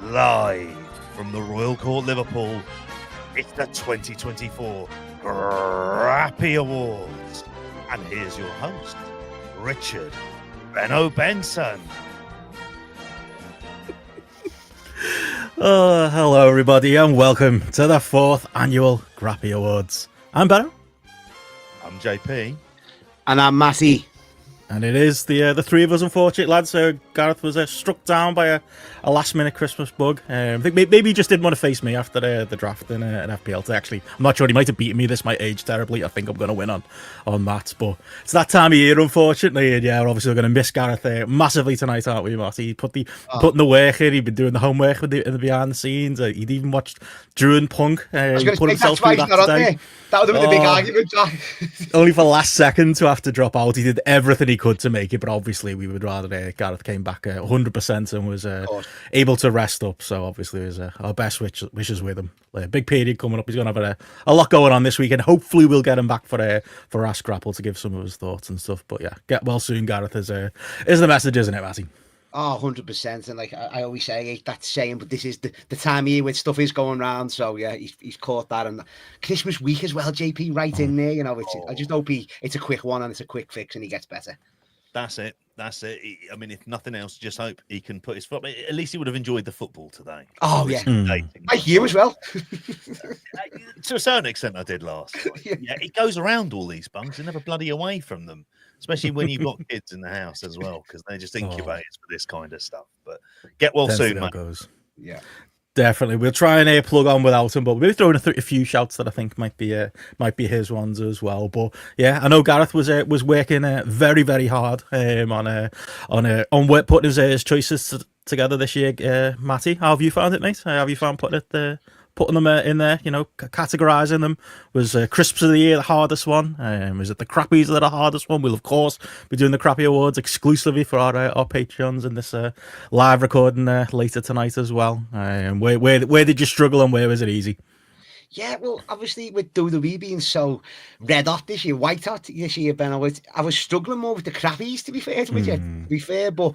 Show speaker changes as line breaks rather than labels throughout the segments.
Live from the Royal Court, Liverpool, it's the 2024 GRAPPY Awards. And here's your host, Richard Benno Benson.
Hello everybody and welcome to the 4th annual GRAPPY Awards. I'm Benno.
I'm JP.
And I'm Matty.
And it is the three of us, unfortunate lads. Gareth was struck down by a last-minute Christmas bug. I think maybe he just didn't want to face me after the draft in FPL. Actually, I'm not sure. He might have beaten me. This might age terribly. I think I'm going to win on that. But it's that time of year, unfortunately. And yeah, we're obviously going to miss Gareth massively tonight, aren't we, Matty? He putting the work in. He'd been doing the homework in the behind the scenes. He'd even watched Drew and Punk.
I was going to say, that's why he's not on there. That would have been the big argument.
Only for last second to have to drop out. He did everything he could to make it, but obviously we would rather Gareth came back 100% and was able to rest up. So obviously it was our best wishes with him. Big period coming up. He's going to have a lot going on this weekend. Hopefully we'll get him back for Ask Grapple to give some of his thoughts and stuff. But yeah, get well soon, Gareth, is the message, isn't it, Matty?
Oh, 100%. And like I always say, I hate that saying, but this is the time of year when stuff is going around. So yeah, he's caught that. And Christmas week as well, JP, right in there. You know, I just hope it's a quick one and it's a quick fix and he gets better.
That's it. I mean, if nothing else, just hope he can put his foot. At least he would have enjoyed the football today.
Oh, yeah. Like you as well.
To a certain extent, I did last night. Yeah, it goes around all these bunks. You're never bloody away from them, especially when you've got kids in the house as well, because they're just incubators for this kind of stuff. But get well soon, mate.
Yeah.
Definitely, we'll try and plug on without him, but we'll be throwing a few shouts that I think might be his ones as well. But yeah, I know Gareth was working very, very hard on putting his choices together this year. Matty, how have you found it, mate? How have you found putting them in there? You know, categorising them. Was Crisps of the Year the hardest one? Was it the Crappies that are the hardest one? We'll of course be doing the Crappy Awards exclusively for our Patreons in this live recording later tonight as well. Where did you struggle and where was it easy?
Yeah, well, obviously with WWE being so red hot this year, white hot this year, Ben, I was struggling more with the Crappies, to be fair with you. To be fair, but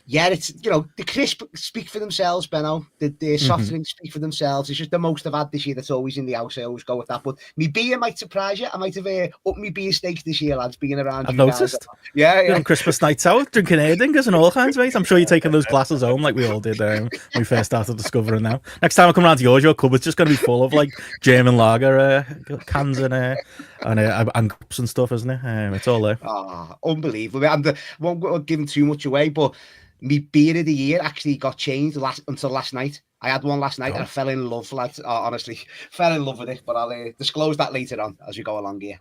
yeah, it's, you know, the crisp speak for themselves, Benno. The soft drinks speak for themselves. It's just the most I've had this year that's always in the house. I always go with that. But me beer might surprise you. I might have upped me beer stakes this year, lads, being around.
I've noticed.
Yeah.
You're on Christmas nights out, drinking Erdingers and all kinds, mate. I'm sure you're taking those glasses home like we all did when we first started discovering now. Next time I come around to your cupboard's just going to be full of like German lager cans and cups and stuff, isn't it? It's all there.
Oh, unbelievable. I won't give too much away, but my beer of the year actually got changed until last night. I had one last night and I fell in love, lads. Honestly, fell in love with it. But I'll disclose that later on as we go along here.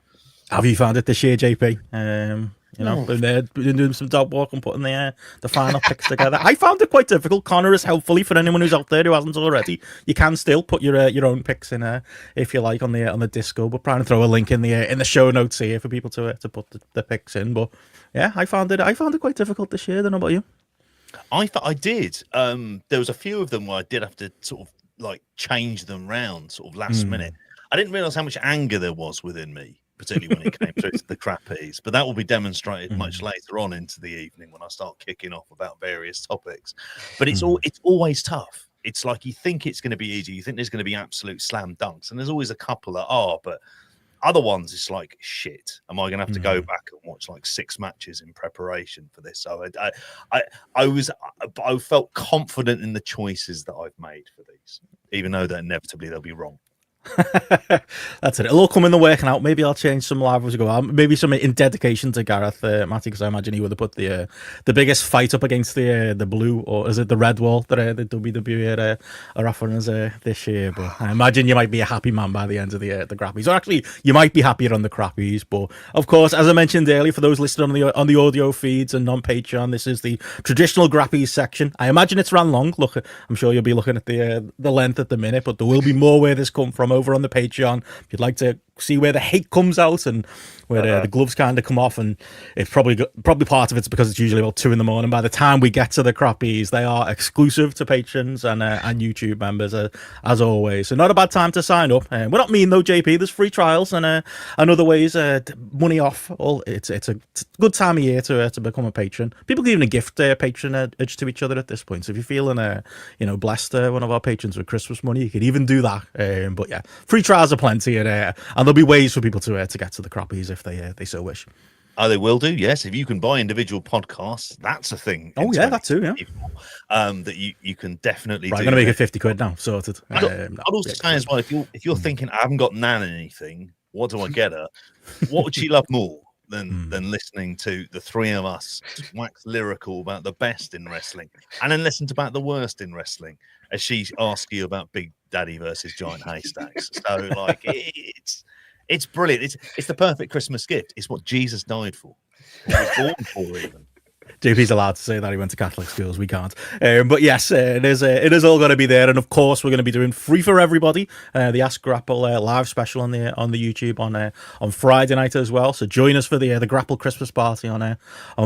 Have you found it this year, JP? You know, been doing some dog walk and putting the final picks together. I found it quite difficult. Connor is helpfully for anyone who's out there who hasn't already. You can still put your own picks in if you like on the Disco. But trying to throw a link in the show notes here for people to put the picks in. But yeah, I found it quite difficult this year. I don't know about you.
I did. There was a few of them where I did have to sort of like change them round sort of last minute. I didn't realise how much anger there was within me, particularly when it came through to the Crappies. But that will be demonstrated much later on into the evening when I start kicking off about various topics. But it's always tough. It's like you think it's going to be easy. You think there's going to be absolute slam dunks, and there's always a couple that are, but other ones, it's like, shit, am I going to have to go back and watch like 6 matches in preparation for this? So I felt confident in the choices that I've made for these, even though that inevitably they'll be wrong.
That's it. It'll all come in the working out. Maybe I'll change some live as we go on. Maybe some in dedication to Gareth, Matty, because I imagine he would have put the biggest fight up against the blue, or is it the red wall that the WWE are offering us this year. But I imagine you might be a happy man by the end of the Grappies. Or actually, you might be happier on the Crappies. But of course, as I mentioned earlier, for those listening on the audio feeds and on Patreon, this is the traditional Grappies section. I imagine it's ran long. Look, I'm sure you'll be looking at the length at the minute, but there will be more where this come from over on the Patreon. If you'd like to see where the hate comes out and where the gloves kind of come off, and it's probably part of it's because it's usually about 2 a.m. By the time we get to the crappies, they are exclusive to patrons and YouTube members as always. So not a bad time to sign up. We're not mean though, JP. There's free trials and other ways, money off. It's a good time of year to become a patron. People can even gift patronage to each other at this point. So if you're feeling blessed one of our patrons with Christmas money, you could even do that. But yeah, free trials are plenty, and there'll be ways for people to get to the crappies if they so wish.
Oh, they will do. Yes, if you can buy individual podcasts, that's a thing.
Oh yeah, that too. Yeah,
that you can definitely.
Right, I'm gonna make it 50 quid now. Sorted.
I'd also say as well, if you're thinking I haven't got Nan anything, what do I get her? What would she love more than listening to the three of us wax lyrical about the best in wrestling, and then listen to about the worst in wrestling as she asks you about Big Daddy versus Giant Haystacks. So like it's brilliant. It's the perfect Christmas gift. It's what Jesus died for. What he was born for, even.
JP's allowed to say that he went to Catholic schools. We can't. But yes, it is all going to be there. And of course, we're going to be doing free for everybody the Ask Grapple live special on the YouTube on Friday night as well. So join us for the Grapple Christmas party on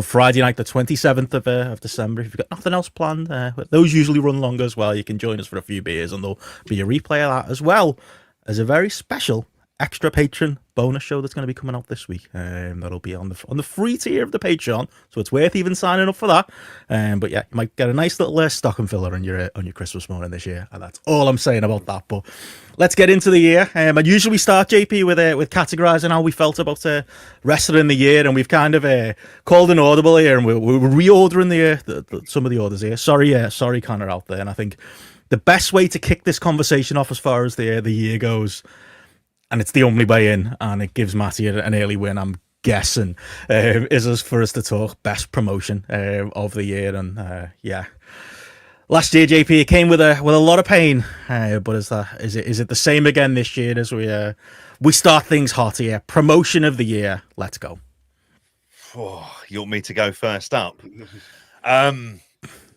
Friday night, the 27th of December. If you've got nothing else planned, those usually run longer as well. You can join us for a few beers, and there'll be a replay of that as well as a very special extra patron bonus show that's going to be coming out this week. That'll be on the free tier of the Patreon, so it's worth even signing up for that. But yeah, you might get a nice little stocking filler on your Christmas morning this year, and that's all I'm saying about that. But let's get into the year. I'd usually start, JP, with categorizing how we felt about wrestling in the year, and we've kind of called an audible here, and we're reordering some of the orders here. Sorry, Connor out there, and I think the best way to kick this conversation off as far as the year goes, and it's the only way in, and it gives Matty an early win, I'm guessing, is for us to talk best promotion of the year. And yeah, last year, JP, it came with a lot of pain, but is it the same again this year as we start things hot here? Promotion of the year, let's go.
Oh, you want me to go first up?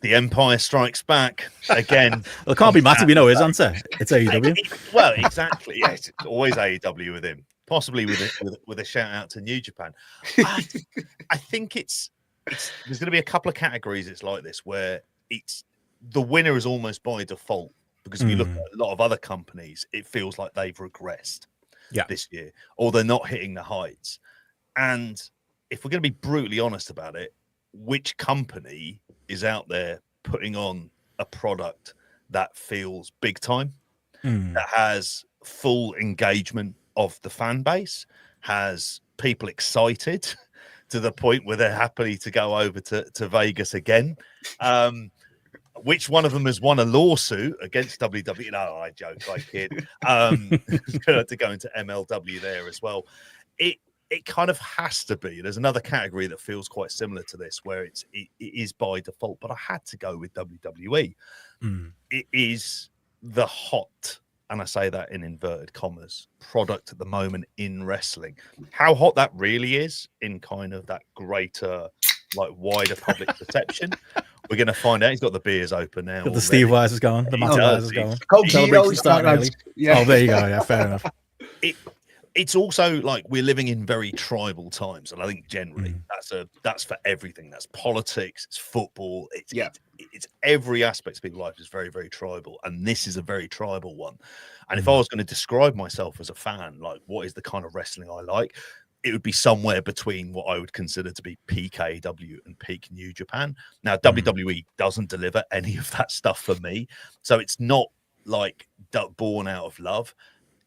The Empire Strikes Back again.
Well, it can't be Matty, we know his answer. It's AEW.
Well, exactly. Yes, it's always AEW with him. Possibly with a shout out to New Japan. I think there's going to be a couple of categories. It's like this where it's the winner is almost by default, because if you look at a lot of other companies, it feels like they've regressed this year, or they're not hitting the heights. And if we're going to be brutally honest about it, which company is out there putting on a product that feels big time, that has full engagement of the fan base, has people excited to the point where they're happy to go over to Vegas again? Which one of them has won a lawsuit against WWE? No, I joke, I kid. To go into MLW there as well. It kind of has to be. There's another category that feels quite similar to this, where it is by default, but I had to go with WWE. It is the hot, and I say that in inverted commas, product at the moment in wrestling. How hot that really is in kind of that greater, like, wider public perception, we're going to find out. He's got the beers open now.
Got the Steve Wise is going. The Matty Wise is going.
Yeah.
Oh, there you go. Yeah, fair enough.
It's also like we're living in very tribal times, and I think generally that's for everything. That's politics, it's football, it's every aspect of people's life is very, very tribal, and this is a very tribal one. And if I was going to describe myself as a fan, like what is the kind of wrestling I like, it would be somewhere between what I would consider to be peak AEW and peak New Japan. Now, WWE doesn't deliver any of that stuff for me, so it's not like born out of love.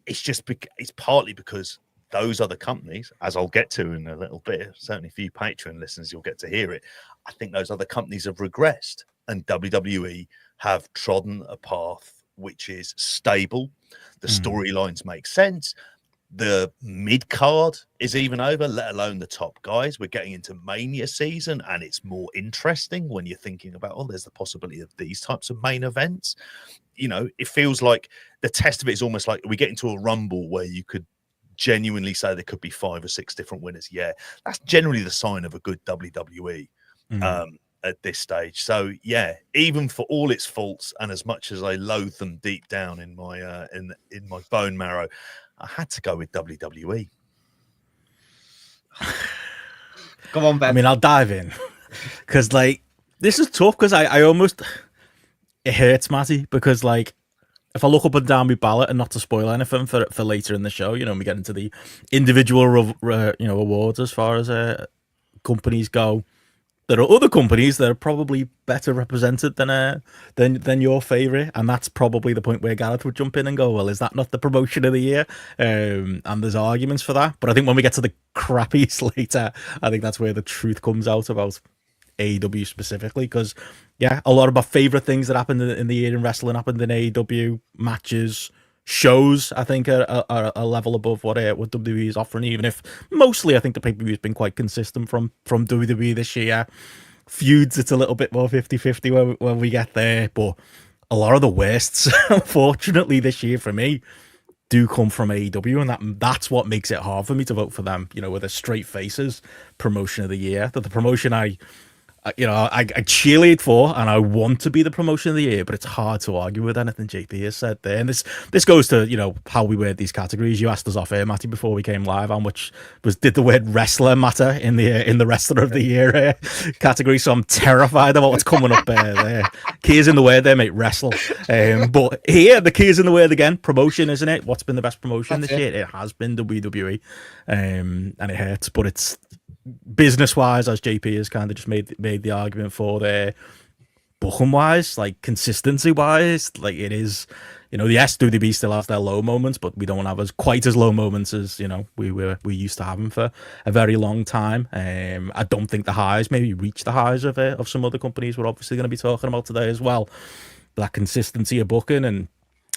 It's just it's partly because those other companies, as I'll get to in a little bit, certainly for you Patreon listeners, you'll get to hear it. I think those other companies have regressed, and WWE have trodden a path which is stable. The storylines make sense. The mid card is even over, let alone the top guys. We're getting into Mania season, and it's more interesting when you're thinking about, there's the possibility of these types of main events. You know, it feels like the test of it is almost like we get into a rumble where you could genuinely say there could be 5 or 6 different winners. Yeah, that's generally the sign of a good WWE. at this stage. So yeah, even for all its faults, and as much as I loathe them deep down in my in my bone marrow, I had to go with WWE.
Come on, Ben.
I mean, I'll dive in because like this is tough because I almost it hurts Matty because like if I look up and down my ballot, and not to spoil anything for later in the show, you know, we get into the individual awards as far as companies go. There are other companies that are probably better represented than your favorite, and that's probably the point where Gareth would jump in and go, "Well, is that not the promotion of the year?" And there's arguments for that, but I think when we get to the crappies later, I think that's where the truth comes out about AEW specifically, because yeah, a lot of my favorite things that happened in the year in wrestling happened in AEW matches. Shows I think are a level above what WWE is offering, even if mostly I think the pay-per-view has been quite consistent from WWE this year. Feuds, it's a little bit more 50-50 when we get there, but a lot of the worsts, unfortunately, this year for me do come from AEW, and that's what makes it hard for me to vote for them, you know, with a straight faces promotion of the year. That the promotion I cheerlead for, and I want to be the promotion of the year, but it's hard to argue with anything JP has said there. And this goes to, you know, how we word these categories. You asked us off air, Matty, before we came live, on which did the word wrestler matter in the wrestler of the year category? So I'm terrified about what's coming up there. Key is in the word there, mate. Wrestle. But here the key is in the word again. Promotion, isn't it? What's been the best promotion this year? It has been WWE, and it hurts, but it's business wise, as JP has kind of just made the argument for there, booking wise, like consistency wise, like it is, you know, yes, WWE still has their low moments, but we don't have quite as low moments as, you know, we used to have them for a very long time. I don't think the highs maybe reach the highs of some other companies we're obviously going to be talking about today as well. But that consistency of booking, and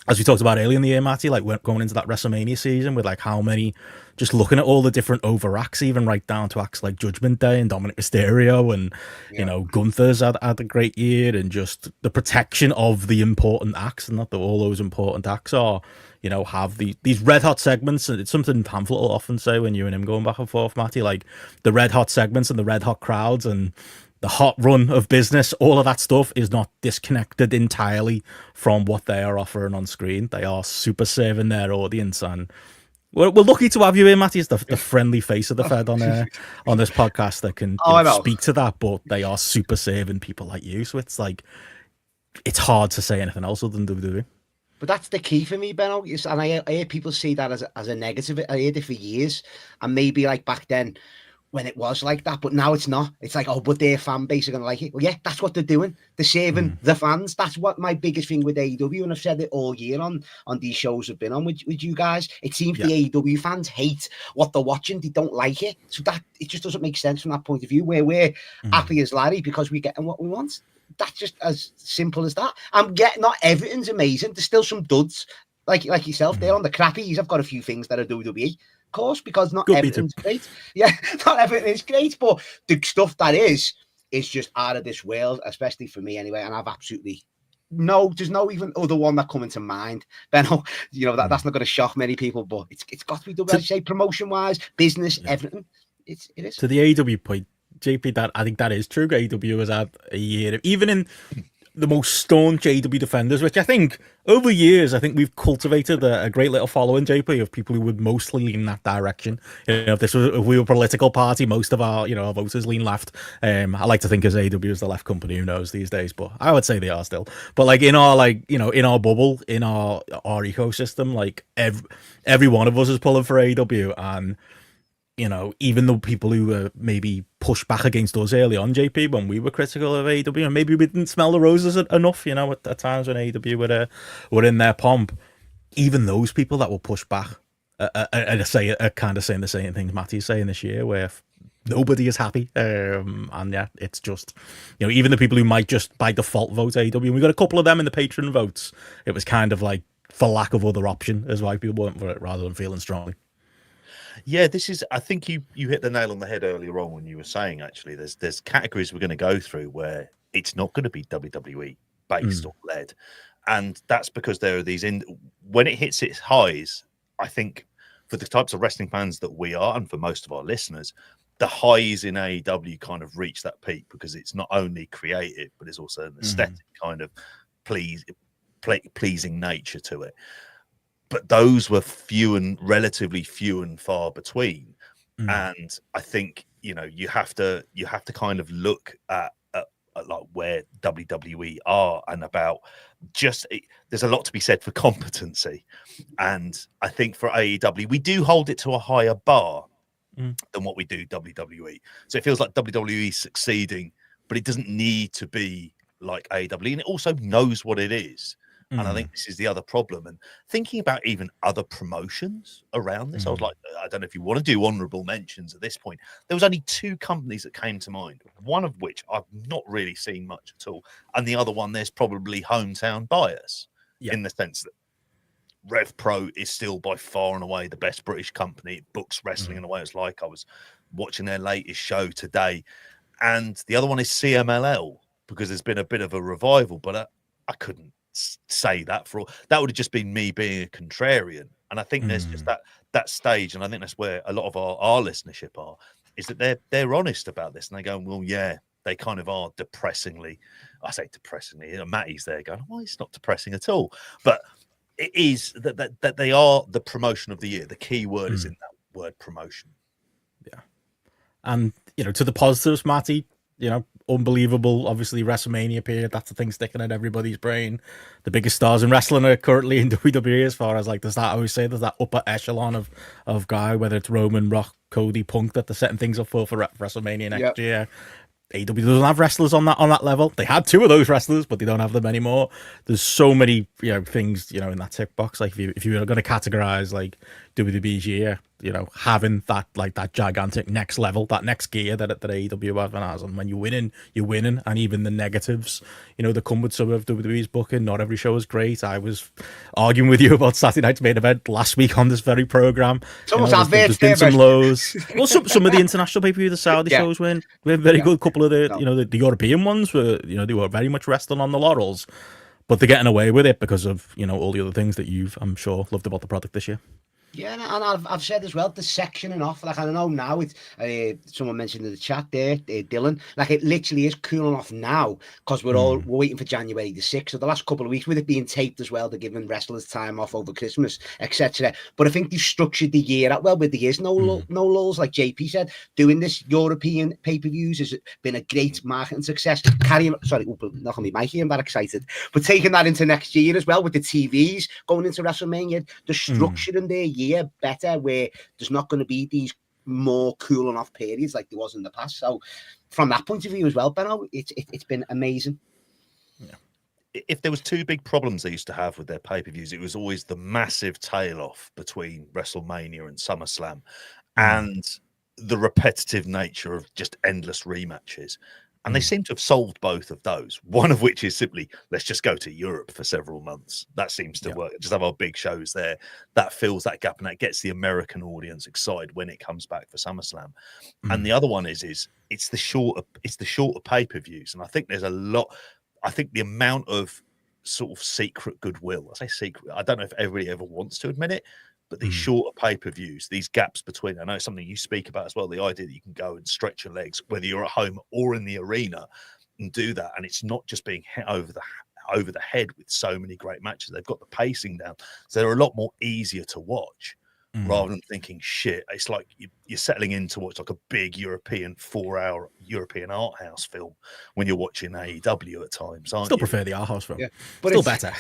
as we talked about earlier in the year, Matty, like we're going into that WrestleMania season with like how many, just looking at all the different over acts, even right down to acts like Judgment Day and Dominic Mysterio, and you know, Gunther's had a great year, and just the protection of the important acts, and not that all those important acts are, you know, have these red hot segments. And it's something Pamphlet will often say when you and him going back and forth, Matty, like the red hot segments and the red hot crowds and the hot run of business, all of that stuff is not disconnected entirely from what they are offering on screen. They are super serving their audience, and we're lucky to have you here, Matty, as the friendly face of the Fed on this podcast that can speak to that. But they are super serving people like you, so it's like it's hard to say anything else other than WWE.
But that's the key for me, Benno. And I hear people see that as a negative. I heard it for years, and maybe like back then, when it was like that, but now it's not. It's like, oh, but their fan base are going to like it. Well, yeah, that's what they're doing. They're saving the fans. That's what my biggest thing with AEW, and I've said it all year on these shows I've been on with you guys. It seems the AEW fans hate what they're watching. They don't like it. So that it just doesn't make sense from that point of view, where we're happy as Larry because we're getting what we want. That's just as simple as that. I'm getting, not everything's amazing. There's still some duds, like yourself there on the crappies. I've got a few things that are WWE. Course, because not everything's great. Yeah, not everything is great, but the stuff that is just out of this world, especially for me anyway. And I've absolutely there's no even other one that come into mind. Benno, you know, that's not going to shock many people, but it's got to be done. As you say, promotion wise, business, everything. It is.
To the AEW point, JP, that I think that is true. AEW has had a year, even in the most staunch AEW defenders, which I think over years, I think we've cultivated a great little following, JP, of people who would mostly lean that direction. You know, if we were a political party, most of our voters lean left. I like to think as AEW is the left company, who knows these days, but I would say they are still. But like in our in our bubble, in our ecosystem, like every one of us is pulling for AEW, and you know, even the people who were maybe pushed back against us early on, JP, when we were critical of AEW, and maybe we didn't smell the roses enough, you know, at times when AEW were in their pomp, even those people that were pushed back are kind of saying the same things Matty's saying this year, where nobody is happy. And yeah, it's just, you know, even the people who might just by default vote AEW, and we got a couple of them in the patron votes, it was kind of like for lack of other option is why people went for it rather than feeling strongly.
Yeah, this is, I think you hit the nail on the head earlier on when you were saying, actually, there's categories we're going to go through where it's not going to be WWE based or led. And that's because there are these, when it hits its highs, I think for the types of wrestling fans that we are, and for most of our listeners, the highs in AEW kind of reach that peak because it's not only creative, but it's also an aesthetic kind of pleasing nature to it. But those were relatively few and far between. And I think, you know, you have to kind of look at like where WWE are and about there's a lot to be said for competency. And I think for AEW, we do hold it to a higher bar than what we do WWE. So it feels like WWE is succeeding, but it doesn't need to be like AEW. And it also knows what it is. And I think this is the other problem. And thinking about even other promotions around this, I was like, I don't know if you want to do honorable mentions at this point. There was only 2 companies that came to mind, one of which I've not really seen much at all. And the other one, there's probably hometown bias in the sense that Rev Pro is still by far and away the best British company. It books wrestling in a way it's like. I was watching their latest show today. And the other one is CMLL, because there's been a bit of a revival, but I couldn't say that that would have just been me being a contrarian. And I think there's just that stage, and I think that's where a lot of our listenership are, is that they're honest about this, and they go, well, yeah, they kind of are depressingly. I say depressingly, you know, Matty's there going, well, it's not depressing at all, but it is that they are the promotion of the year. The key word is in that word, promotion.
Yeah. And, you know, to the positives, Matty, you know, unbelievable, obviously, WrestleMania period. That's the thing sticking in everybody's brain. The biggest stars in wrestling are currently in WWE, as far as like, there's that upper echelon of guy, whether it's Roman, Rock, Cody, Punk, that they're setting things up for WrestleMania next year. AEW doesn't have wrestlers on that level. They had 2 of those wrestlers, but they don't have them anymore. There's so many, you know, things, you know, in that tick box. Like if you were going to categorize like WWE's year, you know, having that gigantic next level, that next gear that AEW has, and when you're winning, and even the negatives, you know, that come with some of WWE's booking. Not every show is great. I was arguing with you about Saturday Night's Main Event last week on this very program. There's been some lows. Well, some of the international pay-per-view, the Saudi shows were very good. A couple of the European ones were, you know, they were very much resting on the laurels, but they're getting away with it because of, you know, all the other things that you've, I'm sure, loved about the product this year.
Yeah, and I've said as well, the sectioning off, like I don't know now, it's someone mentioned in the chat there, Dylan, like it literally is cooling off now because we're waiting for January the 6th. So the last couple of weeks with it being taped as well, they're giving wrestlers time off over Christmas, etc. But I think they've structured the year out well, where there is no lulls, like JP said. Doing this European pay-per-views has been a great marketing success. Not only Mikey, I'm that excited, but taking that into next year as well with the TVs going into WrestleMania, the structure in their year better, where there's not going to be these more cooling off periods like there was in the past. So from that point of view as well, Benno, it's been amazing.
If there was 2 big problems they used to have with their pay-per-views, it was always the massive tail off between WrestleMania and SummerSlam and the repetitive nature of just endless rematches. And they seem to have solved both of those. One of which is simply, let's just go to Europe for several months. That seems to work. Just have our big shows there. That fills that gap, and that gets the American audience excited when it comes back for SummerSlam. And the other one is it's the shorter pay-per-views. And I think there's a lot. I think the amount of sort of secret goodwill. I say secret. I don't know if everybody ever wants to admit it. But these shorter pay-per-views, these gaps between, I know it's something you speak about as well, the idea that you can go and stretch your legs, whether you're at home or in the arena, and do that. And it's not just being hit over the head with so many great matches. They've got the pacing down. So they're a lot more easier to watch rather than thinking, shit, it's like you're settling in to watch like a big European 4-hour European art house film when you're watching AEW at times, aren't
Still
you?
prefer the art house film.
Yeah.
But still better.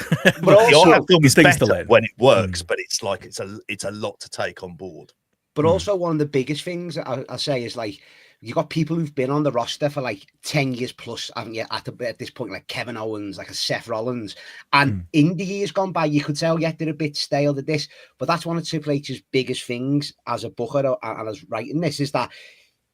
But also, the art house film is
still
better when it works, but it's like it's a lot to take on board.
But also one of the biggest things I say is like, you got people who've been on the roster for like 10 years plus, haven't you, at this point, like Kevin Owens, like a Seth Rollins. And in the years gone by, you could tell, yeah, they're a bit stale to this, but that's one of Triple H's biggest things as a booker and as writing this, is that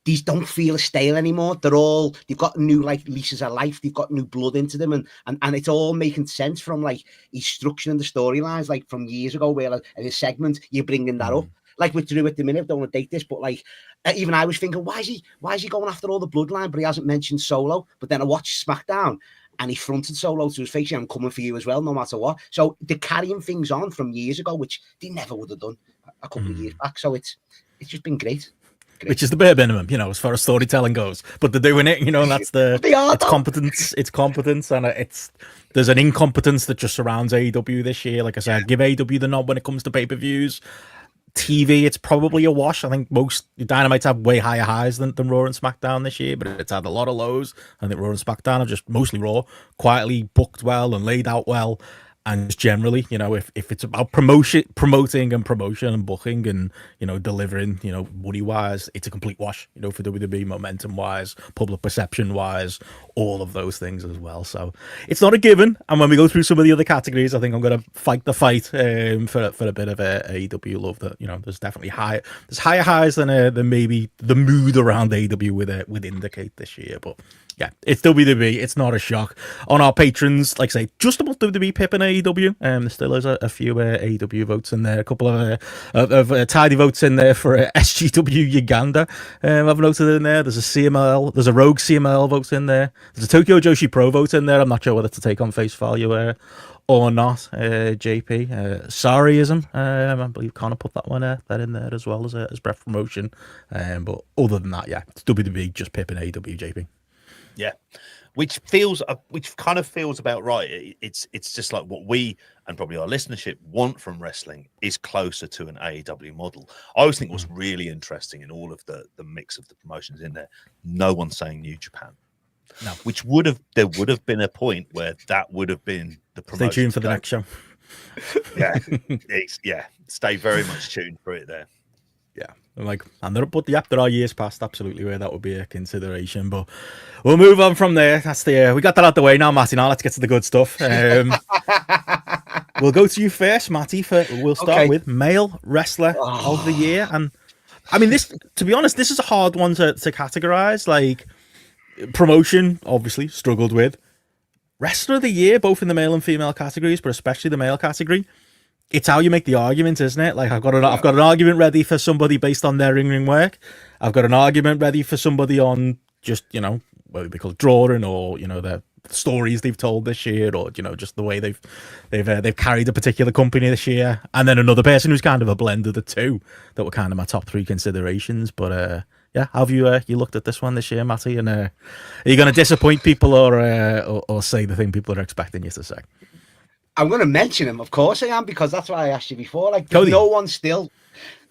these don't feel stale anymore. They've got new like leases of life. They've got new blood into them, and it's all making sense from like he's structuring the storylines like from years ago, where like, in a segment you're bringing that up. Like with Drew at the minute, don't want to date this, but like even I was thinking, why is he going after all the bloodline? But he hasn't mentioned Solo. But then I watched SmackDown and he fronted Solo to his face. I'm coming for you as well, no matter what. So they're carrying things on from years ago, which they never would have done a couple of years back. So it's just been great.
which is the bare minimum, you know, as far as storytelling goes. But they're doing it, you know, and that's it's competence. It's competence, and there's an incompetence that just surrounds AEW this year. Like I said, give AEW the nod when it comes to pay-per-views. TV, it's probably a wash. I think most Dynamites have way higher highs than Raw and SmackDown this year, but it's had a lot of lows. I think Raw and SmackDown are just mostly Raw, quietly booked well and laid out well. And just generally, you know, if it's about promoting and promotion and booking and, you know, delivering, you know, money wise, it's a complete wash, you know, for WWE, momentum wise, public perception wise, all of those things as well. So it's not a given. And when we go through some of the other categories, I think I'm going to fight the fight for a bit of AEW love. That, you know, there's definitely there's higher highs than maybe the mood around AEW would indicate this year. But yeah, it's WWE. It's not a shock. On our patrons, like I say, just about WWE, Pip and AEW. There still is a few AEW votes in there, a couple of tidy votes in there for SGW Uganda. I've noted in there. There's a CML, there's a Rogue CML vote in there. There's a Tokyo Joshi Pro vote in there. I'm not sure whether to take on face value or not. JP, sorryism. I believe Connor put that in there as well as breath promotion. But other than that, yeah, it's WWE, just Pip and AEW, JP.
Yeah, which kind of feels about right. It's just like what we and probably our listenership want from wrestling is closer to an AEW model. I always think what's really interesting in all of the mix of the promotions in there, no one's saying New Japan. No, which there would have been a point where that would have been the promotion.
Stay tuned for the next show.
Yeah, stay very much tuned for it there.
Yeah, there are years past absolutely where that would be a consideration, but we'll move on from there. That's we got that out the way now, Matty. Now let's get to the good stuff. We'll go to you first, Matty. We'll start with male wrestler of the year, and I mean this. To be honest, this is a hard one to categorize. Like promotion, obviously struggled with wrestler of the year, both in the male and female categories, but especially the male category. It's how you make the argument, isn't it? Like I've got an argument ready for somebody based on their ring work. I've got an argument ready for somebody on just, you know, whether they call it drawing or, you know, the stories they've told this year, or, you know, just the way they've carried a particular company this year. And then another person who's kind of a blend of the two that were kind of my top three considerations. But yeah, how have you looked at this one this year, Matty? And are you going to disappoint people or say the thing people are expecting you to say?
I'm going to mention him, of course I am, because that's why I asked you before. Like,
Cody.
No one still.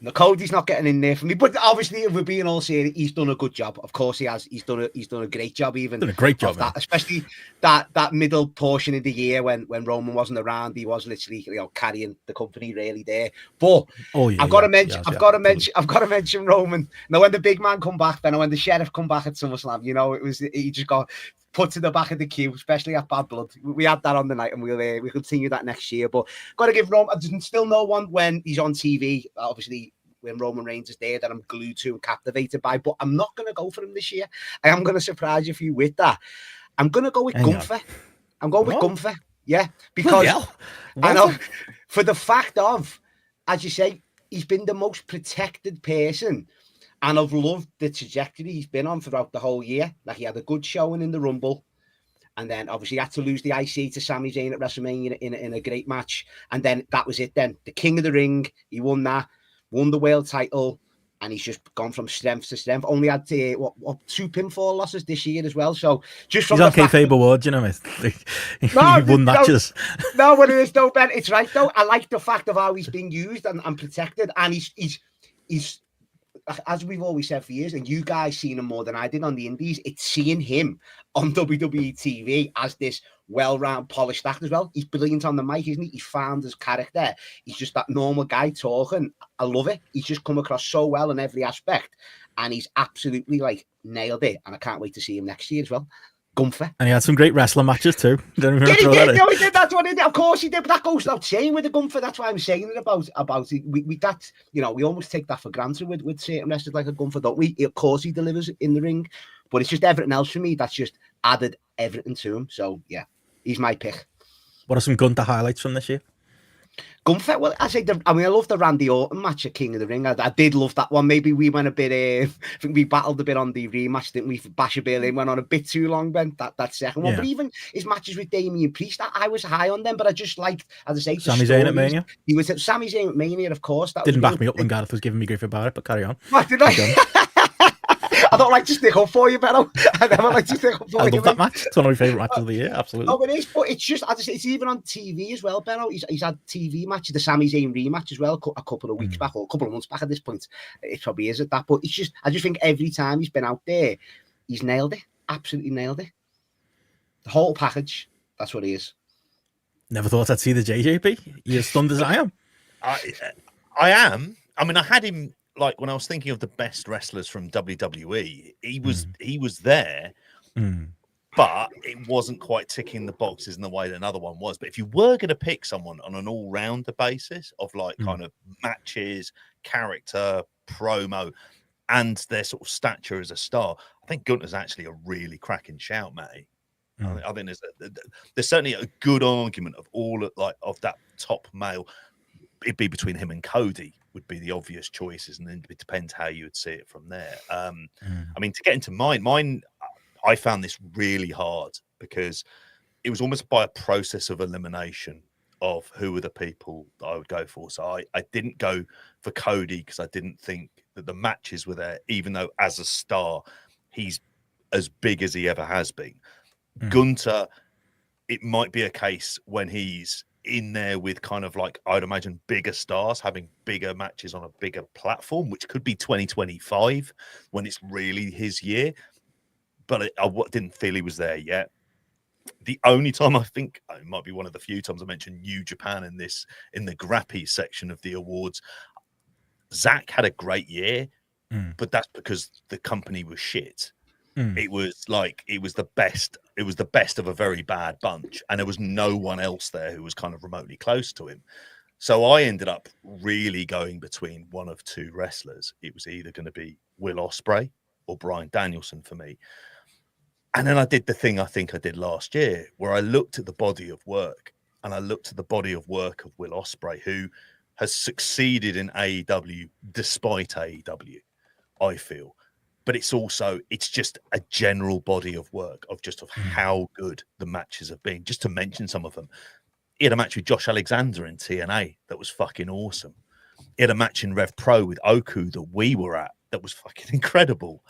No, Cody's not getting in there for me, but obviously, if we're being all serious, he's done a good job. Of course, he has. He's done a great job, even.
Done a great job,
that, especially that middle portion of the year when Roman wasn't around. He was literally, you know, carrying the company really there. But I've got to mention Roman. Now, when the big man come back, then when the sheriff come back at SummerSlam, you know, he just got put to the back of the queue, especially at Bad Blood. We had that on the night, and we'll continue that next year. But got to give Roman. There's still no one when he's on TV. Obviously, when Roman Reigns is there, that I'm glued to and captivated by. But I'm not going to go for him this year. I am going to surprise you with that. I'm going to go with Gunther. I'm going with Gunther. Yeah, because I know for the fact of, as you say, he's been the most protected person. And I've loved the trajectory he's been on throughout the whole year. Like, he had a good showing in the Rumble. And then, obviously, he had to lose the IC to Sami Zayn at WrestleMania in a great match. And then that was it then. The King of the Ring, he won that, won the world title, and he's just gone from strength to strength. Only had 2 pinfall losses this year as well. So, just from
he's on kayfabe awards, you know, he won matches.
No, but it is, though, Ben. It's right, though. I like the fact of how he's being used and protected. And he's as we've always said for years, and you guys seen him more than I did on the indies, it's seeing him on WWE TV as this well-rounded, polished act as well. He's brilliant on the mic, isn't he? He's found his character. He's just that normal guy talking. I love it. He's just come across so well in every aspect, and he's absolutely, like, nailed it. And I can't wait to see him next year as well. Gunther. And
he had some great wrestling matches too.
He did. That's what he did. Of course he did. But that goes without saying with the Gunther. That's why I'm saying it about it. We that, you know, we almost take that for granted with certain wrestlers like a Gunther, don't we? Of course he delivers in the ring, but it's just everything else for me that's just added everything to him. So yeah, he's my pick.
What are some Gunther highlights from this year?
Gunther, well, I love the Randy Orton match at King of the Ring. I did love that one. Maybe we went a bit, I think we battled a bit on the rematch, didn't we? Basher Berlin went on a bit too long, Ben, that second one. But even his matches with Damian Priest, I was high on them, but I just liked, as I say,
Sami Zayn at Mania.
He was at Sami Zayn at Mania, of course. That
didn't back me up when Gareth was giving me grief about it, but carry on.
What, did I? I don't like to stick up for you, Benno. I never like to stick up for you.
I love that match. It's one of my favourite matches of the year, absolutely.
Oh, it is, but it's just, it's even on TV as well, Benno. He's had TV matches, the Sami Zayn rematch as well, a couple of weeks back, or a couple of months back at this point. It probably is at that, but it's just, I just think every time he's been out there, he's nailed it. Absolutely nailed it. The whole package, that's what he is.
Never thought I'd see the JJP. You're as stunned as I am.
I am. I mean, I had him, like, when I was thinking of the best wrestlers from WWE, he was there, but it wasn't quite ticking the boxes in the way that another one was. But if you were going to pick someone on an all-rounder basis of, like, kind of matches, character, promo, and their sort of stature as a star, I think Gunter's actually a really cracking shout, Matty. I think there's certainly a good argument of of that top male. It'd be between him and Cody would be the obvious choices, and then it depends how you would see it from there. I mean, to get into mine, I found this really hard because it was almost by a process of elimination of who were the people that I would go for. So I didn't go for Cody because I didn't think that the matches were there, even though as a star, he's as big as he ever has been. Gunter, it might be a case when he's in there with kind of like, I'd imagine, bigger stars having bigger matches on a bigger platform, which could be 2025 when it's really his year. But I didn't feel he was there yet. The only time I think it might be one of the few times I mentioned New Japan in the GRAPPY section of the awards. Zach had a great year, but that's because the company was shit. It was the best. It was the best of a very bad bunch, and there was no one else there who was kind of remotely close to him. So I ended up really going between one of two wrestlers. It was either going to be Will Ospreay or Bryan Danielson for me. And then I did the thing I think I did last year, where I looked at the body of work, and I looked at the body of work of Will Ospreay, who has succeeded in AEW despite AEW, I feel. But it's just a general body of work of how good the matches have been. Just to mention some of them. He had a match with Josh Alexander in TNA that was fucking awesome. He had a match in Rev Pro with Oku that we were at that was fucking incredible.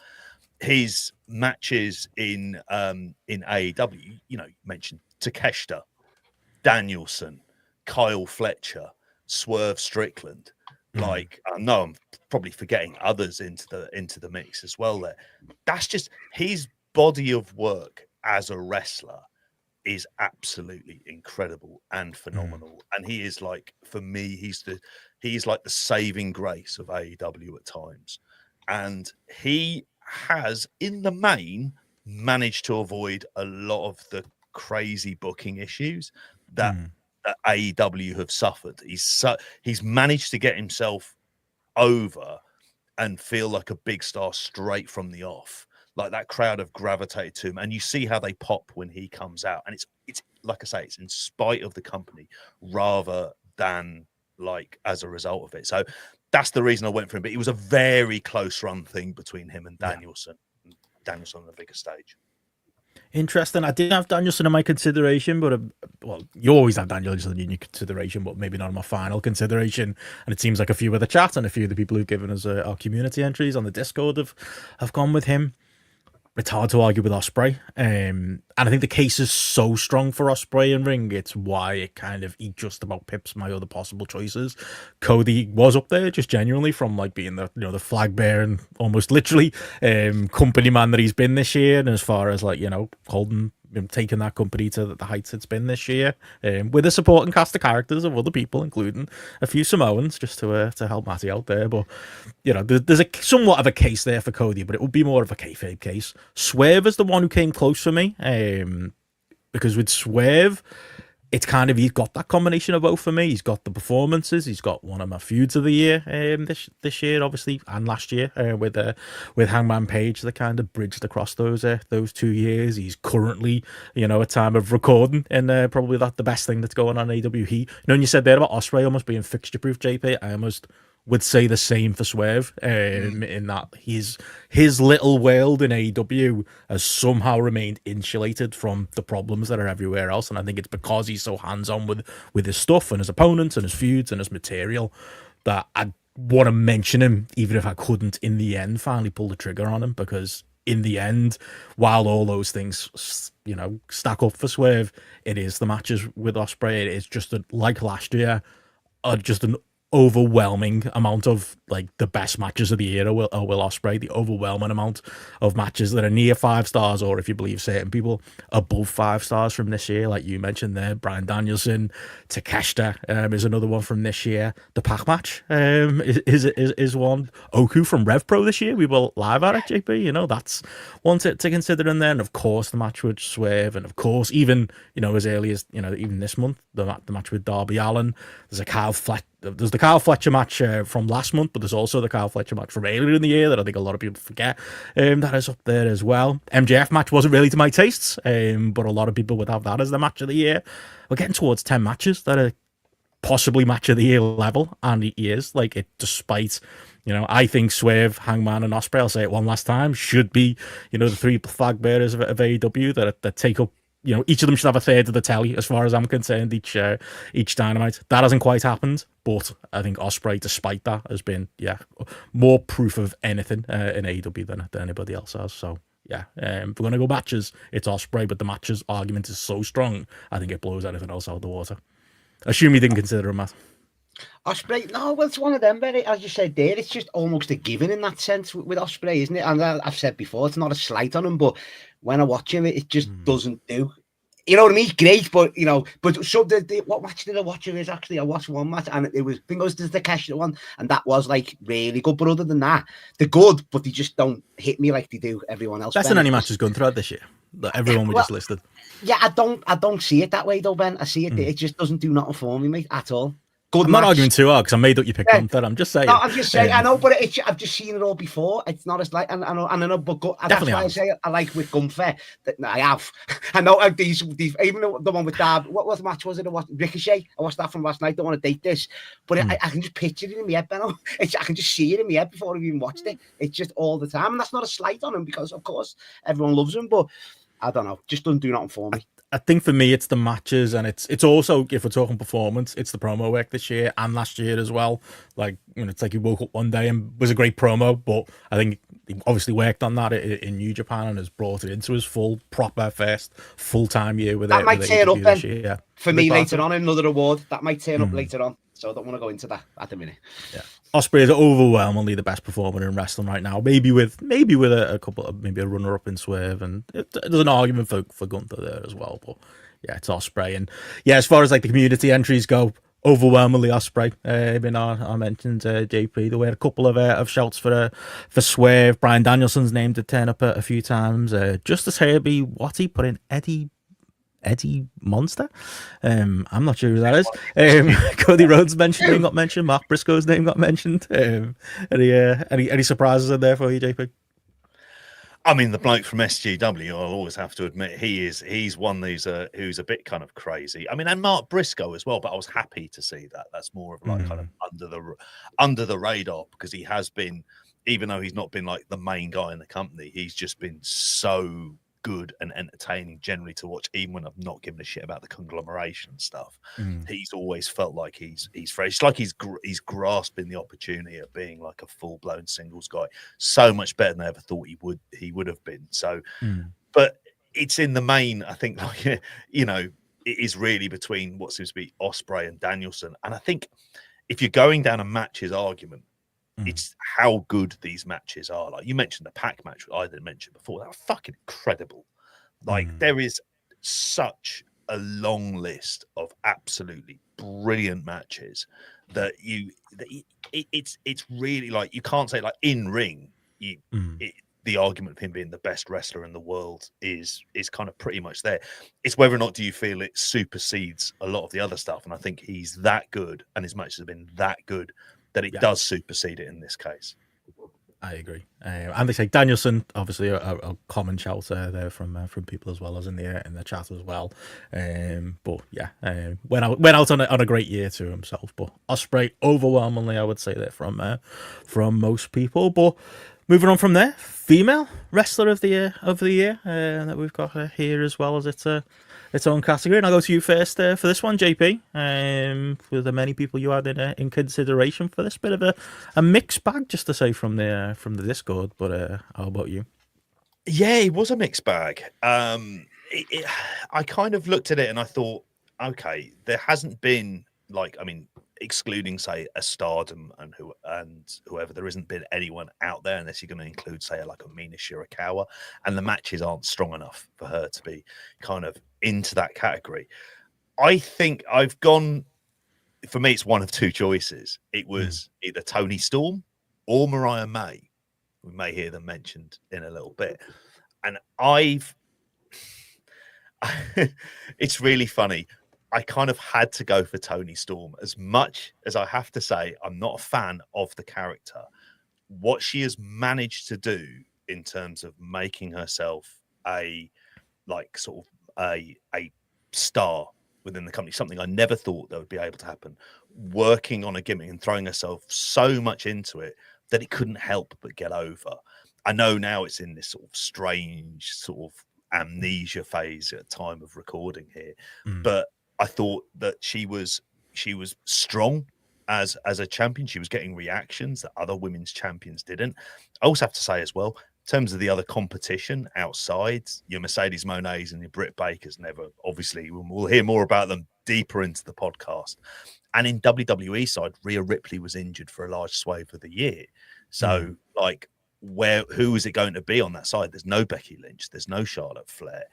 His matches in AEW, you mentioned Takeshita, Danielson, Kyle Fletcher, Swerve Strickland. Like, I know I'm probably forgetting others into the mix as well there. That's just his body of work as a wrestler is absolutely incredible and phenomenal. And he is, like, for me, he's like the saving grace of AEW at times. And he has, in the main, managed to avoid a lot of the crazy booking issues that AEW have suffered. He's managed to get himself over and feel like a big star straight from the off. Like, that crowd have gravitated to him, and you see how they pop when he comes out. And it's like I say, it's in spite of the company rather than like as a result of it. So that's the reason I went for him. But it was a very close run thing between him and Danielson. Danielson on the bigger stage.
Interesting. I did have Danielson in my consideration, but well, you always have Danielson in your consideration, but maybe not in my final consideration. And it seems like a few of the chat and a few of the people who've given us our community entries on the Discord have gone with him. It's hard to argue with Ospreay, and I think the case is so strong for Ospreay in ring. It's why he just about pips my other possible choices. Cody was up there just genuinely from like being the flag bearer and almost literally company man that he's been this year, and as far as like holding taking that company to the heights it's been this year, with a supporting cast of characters of other people, including a few Samoans, just to help Matty out there. But there's a somewhat of a case there for Cody, but it would be more of a kayfabe case. Swerve is the one who came close for me, because with Swerve, it's kind of, he's got that combination of both for me. He's got the performances. He's got one of my feuds of the year this year, obviously, and last year with Hangman Page that kind of bridged across those 2 years. He's currently, at time of recording, and probably the best thing that's going on in AEW. And you said there about Ospreay almost being fixture proof, JP. I almost would say the same for Swerve, in that his little world in AEW has somehow remained insulated from the problems that are everywhere else, and I think it's because he's so hands-on with his stuff and his opponents and his feuds and his material that want to mention him, even if I couldn't in the end finally pull the trigger on him, because in the end, while all those things, stack up for Swerve, it is the matches with Ospreay. It is just like last year, just an overwhelming amount of like the best matches of the year will Ospreay. The overwhelming amount of matches that are near 5 stars, or if you believe certain people, above 5 stars from this year, like you mentioned there. Bryan Danielson, Takeshita is another one from this year. The Pac match is one. Oku from Rev Pro this year, we were live at it, JP. That's one to consider in there. And of course the match with Swerve, and of course even as early as even this month, the match with Darby Allin. There's the Kyle Fletcher match from last month, but there's also the Kyle Fletcher match from earlier in the year that I think a lot of people forget. That is up there as well. MJF match wasn't really to my tastes, but a lot of people would have that as the match of the year. We're getting towards 10 matches that are possibly match of the year level, and he is like it. Despite I think Swerve, Hangman, and Ospreay, I'll say it one last time, should be the 3 flag bearers of AEW that take up. Each of them should have a third of the telly, as far as I'm concerned, each Dynamite. That hasn't quite happened, but I think Ospreay, despite that, has been, more proof of anything in AEW than anybody else has. So, if we're going to go matches, it's Ospreay, but the matches argument is so strong, I think it blows anything else out of the water. Assume you didn't consider him, Matt.
Ospreay, no, well, it's one of them, very, as you said there, it's just almost a given in that sense with Ospreay, isn't it? And I've said before, it's not a slight on him, but when I watch him, it just doesn't do. You know what I mean? Great, but but so what match did I watch of his? Actually, I watched one match, and it was the Takeshita one, and that was like really good. But other than that, they're good, but they just don't hit me like they do everyone else.
Best than any match has gone throughout this year. That everyone we just listed.
Yeah, I don't see it that way though, Ben. I see it. It just doesn't do nothing for me, mate, at all. Good
I'm
match.
not arguing too hard because I made up your pick Gunther. I'm just saying.
No, I'm just saying. I know, but I've just seen it all before. It's not as like, and I know, but that's why I say I like with Gunther. That I have. I know these even the one with Dab. What match was it? Ricochet. I watched that from last night. Don't want to date this, but I can just picture it in my head, Benno. I can just see it in my head before I've even watched it. It's just all the time, and that's not a slight on him because, of course, everyone loves him. But I don't know, just doesn't do nothing for me.
I think for me, it's the matches, and it's also, if we're talking performance, it's the promo work this year and last year as well. Like, it's like he woke up one day and was a great promo, but I think he obviously worked on that in New Japan and has brought it into his proper first full-time year with it.
That might turn up then
year,
for me later on in another award. That might turn up later on. So I don't want to go into that at the minute.
Yeah, Ospreay is overwhelmingly the best performer in wrestling right now. Maybe with a couple of maybe a runner-up in Swerve, and there's an argument for Gunther there as well. But yeah, it's Ospreay, and as far as like the community entries go, overwhelmingly Ospreay. I mentioned JP. There were a couple of shouts for Swerve. Bryan Danielson's name did turn up a few times. Justice Herbie Watty put in Eddie Monster. I'm not sure who that is. Cody Rhodes' name got mentioned. Mark Briscoe's name got mentioned. Any surprises in there for you, JP?
I mean, the bloke from SGW, I'll always have to admit, he's one who's a bit kind of crazy. I mean, and Mark Briscoe as well, but I was happy to see that. That's more of like kind of under the radar, because he has been, even though he's not been like the main guy in the company, he's just been so good and entertaining generally to watch, even when I've not given a shit about the conglomeration stuff. He's always felt like he's fresh. It's like he's grasping the opportunity of being like a full-blown singles guy so much better than I ever thought he would have been. So but it's in the main, I think, like, it is really between what seems to be Ospreay and Danielson. And I think if you're going down a matches argument, it's how good these matches are. Like you mentioned the Pac match I didn't mention before. That was fucking incredible. Like there is such a long list of absolutely brilliant matches that it's really like, you can't say like in ring. The argument of him being the best wrestler in the world is kind of pretty much there. It's whether or not do you feel it supersedes a lot of the other stuff. And I think he's that good, and his matches have been that good, that it does supersede it in this case.
I agree. And they say Danielson, obviously a common shout there from people as well as in the chat as well. But yeah, went out on a great year to himself. But Ospreay overwhelmingly, I would say that from most people. But moving on from there, female wrestler of the year that we've got here as well, as it's its own category. And I'll go to you first for this one, JP. For the many people you had in consideration for this, bit of a mixed bag, just to say from the Discord. But how about you?
Yeah, it was a mixed bag. I kind of looked at it and I thought, okay, there hasn't been excluding say a Stardom and whoever, there hasn't been anyone out there unless you're going to include say like a Mina Shirakawa, and the matches aren't strong enough for her to be kind of into that category. I think I've gone, for me, it's one of two choices. It was either Toni Storm or Mariah May. We may hear them mentioned in a little bit. And it's really funny. I kind of had to go for Toni Storm. As much as I have to say, I'm not a fan of the character. What she has managed to do in terms of making herself a star within the company, something I never thought that would be able to happen, working on a gimmick and throwing herself so much into it that it couldn't help but get over. I know now it's in this sort of strange sort of amnesia phase at time of recording here, but I thought that she was strong as a champion. She was getting reactions that other women's champions didn't. I also have to say as well, in terms of the other competition outside, your Mercedes Monets and your Britt Bakers never, obviously, we'll hear more about them deeper into the podcast. And in WWE side, Rhea Ripley was injured for a large swathe of the year. So, who is it going to be on that side? There's no Becky Lynch. There's no Charlotte Flair.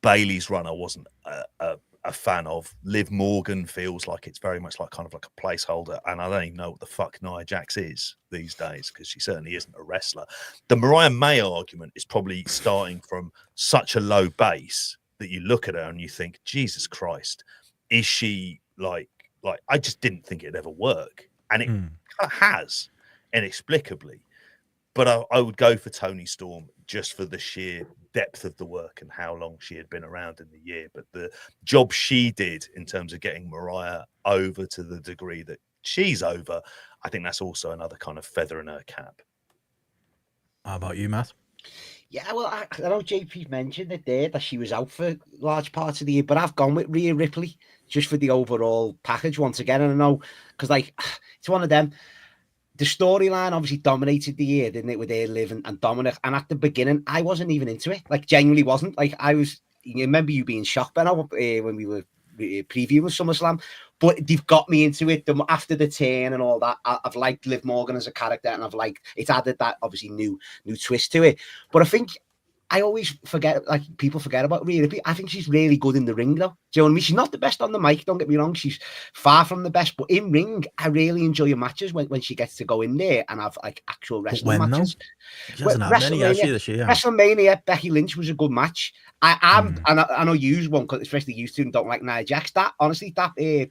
Bayley's run I wasn't a fan of. Liv Morgan feels like it's very much like kind of like a placeholder, and I don't even know what the fuck Nia Jax is these days, because she certainly isn't a wrestler. The Mariah May argument is probably starting from such a low base that you look at her and you think, Jesus Christ, is she like I just didn't think it'd ever work, and it has inexplicably. But I would go for Toni Storm just for the sheer depth of the work and how long she had been around in the year. But the job she did in terms of getting Mariah over to the degree that she's over, I think that's also another kind of feather in her cap.
How about you, Matt?
Yeah, well, I know JP mentioned it there that she was out for large parts of the year, but I've gone with Rhea Ripley just for the overall package once again. And I know, because it's one of them. The storyline obviously dominated the year, didn't it, with Liv and Dominic? And at the beginning, I wasn't even into it. Genuinely wasn't. You remember you being shocked, Benno, when we were previewing SummerSlam, but they've got me into it. After the turn and all that, I've liked Liv Morgan as a character, and it's added that obviously new twist to it. But I think I always forget, people forget about Rhea Ripley. I think she's really good in the ring, though. Do you know what I mean? She's not the best on the mic, don't get me wrong. She's far from the best, but in ring, I really enjoy her matches when she gets to go in there and have actual wrestling matches.
She hasn't had many, has she, this year?
WrestleMania, Becky Lynch was a good match. And I know you won't, especially you two, and don't like Nia Jax. That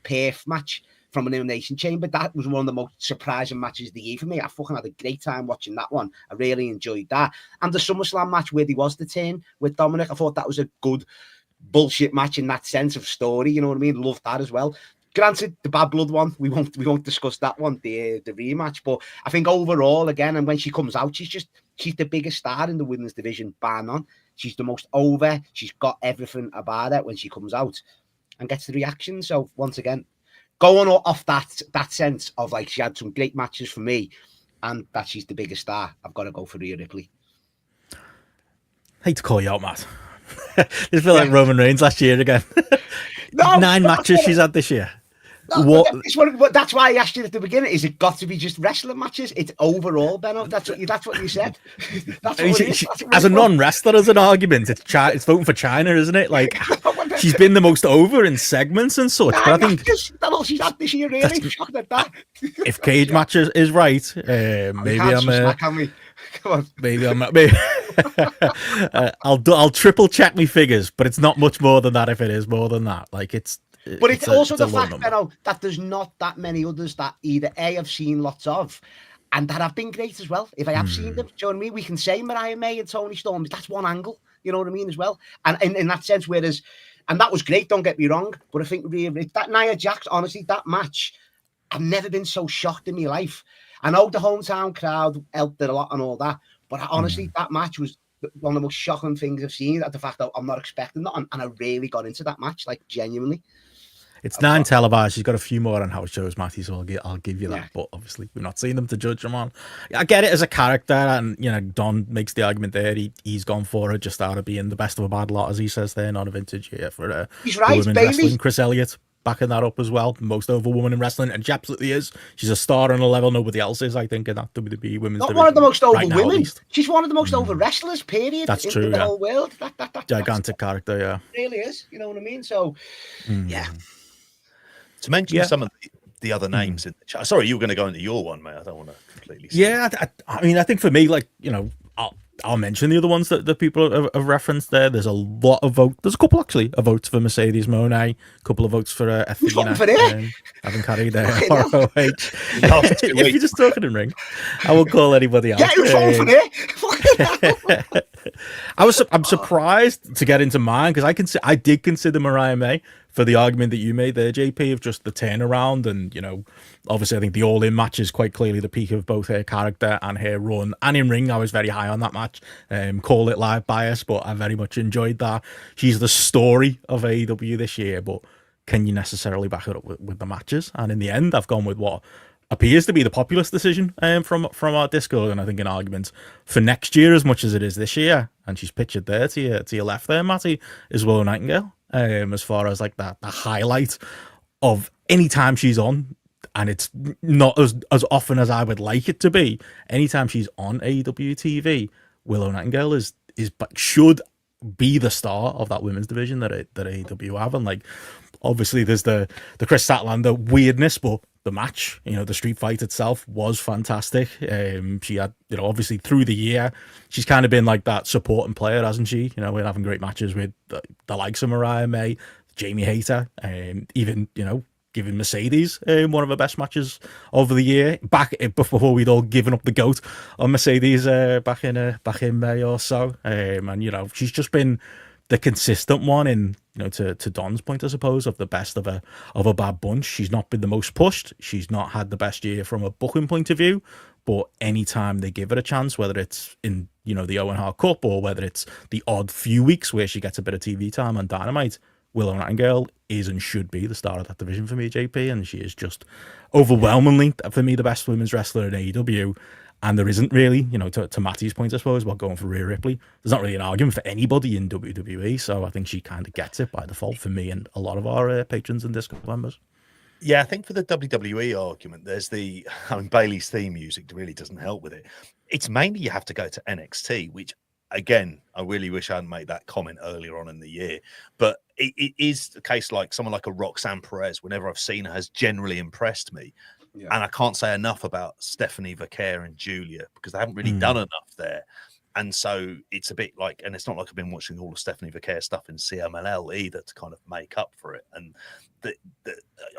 Perth match from an Elimination Chamber, that was one of the most surprising matches of the year for me. I fucking had a great time watching that one. I really enjoyed that. And the SummerSlam match where there was the turn with Dominic, I thought that was a good bullshit match in that sense of story. You know what I mean? Loved that as well. Granted, the Bad Blood one, we won't discuss that one, the rematch. But I think overall, again, and when she comes out, she's the biggest star in the women's division, bar none. She's the most over. She's got everything about her when she comes out and gets the reaction. So once again, going off that sense of she had some great matches for me, and that she's the biggest star, I've got to go for Rhea Ripley.
Hate to call you out, Matt. This feel like Roman Reigns last year again. 9 matches she's had this year.
No, that's why I asked you at the beginning. Is it got to be just wrestling matches? It's overall, Benno. That's what you said.
As a non-wrestler, as an argument, it's voting for China, isn't it? She's been the most over in segments and such. But I think
that's all she's had this year. Really shocked at that.
If cage matches is right, maybe I'm.
Come on.
Maybe I'll triple check my figures, but it's not much more than that. If it is more than that,
But it's also the fact, Benno, that there's not that many others that either A, I've seen lots of, and that have been great as well. If I have seen them, do you know what I mean? We can say Mariah May and Toni Storm, that's one angle, you know what I mean, as well. And in that sense, and that was great, don't get me wrong, but I think that Nia Jax, honestly, that match, I've never been so shocked in my life. I know the hometown crowd helped it a lot and all that, but honestly, that match was one of the most shocking things I've seen. At the fact that I'm not expecting that, and I really got into that match, like genuinely.
It's 9 televised. She's got a few more on house shows, Matty, so I'll give you that. Yeah. But obviously, we've not seen them to judge them on. I get it as a character, and Don makes the argument there. He's gone for it just out of being the best of a bad lot, as he says there, not a vintage year for
he's right,
women's wrestling. Chris Elliott backing that up as well. Most over woman in wrestling, and she absolutely is. She's a star on a level nobody else is, I think, in that WWE women's division.
One of the most over women. She's one of the most over wrestlers, period.
That's true.
In the whole world. That
gigantic character, yeah.
It really is. You know what I mean? So, yeah.
To mention some of the other names in the chat. Sorry, you were going to go into your one, mate. I don't want to completely.
I mean, I think for me, like, I'll mention the other ones that the people have referenced there. There's a lot of votes. There's a couple actually of votes for Mercedes Moné, a couple of votes for Athena.
Who's voting for her?
Haven't carried there. ROH. If you're just talking in ring, I won't call anybody else.
Yeah, who's voting for her?
I'm surprised to get into mine because I did consider Mariah May for the argument that you made there, JP, of just the turnaround. And, obviously I think the All-In match is quite clearly the peak of both her character and her run. And in ring, I was very high on that match. Call it live bias, but I very much enjoyed that. She's the story of AEW this year, but can you necessarily back it up with the matches? And in the end, I've gone with what appears to be the populist decision from our Discord, and I think an argument for next year as much as it is this year. And she's pictured there to your left there, Matty, is Willow Nightingale. As far as like the highlight of any time she's on, and it's not as often as I would like it to be. Anytime she's on AEW TV, Willow Nightingale should be the star of that women's division that AEW have. And like, obviously there's the Chris Statlander weirdness, but the match, the street fight itself was fantastic. She had, obviously through the year, she's kind of been like that supporting player, hasn't she? We're having great matches with the likes of Mariah May, Jamie Hayter, even, giving Mercedes one of her best matches of the year. Before we'd all given up the goat on Mercedes back in May or so. And, she's just been the consistent one in, to Don's point, I suppose, of the best of a bad bunch. She's not been the most pushed. She's not had the best year from a booking point of view, but anytime they give it a chance, whether it's in, the Owen Hart Cup or whether it's the odd few weeks where she gets a bit of TV time on Dynamite, Willow Nightingale is and should be the star of that division for me, JP, and she is just overwhelmingly, for me, the best women's wrestler in AEW. And there isn't really, to Matty's point, I suppose, about going for Rhea Ripley, there's not really an argument for anybody in WWE, so I think she kind of gets it by default for me and a lot of our patrons and Discord members.
Yeah, I think for the WWE argument, there's Bayley's theme music really doesn't help with it. It's mainly you have to go to NXT, which, again, I really wish I hadn't made that comment earlier on in the year, but it is the case like someone like a Roxanne Perez, whenever I've seen her, has generally impressed me. Yeah. And I can't say enough about Stephanie Vaquer and Julia because they haven't really done enough there. And so it's a bit like, and it's not like I've been watching all the Stephanie Vaquer stuff in CMLL either to kind of make up for it. And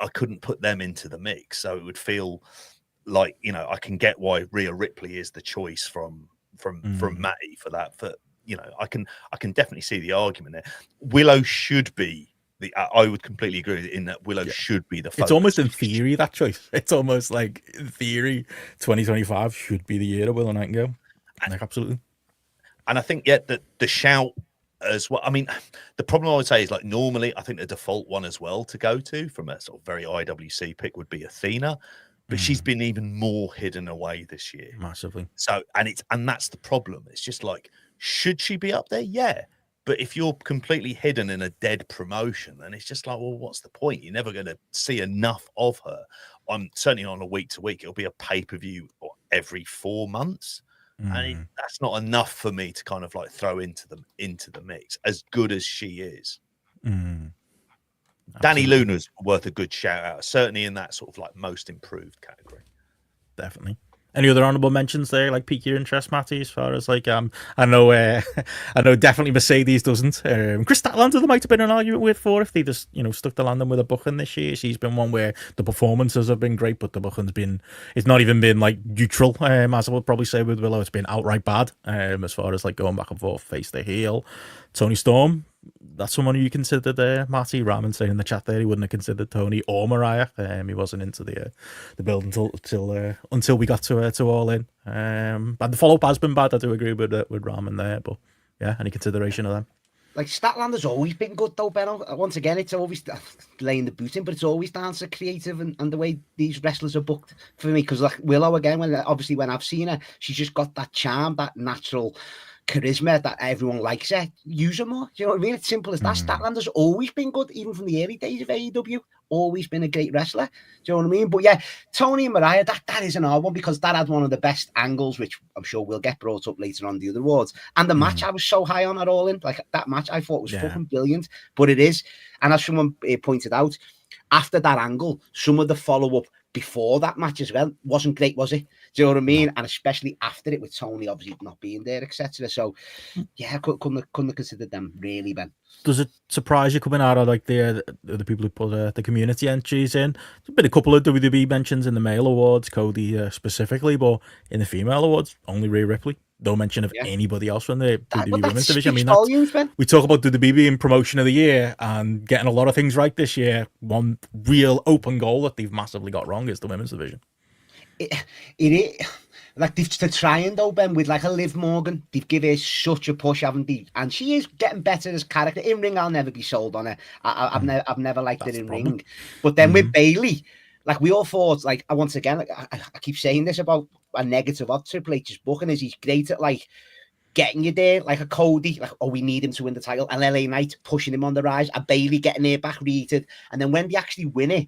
I couldn't put them into the mix. So it would feel like, I can get why Rhea Ripley is the choice from Matty for that. I can definitely see the argument there. Willow should be I would completely agree in that Willow should be the focus.
It's almost in theory, that choice. It's almost like in theory 2025 should be the year of Willow Nightingale. Absolutely.
And I think that the shout as well. I mean, the problem I would say is like normally I think the default one as well to go to from a sort of very IWC pick would be Athena. But she's been even more hidden away this year.
Massively.
So and that's the problem. It's just like, should she be up there? Yeah. But if you're completely hidden in a dead promotion, then it's just like, well, what's the point? You're never going to see enough of her. Certainly on a week to week. It'll be a pay-per-view every 4 months. And that's not enough for me to kind of like throw into the mix, as good as she is. Danny Luna's worth a good shout out, certainly in that sort of like most improved category.
Definitely. Any other honourable mentions there, like pique your interest, Matty? As far as like, I know definitely Mercedes doesn't. Chris Statlander there might have been an argument with for if they just stuck the landing with a booking this year. She's been one where the performances have been great, but the booking's it's not even been like neutral. As I would probably say with Willow, it's been outright bad. As far as like going back and forth, face to heel. Tony Storm. That's someone who you considered there, Matty. Raman saying in the chat there he wouldn't have considered Tony or Mariah. He wasn't into the build until we got to All In. And the follow up has been bad. I do agree with Raman there, but yeah, any consideration of them.
Like Statlander's always been good though, Benno. Once again, it's always laying the boot in, but it's always down to creative and the way these wrestlers are booked for me. Because like Willow again, when I've seen her, she's just got that charm, that natural charisma that everyone likes her. Use her more. Do you know what I mean? It's simple as that. Statlander's always been good, even from the early days of AEW. Always been a great wrestler. Do you know what I mean? But yeah, Tony and Mariah, that is an hard one because that had one of the best angles, which I'm sure will get brought up later on the other awards. And the match I was so high on at All In, like that match I thought was fucking brilliant. But it is, and as someone pointed out, after that angle, some of the follow-up before that match as well wasn't great, was it? Do you know what I mean? No. And especially after it, with Tony obviously not being there, etc. So yeah, I couldn't have considered them really, Ben.
Does it surprise you coming out of like the people who put the community entries in? There's been a couple of WWE mentions in the male awards, Cody specifically, but in the female awards, only Rhea Ripley. No mention of anybody else from the WWE women's division. I mean,
volumes,
we talk about WWE being promotion of the year and getting a lot of things right this year. One real open goal that they've massively got wrong is the women's division.
It is. Like they're trying though, Ben, with like a Liv Morgan, they've given her such a push, haven't they? And she is getting better as character. In ring, I'll never be sold on her. I've never liked her in ring. But then with Bayley, like we all thought, like once again, like, I keep saying this about a negative of Triple H's booking is he's great at like getting you there, like a Cody, like we need him to win the title, and LA Knight pushing him on the rise, a Bayley getting her back reheated, and then when they actually win it,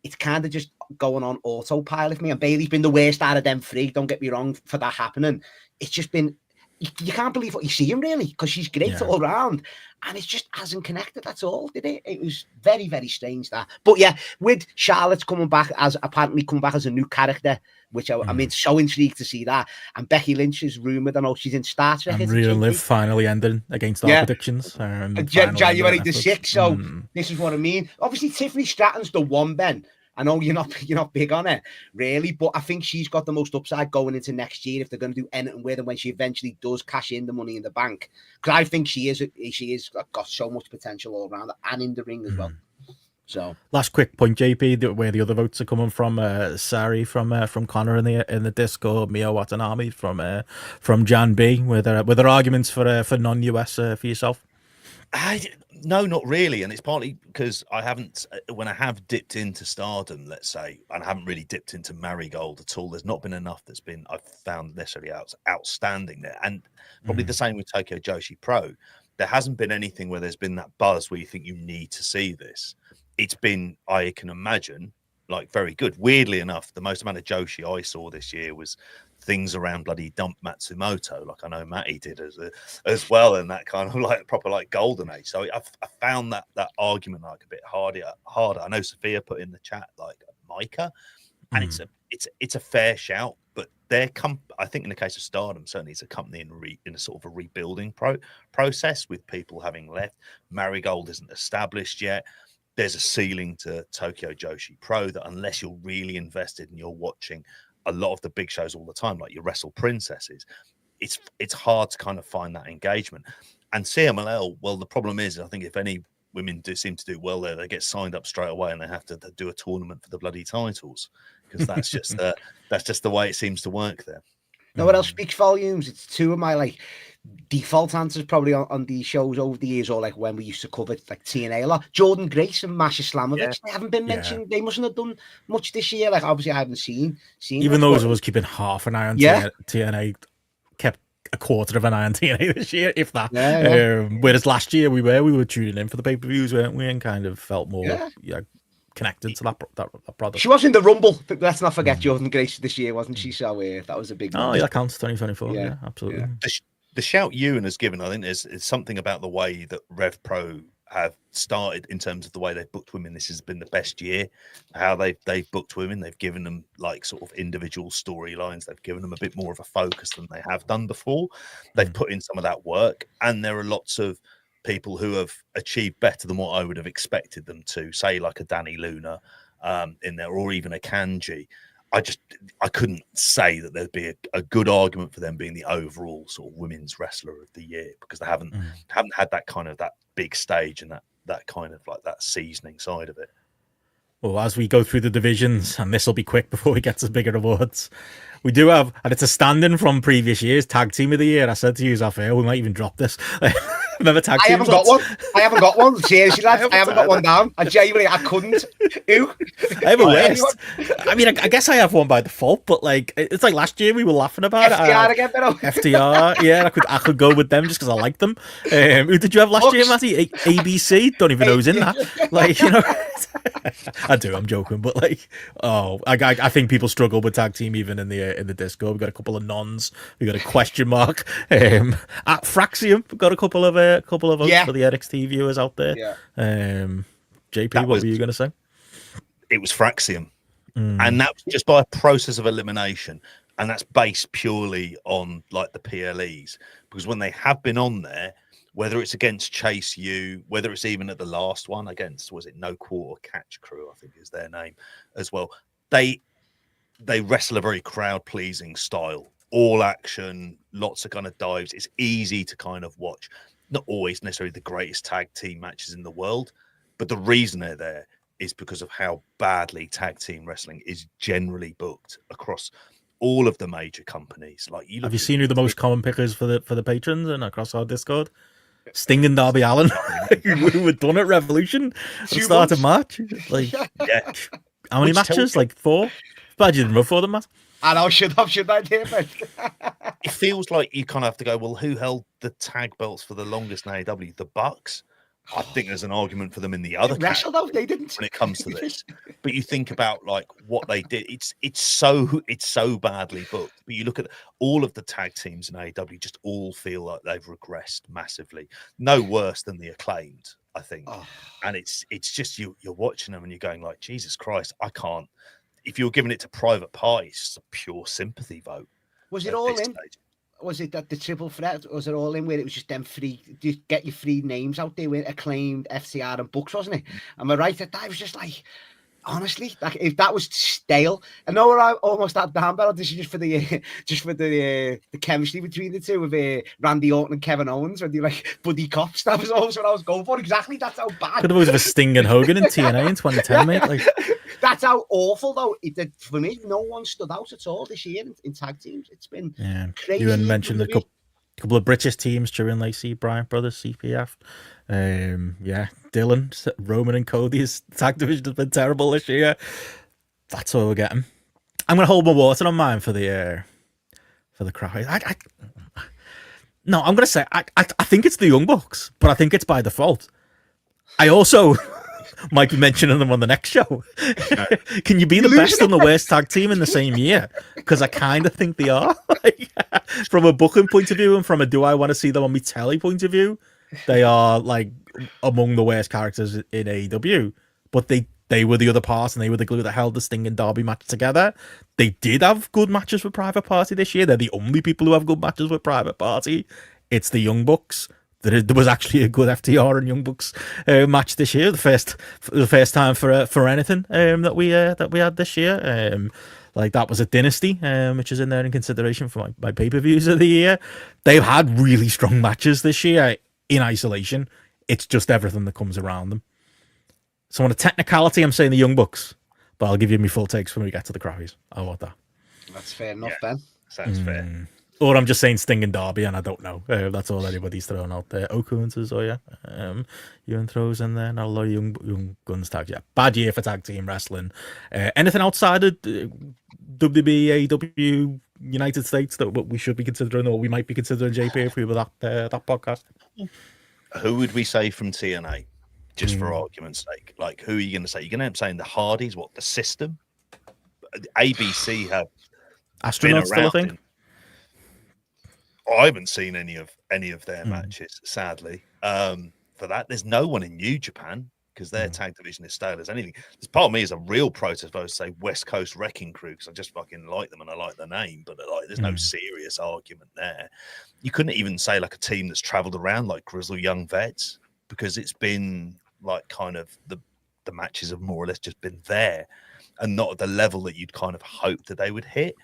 it's kind of just going on autopilot for me. And Bayley's been the worst out of them three. Don't get me wrong for that happening. It's just been, you can't believe what you see him really, because she's great all around. And it just hasn't connected at all, did it? It was very, very strange that. But yeah, with Charlotte coming back as a new character, which I'm so intrigued to see that. And Becky Lynch is rumoured. I know she's in Star Trek.
And Rhea and Liv finally ending against our predictions.
January the 6th. So this is what I mean. Obviously, Tiffany Stratton's the one, Ben. I know you're not big on it, really, but I think she's got the most upside going into next year if they're going to do anything with her when she eventually does cash in the Money in the Bank. Because I think she is got so much potential all around and in the ring as well. So
last quick point, JP, where the other votes are coming from. Sari from Connor in the Discord, Mio Watanabe from Jan B. Were there arguments for non-US for yourself?
No, not really, and it's partly because I haven't. When I have dipped into Stardom, let's say, and I haven't really dipped into Marigold at all. There's not been enough that's been I've found necessarily outstanding there, and probably the same with Tokyo Joshi Pro. There hasn't been anything where there's been that buzz where you think you need to see this. It's been, I can imagine, like very good. Weirdly enough, the most amount of Joshi I saw this year was things around bloody Dump Matsumoto, like I know Matty did as well, and that kind of like proper like golden age. So I found that argument like a bit harder. I know Sophia put in the chat like Micah, and it's a fair shout, but I think in the case of Stardom, certainly it's a company in a sort of a rebuilding process with people having left. Marigold isn't established yet. There's a ceiling to Tokyo Joshi Pro that unless you're really invested and you're watching a lot of the big shows all the time, like your Wrestle Princesses, it's hard to kind of find that engagement. And CMLL, well, the problem is, I think if any women seem to do well there, they get signed up straight away and they have to do a tournament for the bloody titles, because that's just the way it seems to work there.
Now, what else speaks volumes? It's two of my like default answers probably on these shows over the years, or like when we used to cover like TNA a lot. Jordan Grace and Masha Slamovich, they haven't been mentioned. They mustn't have done much this year. Like obviously I haven't seen
even those of us keeping half an eye on TNA kept a quarter of an eye on TNA this year, if that. Whereas last year we were tuning in for the pay-per-views, weren't we, and kind of felt more connected to that product.
She was in the Rumble. Let's not forget Jordan Grace this year, wasn't she? So that was a big
one. Oh, yeah, that counts. 2024. Yeah, absolutely.
Yeah. The shout Ewan has given, I think, is something about the way that Rev Pro have started in terms of the way they've booked women. This has been the best year. How they've booked women. They've given them like sort of individual storylines. They've given them a bit more of a focus than they have done before. They've put in some of that work, and there are lots of people who have achieved better than what I would have expected them to, say like a Danny Luna in there, or even a Kanji. I couldn't say that there'd be a good argument for them being the overall sort of women's wrestler of the year, because they haven't had that kind of that big stage and that kind of like that seasoning side of it.
Well, as we go through the divisions, and this will be quick before we get to bigger awards, we do have, and it's a stand-in from previous years, Tag Team of the Year. I said to you off air, we might even drop this. Remember Tag Team?
I haven't got one. Seriously, lads, I haven't got one down. I genuinely, I couldn't. Who?
I have a list. I mean, I guess I have one by default, but like, it's like last year we were laughing about
FDR
it.
again, Benno.
FDR, yeah, I could go with them just because I like them. Who did you have last year, Matty? ABC? Don't even know who's in that. Like, you know, I do. I'm joking, but like, I think people struggle with Tag Team even in the Discord. We've got a couple of nons. We got a question mark. At Fraxium, we've got a couple of votes for the NXT viewers out there.
Yeah.
JP, what were you going to say?
It was Fraxium, and that was just by a process of elimination, and that's based purely on like the PLEs, because when they have been on there, whether it's against Chase U, whether it's even at the last one against, was it No Quarter Catch Crew, I think is their name as well, they wrestle a very crowd pleasing style, all action, lots of kind of dives. It's easy to kind of watch. Not always necessarily the greatest tag team matches in the world, but the reason they're there is because of how badly tag team wrestling is generally booked across all of the major companies. Like,
have you seen who the most common pickers for the patrons and across our Discord? Sting and Darby Allin, who were done at Revolution at the start of March. Like,
yeah.
How many matches? Like 4. Glad you didn't run for them, Matt.
I know, should I do it?
It feels like you kind of have to go, well, who held the tag belts for the longest in AEW? The Bucks? I think there's an argument for them in the other
wrestle though, they didn't
when it comes to this. But you think about like what they did, it's so badly booked. But you look at all of the tag teams in AEW, just all feel like they've regressed massively. No worse than the Acclaimed, I think. And it's just you're watching them and you're going like, Jesus Christ, I can't. If you're giving it to Private Party, it's just a pure sympathy vote.
Was it all in? Stage. Was it that the triple threat? Was it all in where it was just them free? Just get your free names out there with Acclaimed, FCR, and Bucks, wasn't it? Am I right? That was just like, honestly, like if that was stale. I know I almost had down, but this is just for the chemistry between the two with Randy Orton and Kevin Owens, when they like buddy cops. That was also what I was going for. Exactly, that's how bad.
Could have always have a Sting and Hogan in TNA in 2010, mate. Like.
That's how awful, though. For me, no one stood out at all this year in tag teams. It's been crazy.
You mentioned a couple of British teams, Turin Lacey, Bryant Brothers, CPF. Dylan, Roman and Cody's tag division has been terrible this year. That's all we're getting. I'm going to hold my water on mine for the crowd. No, I'm going to say, I think it's the Young Bucks, but I think it's by default. I also... might be mentioning them on the next show. Can you be the best and the worst tag team in the same year? Because I kind of think they are. From a booking point of view and from a do I want to see them on my telly point of view, they are like among the worst characters in AEW. But they were the other part and they were the glue that held the Sting and Darby match together. They did have good matches with Private Party this year. They're the only people who have good matches with Private Party. It's the Young Bucks. There was actually a good FTR and Young Bucks match this year. The first time for anything that we had this year. Like that was a Dynasty, which is in there in consideration for my pay-per-views of the year. They've had really strong matches this year in isolation. It's just everything that comes around them. So on a technicality, I'm saying the Young Bucks, but I'll give you my full takes when we get to the Crappies. I want that.
That's fair enough, Ben.
Sounds fair.
Or I'm just saying Sting and Darby, and I don't know. That's all anybody's throwing out there. Okuns, Ewan throws in there, and a lot of young guns tags. Yeah, bad year for tag team wrestling. Anything outside of WWE, AEW, United States that we should be considering, or we might be considering, JP, if we were that podcast?
Who would we say from TNA, just for argument's sake? Like, who are you going to say? You're going to end up saying the Hardys, what, the System? ABC have
Astronauts still a thing?
I haven't seen any of their matches, sadly. For that, there's no one in New Japan because their tag division is stale as anything. This part of me is a real protest. I would say West Coast Wrecking Crew because I just fucking like them and I like the name, but like, there's no serious argument there. You couldn't even say like a team that's travelled around like Grizzle Young Vets because it's been like kind of the matches have more or less just been there and not at the level that you'd kind of hope that they would hit.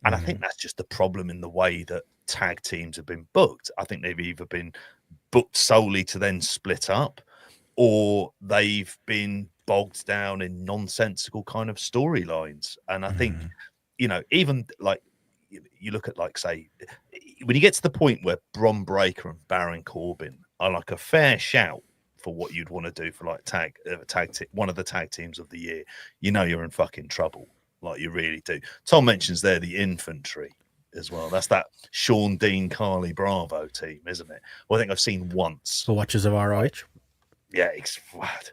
And I think that's just the problem in the way that tag teams have been booked. I think they've either been booked solely to then split up, or they've been bogged down in nonsensical kind of storylines. And I think, you know, even like you look at, like, say, when you get to the point where Bron Breakker and Baron Corbin are like a fair shout for what you'd want to do for like one of the tag teams of the year, you know you're in fucking trouble. Like, you really do. Tom mentions there the infantry as well. That's that Sean Dean, Carly Bravo team, isn't it? Well, I think I've seen once.
The Watchers of ROH.
Yeah, it's what?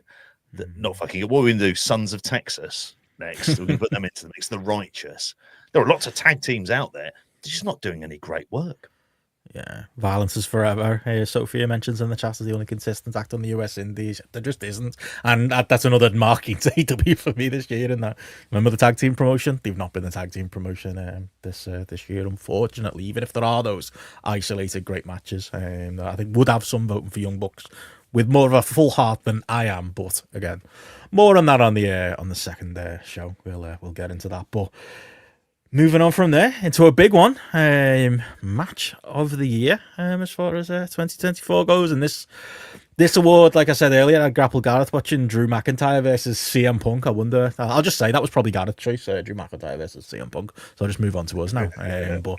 Not fucking. What are we going to do? Sons of Texas next. We're going to put them into the mix. The Righteous. There are lots of tag teams out there. They're just not doing any great work.
Yeah, Violence is Forever. Sophia mentions in the chat as the only consistent act on the US Indies. There just isn't, and that's another marking to AEW for me this year. In that, remember the tag team promotion? They've not been the tag team promotion this year, unfortunately. Even if there are those isolated great matches, I think would have some voting for Young Bucks with more of a full heart than I am. But again, more on that on the second show. We'll get into that, but. Moving on from there into a big one, match of the year as far as 2024 goes. And this award, like I said earlier, I grappled Gareth watching Drew McIntyre versus CM Punk. I wonder, I'll just say that was probably Gareth's choice, Drew McIntyre versus CM Punk. So I'll just move on to us now. But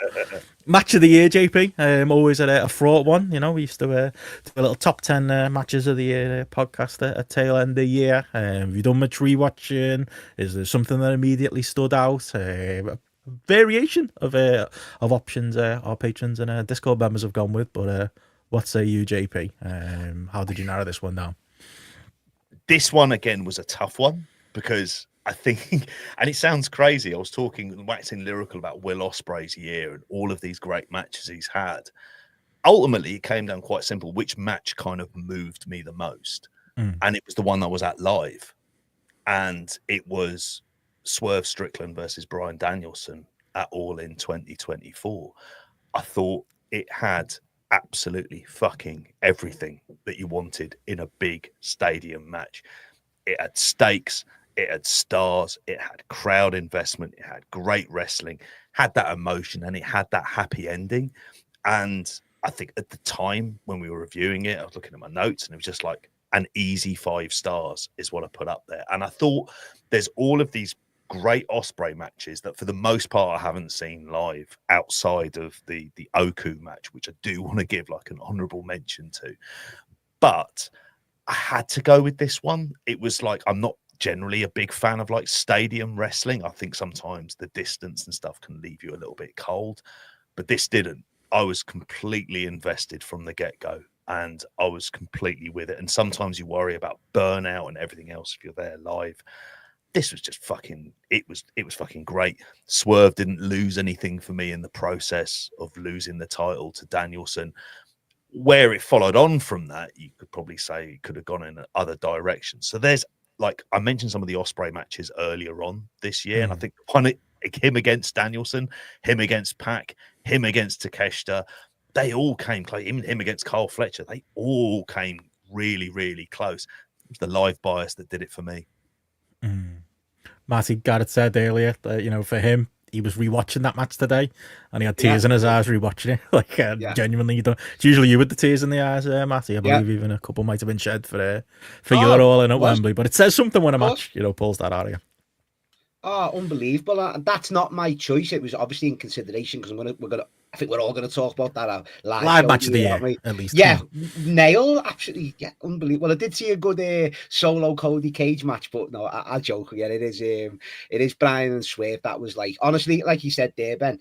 match of the year, JP, always a fraught one. You know, we used to do a little top 10 matches of the year podcast at tail end of the year. Have you done much rewatching? Is there something that immediately stood out? Variation of options our patrons and Discord members have gone with, but what say you, JP? How did you narrow this one down?
This one again was a tough one because I think, and it sounds crazy, I was waxing lyrical about Will Ospreay's year and all of these great matches he's had. Ultimately, it came down quite simple. Which match kind of moved me the most? And it was the one that was at live, and it was Swerve Strickland versus Bryan Danielson at All In 2024. I thought it had absolutely fucking everything that you wanted in a big stadium match. It had stakes, it had stars, it had crowd investment, it had great wrestling, had that emotion, and it had that happy ending. And I think at the time when we were reviewing it, I was looking at my notes and it was just like an easy 5 stars is what I put up there. And I thought there's all of these great Ospreay matches that for the most part I haven't seen live outside of the Oku match, which I do want to give like an honorable mention to. But I had to go with this one. It was like, I'm not generally a big fan of like stadium wrestling. I think sometimes the distance and stuff can leave you a little bit cold, but this didn't. I was completely invested from the get-go and I was completely with it. And sometimes you worry about burnout and everything else if you're there live. This was just fucking, it was fucking great. Swerve didn't lose anything for me in the process of losing the title to Danielson. Where it followed on from that, you could probably say it could have gone in other directions. So there's, like, I mentioned some of the Ospreay matches earlier on this year, and I think him against Danielson, him against Pac, him against Takeshita, they all came close. Even him against Carl Fletcher, they all came really, really close. It was the live bias that did it for me.
Matty Garrett said earlier that, you know, for him, he was rewatching that match today and he had tears in his eyes rewatching it. Like, genuinely, you don't. It's usually you with the tears in the eyes, Matty. I believe even a couple might have been shed for your All In at Wembley. But it says something when a match, you know, pulls that out of you.
Oh, unbelievable! That's not my choice. It was obviously in consideration because I think we're all going to talk about that live
match of the year, at least.
Yeah, nail, absolutely, yeah, unbelievable. Well, I did see a good solo Cody Cage match, but no, I joke. Yeah, it is Brian and Swerve. That was like, honestly, like you said there, Ben.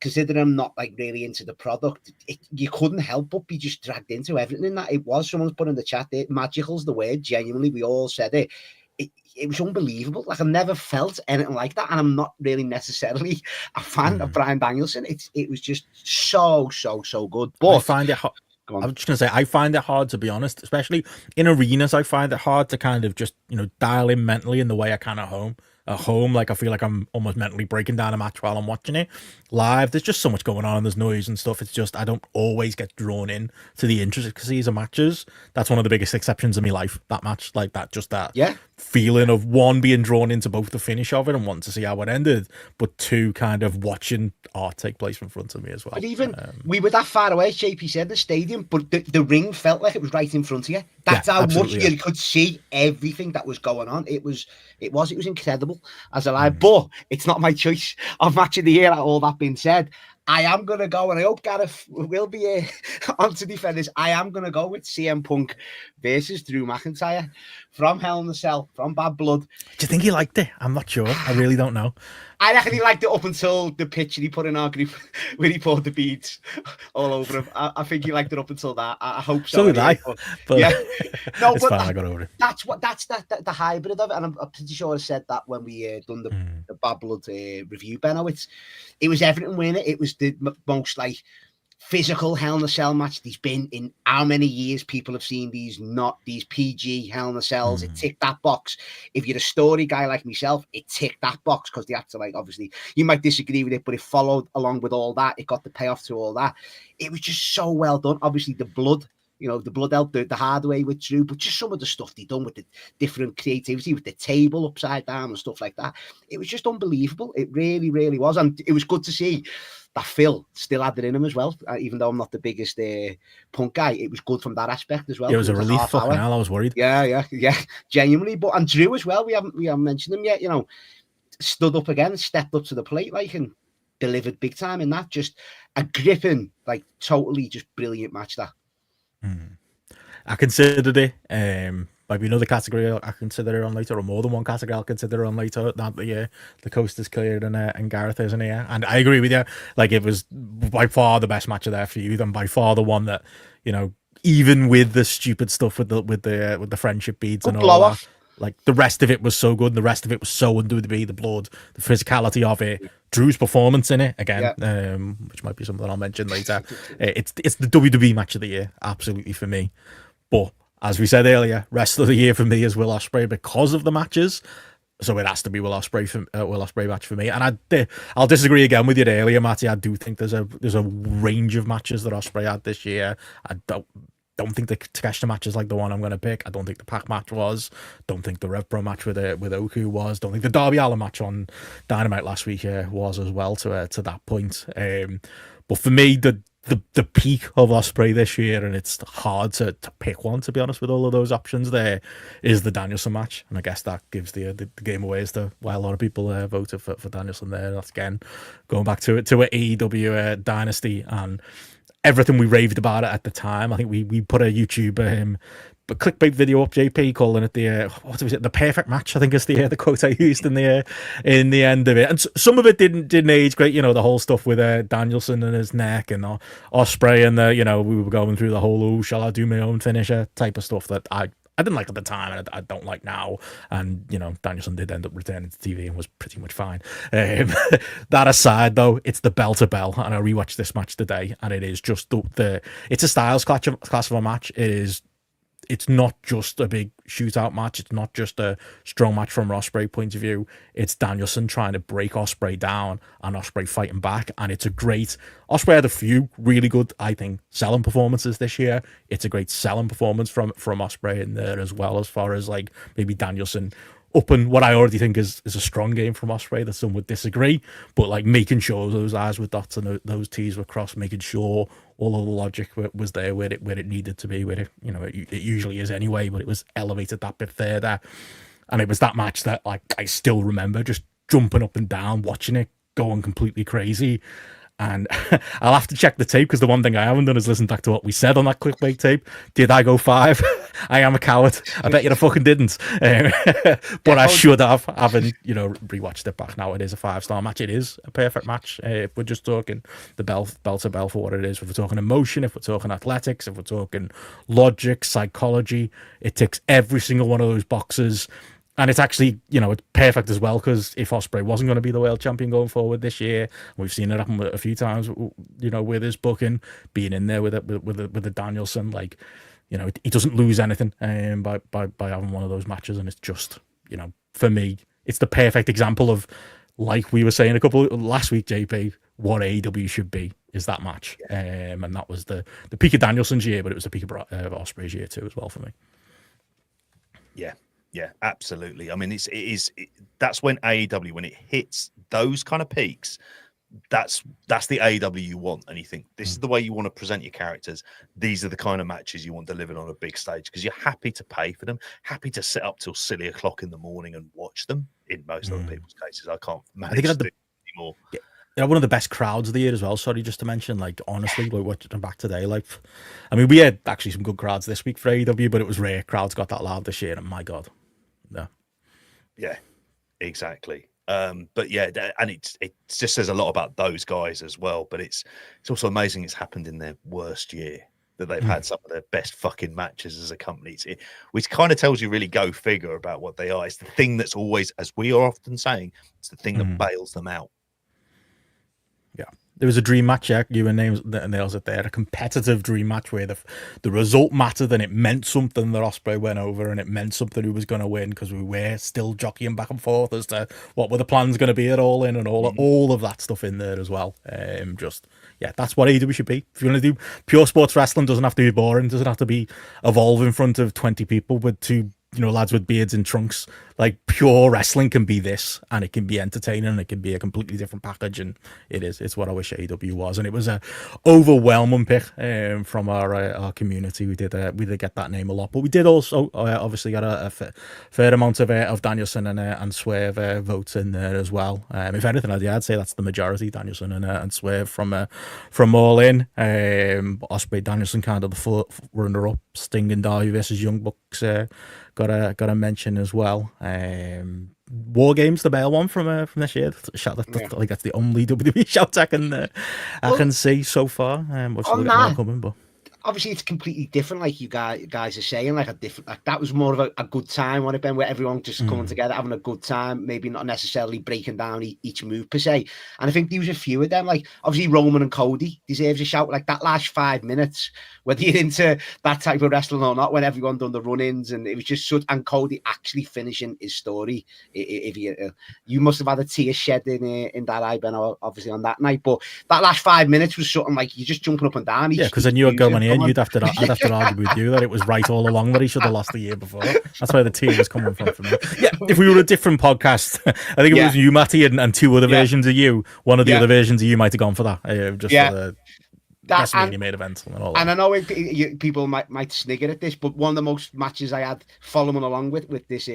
Considering I'm not like really into the product, you couldn't help but be just dragged into everything in that. It was, someone's put in the chat there, magical's the word. Genuinely, we all said it. It was unbelievable. Like, I never felt anything like that, and I'm not really necessarily a fan of Bryan Danielson. It was just so good. But
I find it hard. I was just gonna say, I find it hard, to be honest, especially in arenas. I find it hard to kind of just, you know, dial in mentally in the way I can at home. Like, I feel like I'm almost mentally breaking down a match while I'm watching it. Live, there's just so much going on and there's noise and stuff. It's just, I don't always get drawn in to the intricacies of matches. That's one of the biggest exceptions in my life, that match. Like, that, just that feeling of, one, being drawn into both the finish of it and wanting to see how it ended, but two, kind of watching art take place in front of me as well.
But even we were that far away, JP said, the stadium, but the ring felt like it was right in front of you. That's
Yeah,
how much
absolutely,
you could see everything that was going on. It was incredible as a live,
Mm.
but it's not my choice of match of the year. All that being said, I am gonna go, and I hope Gareth will be on to defend this. I am gonna go with CM Punk versus Drew McIntyre from Hell in a Cell, from Bad Blood.
Do you think he liked it? I'm not sure. I really don't know.
I reckon he liked it up until the picture he put in our group where he poured the beads all over him. I think he liked it up until that. I hope so.
So did
anyway,
I. But
yeah, no,
it's
but
fine. I got over it.
that's the hybrid of it, and I'm pretty sure I said that when we done the Bad Blood review, Benno. It was everything with it. It was the most like physical Hell in a Cell match there's been in how many years. People have seen these PG Hell in a Cells. It ticked that box. If you're a story guy like myself, it ticked that box because they had to, like, obviously you might disagree with it, but it followed along with all that. It got the payoff to all that. It was just so well done. Obviously the blood, the blood helped the hard way with Drew, but just some of the stuff they done with the different creativity with the table upside down and stuff like that. It was just unbelievable. It really, really was. And it was good to see that Phil still had it in him as well. Even though I'm not the biggest Punk guy, it was good from that aspect as well.
Yeah, it was a relief. Fucking hell, I was worried.
Yeah, genuinely. But and Drew as well. We haven't mentioned him yet. Stood up again, stepped up to the plate, like, and delivered big time in that. Just a gripping, like, totally just brilliant match. That.
I considered it. Maybe another category I consider it on later, or more than one category I'll consider it on later. Now that the coast is cleared and Gareth isn't here, and I agree with you. Like, it was by far the best match of their feud, and by far the one that, even with the stupid stuff with the friendship beads and all that, like, the rest of it was so good. And the rest of it was so WWE, the blood, the physicality of it, Drew's performance in it again, which might be something I'll mention later. It's the WWE match of the year, absolutely, for me. But as we said earlier, rest of the year for me is Will Ospreay because of the matches. So it has to be Will Ospreay match for me. And I'll disagree again with you earlier, Matty. I do think there's a range of matches that Ospreay had this year. I don't think the Takeshita match is like the one I'm going to pick. I don't think the Pac match was. Don't think the Rev Pro match with Oku was. Don't think the Darby Allin match on Dynamite last week was as well to that point. But for me, the peak of Ospreay this year, and it's hard to pick one, to be honest, with all of those options there, is the Danielson match. And I guess that gives the game away as to why a lot of people voted for Danielson there. That's, again, going back to an AEW Dynasty and everything we raved about it at the time. I think we put a YouTube clickbait video up, JP, calling it the perfect match, I think is the quote I used in the end of it. And some of it didn't age great, the whole stuff with Danielson and his neck and Ospreay, and we were going through the whole shall I do my own finisher type of stuff that I didn't like at the time, and I don't like now. And Danielson did end up returning to TV and was pretty much fine. That aside, though, it's the bell to bell, and I rewatched this match today, and it is just it's a styles clash of a match. It's not just a big shootout match. It's not just a strong match from Ospreay point of view. It's Danielson trying to break Ospreay down and Ospreay fighting back. And it's a great... Ospreay had a few really good, I think, selling performances this year. It's a great selling performance from Ospreay in there as well, as far as, like, maybe Danielson upping what I already think is a strong game from Ospreay that some would disagree, but, like, making sure those I's were dots and those T's were crossed, making sure all of the logic was there where it needed to be, where it usually is anyway, but it was elevated that bit further. And it was that match that, like, I still remember just jumping up and down, watching it, going completely crazy. And I'll have to check the tape, because the one thing I haven't done is listen back to what we said on that clickbait tape. Did I go 5? I am a coward. I bet you I fucking didn't. But I should have, having, rewatched it back now. It is a 5-star match. It is a perfect match. If we're just talking the bell to bell for what it is. If we're talking emotion, if we're talking athletics, if we're talking logic, psychology, it ticks every single one of those boxes. And it's actually, it's perfect as well, because if Ospreay wasn't going to be the world champion going forward this year, we've seen it happen a few times, with his booking, being in there with the Danielson, like, he doesn't lose anything by having one of those matches. And it's just, for me, it's the perfect example of, like we were saying last week, JP, what AEW should be is that match. And that was the peak of Danielson's year, but it was the peak of Ospreay's year too as well for me.
Yeah, absolutely. I mean, that's when AEW, when it hits those kind of peaks, that's the AEW you want, and you think this is the way you want to present your characters. These are the kind of matches you want delivered on a big stage because you're happy to pay for them, happy to sit up till silly o'clock in the morning and watch them. In most other people's cases, I can't manage to do anymore.
Yeah, one of the best crowds of the year as well. Sorry, just to mention, like honestly, like watching back today, like I mean, we had actually some good crowds this week for AEW, but it was rare crowds got that loud this year, and my god,
yeah, exactly. But yeah, and it just says a lot about those guys as well. But it's also amazing it's happened in their worst year that they've had some of their best fucking matches as a company, which kind of tells you really go figure about what they are. It's the thing that's always, as we are often saying, it's the thing that bails them out.
Yeah. There was a dream match, yeah, you and nails it there, a competitive dream match where the result mattered and it meant something that Ospreay went over and it meant something who was going to win because we were still jockeying back and forth as to what were the plans going to be at All In and all of that stuff in there as well. That's what AEW should be. If you want to do pure sports wrestling, doesn't have to be boring, doesn't have to be evolve in front of 20 people with two lads with beards and trunks. Like pure wrestling can be this, and it can be entertaining, and it can be a completely different package, and it's what I wish AEW was. And it was a overwhelming pick from our community. We did get that name a lot, but we did also obviously got a fair amount of Danielson and Swerve votes in there as well. If anything, I'd say that's the majority, Danielson and Swerve from All In. Ospreay, Danielson kind of the runner up. Sting and Darby versus Young Bucks got a mention as well. War Games, the Bale one from this year. Like that's the only WWE shout I can see so far. We'll get more coming, but
obviously it's completely different, like you guys are saying, like that was more of a good time on it, Ben, where everyone just coming together, having a good time, maybe not necessarily breaking down each move per se. And I think there was a few of them, like obviously Roman and Cody deserves a shout, like that last 5 minutes, whether you're into that type of wrestling or not, when everyone done the run-ins, and it was just such, and Cody actually finishing his story. If you must have had a tear shed in that eye, Ben, obviously on that night, but that last 5 minutes was something like you're just jumping up and down.
Yeah, because I knew I'd go on here, and I'd have to argue with you that it was right all along that he should have lost the year before. That's where the tear was coming from for me. Yeah, if we were a different podcast, I think it was you, Matty, and two other versions of you. One of the other versions of you might have gone for that. For the WrestleMania main event and all that.
And I know people might snigger at this, but one of the most matches I had following along with this,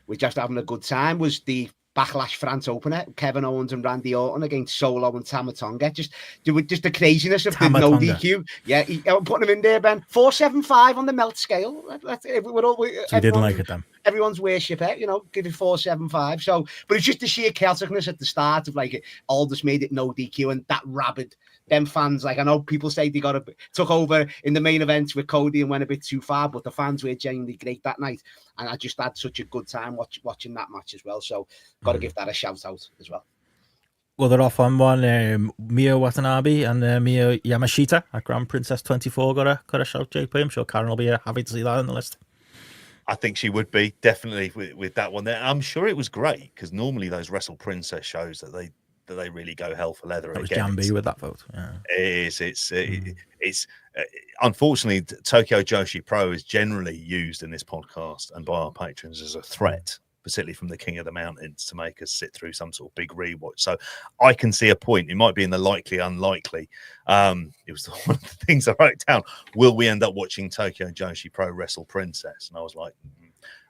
with just having a good time, was the Backlash France opener, Kevin Owens and Randy Orton against Solo and Tama Tonga. Just the craziness of the no DQ. Yeah, I'm putting him in there, Ben. 4.75 on the melt scale.
We didn't like it then.
Everyone's worship, give it 4.75. So, but it's just the sheer chaoticness at the start of like Aldous made it no DQ, and that rabid. Them fans, like I know people say they took over in the main event with Cody and went a bit too far, but the fans were genuinely great that night, and I just had such a good time watching that match as well. So, got to give that a shout out as well.
Well, they're off on one. Mio Watanabe and Mio Yamashita at Grand Princess 24 got a shout. JP, I'm sure Karen will be happy to see that on the list.
I think she would be definitely with that one there. I'm sure it was great because normally those Wrestle Princess shows that they really go hell for leather.
It was Jambi with that vote. Yeah.
It is. It's unfortunately Tokyo Joshi Pro is generally used in this podcast and by our patrons as a threat, particularly from the King of the Mountains, to make us sit through some sort of big rewatch. So I can see a point. It might be in the likely unlikely. It was one of the things I wrote down. Will we end up watching Tokyo Joshi Pro Wrestle Princess? And I was like,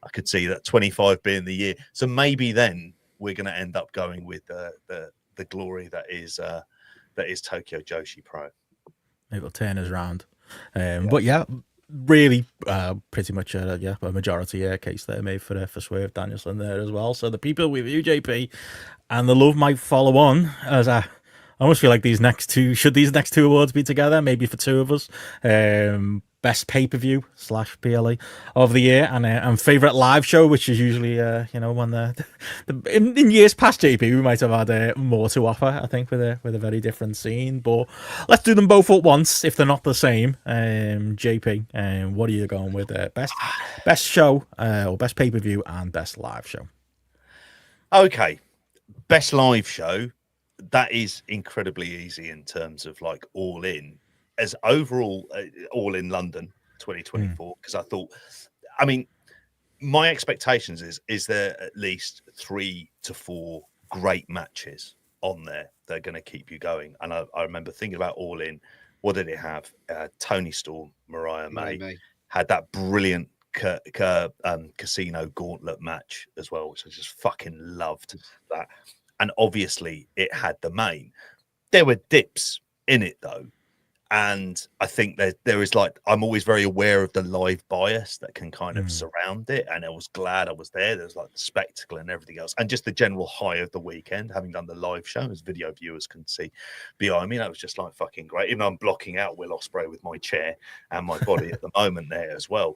I could see that 25 being the year. So maybe then we're going to end up going with the glory that is Tokyo Joshi Pro.
Maybe it'll turn us around. But yeah, really pretty much a majority case there made for Swerve Danielson there as well. So the people with you, JP, and the love might follow on, as I almost feel like these next two awards be together, maybe for two of us. Best pay-per-view / PLE of the year, and favorite live show, which is usually when in years past, JP, we might have had more to offer, I think, with a very different scene. But let's do them both at once if they're not the same. JP, what are you going with? Best show or best pay-per-view and best live show?
Okay, best live show. That is incredibly easy in terms of like All In. As overall, All in London 2024, because I mean, my expectations is there at least 3 to 4 great matches on there that are going to keep you going. And I remember thinking about All In. What did it have? Tony Storm, Mariah May. Had that brilliant casino gauntlet match as well, which I just fucking loved that. And obviously it had the main. There were dips in it though. And I think there is like, I'm always very aware of the live bias that can kind of surround it. And I was glad I was there. There was like the spectacle and everything else. And just the general high of the weekend, having done the live show, as video viewers can see behind me, that was just like fucking great. Even though I'm blocking out Will Ospreay with my chair and my body at the moment there as well.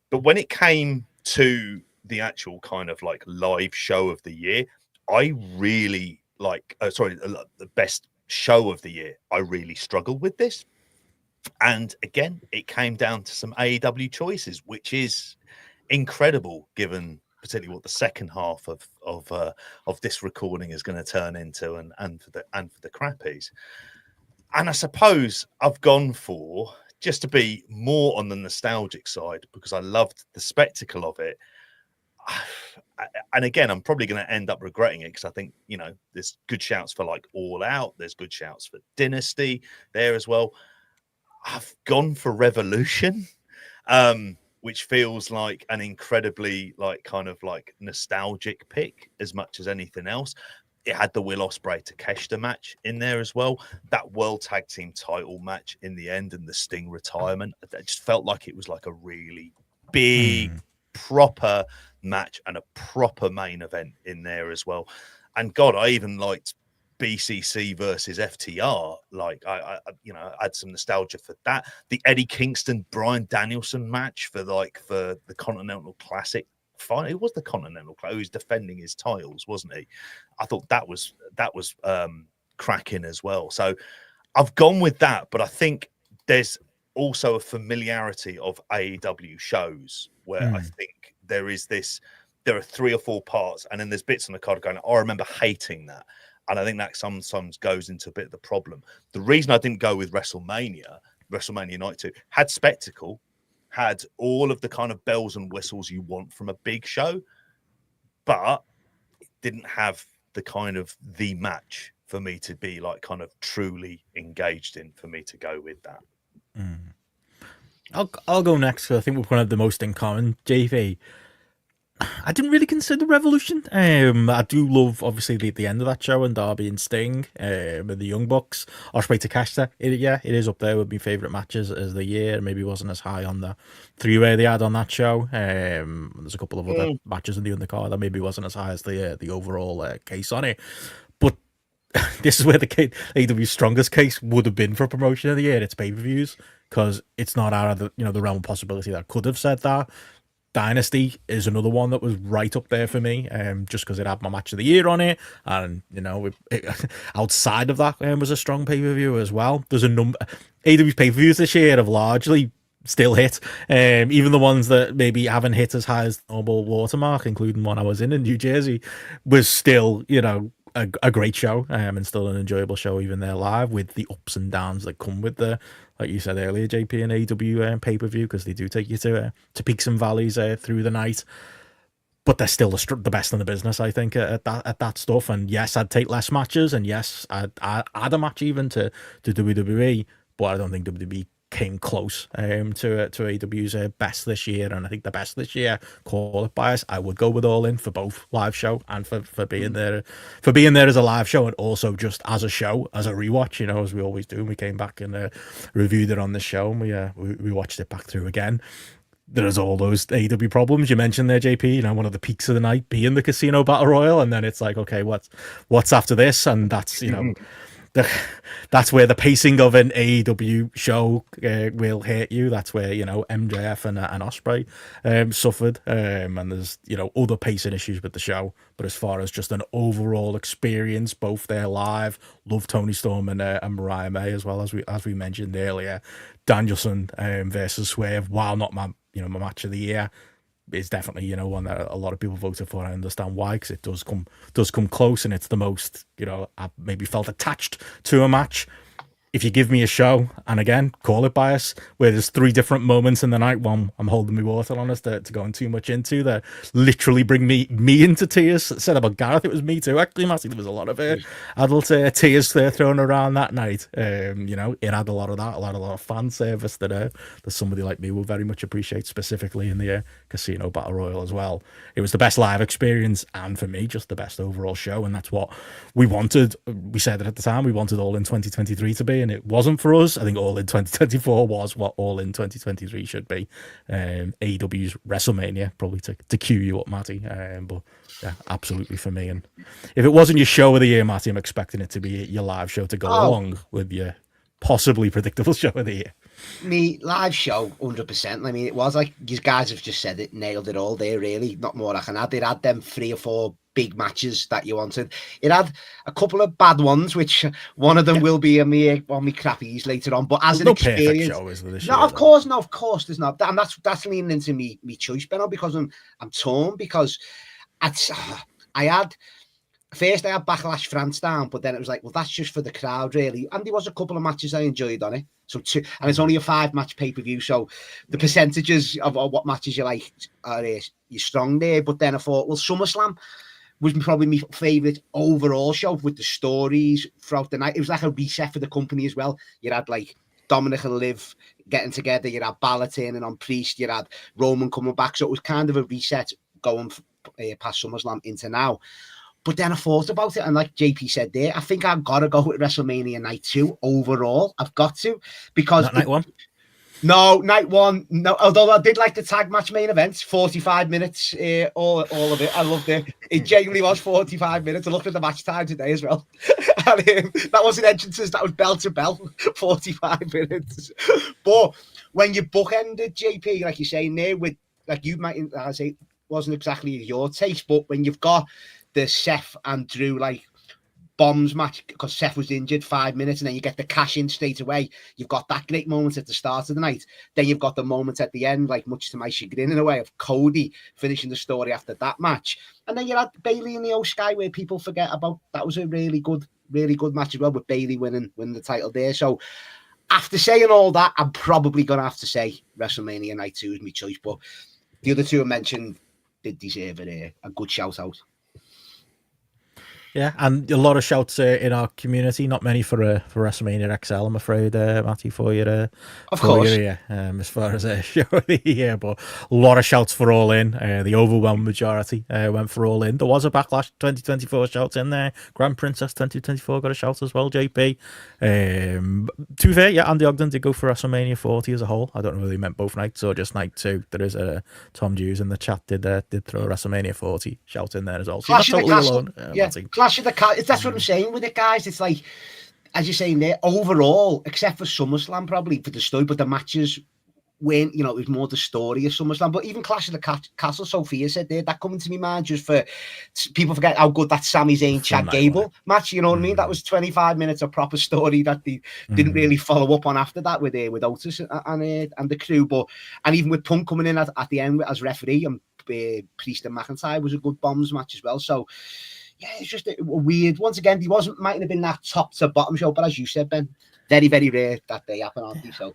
But when it came to the actual kind of like live show of the year, I really like, the best show of the year, I really struggled with this. And again, it came down to some AEW choices, which is incredible given particularly what the second half of this recording is going to turn into, and for the crappies. And I suppose I've gone for, just to be more on the nostalgic side, because I loved the spectacle of it. And again, I'm probably going to end up regretting it, because I think, you know, there's good shouts for like All Out, there's good shouts for Dynasty there as well. I've gone for Revolution, which feels like an incredibly like kind of like nostalgic pick as much as anything else. It had the Will Ospreay Takeshita match in there as well. That World Tag Team title match in the end, and the Sting retirement. It just felt like it was like a really big, proper match and a proper main event in there as well. And God, I even liked BCC versus FTR. Like I you know, I had some nostalgia for that. The Eddie Kingston Bryan Danielson match for the Continental Classic. Fine, it was the Continental Classic. He was defending his titles, wasn't he? I thought that was cracking as well. So I've gone with that, but I think there's also a familiarity of AEW shows where I think there are 3 or 4 parts, and then there's bits on the card going, oh, I remember hating that. And I think that sometimes goes into a bit of the problem. The reason I didn't go with WrestleMania Night 2, had spectacle, had all of the kind of bells and whistles you want from a big show, but it didn't have the kind of the match for me to be like kind of truly engaged in, for me to go with that.
I'll go next, because I think we're going to have the most in common. JV, I didn't really consider Revolution. I do love, obviously, the end of that show, and Darby and Sting, and the Young Bucks, Ospreay Takeshita. It is up there with my favourite matches as the year. Maybe wasn't as high on the 3-way they had on that show. There's a couple of other matches in the undercard that maybe wasn't as high as the overall case on it. But this is where the AEW's strongest case would have been for promotion of the year. It's pay-per-views, because it's not out of the realm of possibility that I could have said that. Dynasty is another one that was right up there for me, just because it had my match of the year on it, and you know, outside of that was a strong pay-per-view as well. There's a number AEW's pay-per-views this year have largely still hit, even the ones that maybe haven't hit as high as the normal watermark, including one I was in New Jersey, was still, you know, a great show, and still an enjoyable show even there live, with the ups and downs that come with the, like you said earlier, JP and AEW pay-per-view, because they do take you to peaks and valleys through the night. But they're still the best in the business, I think, at that stuff. And yes, I'd take less matches, and yes, I'd add a match even to WWE, but I don't think WWE came close to AEW's best this year. And I think the best this year, call it bias, I would go with All In for both live show and for being there as a live show, and also just as a show, as a rewatch, you know, as we always do. We came back and reviewed it on the show, and we watched it back through again. There's all those AEW problems you mentioned there, JP. You know, one of the peaks of the night being the Casino Battle Royal, and then it's like, okay, what's after this? And that's, you know, that's where the pacing of an AEW show will hit you. That's where, you know, MJF and Ospreay suffered, and there's, you know, other pacing issues with the show. But as far as just an overall experience, both there live, love Tony Storm and Mariah May, as well as we mentioned earlier. Danielson versus Swerve, while not my match of the year, is definitely, you know, one that a lot of people voted for. I understand why, because it does come close, and it's the most, you know, I maybe felt attached to a match. if you give me a show, and again, call it bias, where there's 3 different moments in the night, one I'm holding my water on us to go too much into, that literally bring me into tears. Said about Gareth, it was me too. Actually, Matty, there was a lot of adult tears thrown around that night. You know, it had a lot of that, a lot of fan service that somebody like me will very much appreciate, specifically in the Casino Battle Royal as well. It was the best live experience, and for me, just the best overall show, and that's what we wanted. We said it at the time, we wanted All In 2023 to be, and it wasn't for us. I think All In 2024 was what All In 2023 should be. AEW's WrestleMania, probably to cue you up, Matty. But yeah, absolutely for me. And if it wasn't your show of the year, Matty, I'm expecting it to be your live show to go along with your possibly predictable show of the year.
Me live show, 100%. I mean, it was like you guys have just said it, nailed it all there. Really, not more I can add. It had them 3 or 4 big matches that you wanted. It had a couple of bad ones, which one of them will be on me crappies later on. But as an experience, show, is there, this year, of course, there's not. And that's leaning into me choice, Benno, because I'm torn, because I had Backlash France down, but then it was like, well, that's just for the crowd, really. And there was a couple of matches I enjoyed on it. So 2, and it's only a 5-match pay-per-view, so the percentages of what matches you like are you're strong there. But then I thought, well, SummerSlam was probably my favourite overall show with the stories throughout the night. It was like a reset for the company as well. You had like Dominic and Liv getting together, you had Balor turning on Priest, you had Roman coming back, so it was kind of a reset going past SummerSlam into now. But then I thought about it, and like JP said there, I think I've got to go with WrestleMania Night 2 overall. I've got to, because
Not Night 1.
No, Night 1. No, although I did like the tag match main event, 45 minutes, all of it. I loved it. It genuinely was 45 minutes. I looked at the match time today as well. And, that wasn't entrances, that was bell to bell, 45 minutes. But when you bookended, JP, like you're saying there, with like you might, I say, wasn't exactly your taste, but when you've got the Seth and Drew like bombs match, because Seth was injured 5 minutes, and then you get the cash in straight away. You've got that great moment at the start of the night. Then you've got the moment at the end, like much to my chagrin in a way, of Cody finishing the story after that match. And then you had Bayley and the Sky, where people forget about. That was a really good match as well, with Bayley winning the title there. So after saying all that, I'm probably going to have to say WrestleMania Night 2 is my choice. But the other 2 I mentioned did deserve a good shout out.
Yeah, and a lot of shouts in our community. Not many for WrestleMania XL, I'm afraid, Matty, for you.
Of course.
As far as a show of the year, but a lot of shouts for All In. The overwhelming majority went for All In. There was a Backlash 2024 shout in there. Grand Princess 2024 got a shout as well, JP. To be fair, yeah, Andy Ogden did go for WrestleMania 40 as a whole. I don't know whether he meant both nights or just night 2. There is Tom Hughes in the chat did throw a WrestleMania 40 shout in there as well. So you're not totally alone, Matty.
Clash of the Castle. That's what I'm saying with it, guys. It's like, as you're saying there, overall, except for SummerSlam, probably for the story, but the matches weren't, it was more the story of SummerSlam. But even Clash of the Castle, Sophia said there, that coming to me, man, just for people forget how good that Sami Zayn Chad Gable match, you know what I mean? That was 25 minutes of proper story that they didn't really follow up on after that with Otis and the crew. And even with Punk coming in at the end as referee, and Priest and McIntyre was a good bombs match as well. So yeah, it's just a weird. Once again, he mightn't have been that top to bottom show, but as you said, Ben, very, very rare that they happen, aren't they? So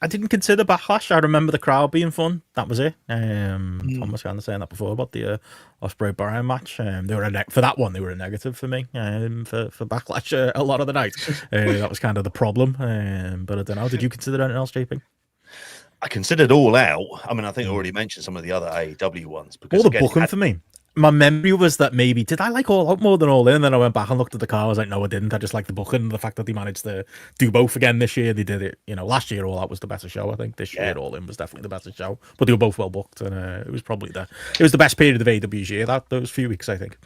I didn't consider Backlash. I remember the crowd being fun. That was it. Tom was kind of saying that before about the Ospreay Bryan match. They were for that one. They were a negative for me. For Backlash a lot of the night. That was kind of the problem. But I don't know. Did you consider anything else, JP?
I considered All Out. I mean, I think I already mentioned some of the other AEW ones. Because
all the booking for me. My memory was that maybe, did I like All Out more than All In? And then I went back and looked at the car. I was like, no, I didn't. I just like the booking and the fact that they managed to do both again this year. They did it, last year All Out was the better show, I think. This year All In was definitely the better show. But they were both well booked, and it was probably the best period of AEW's year, those few weeks, I think.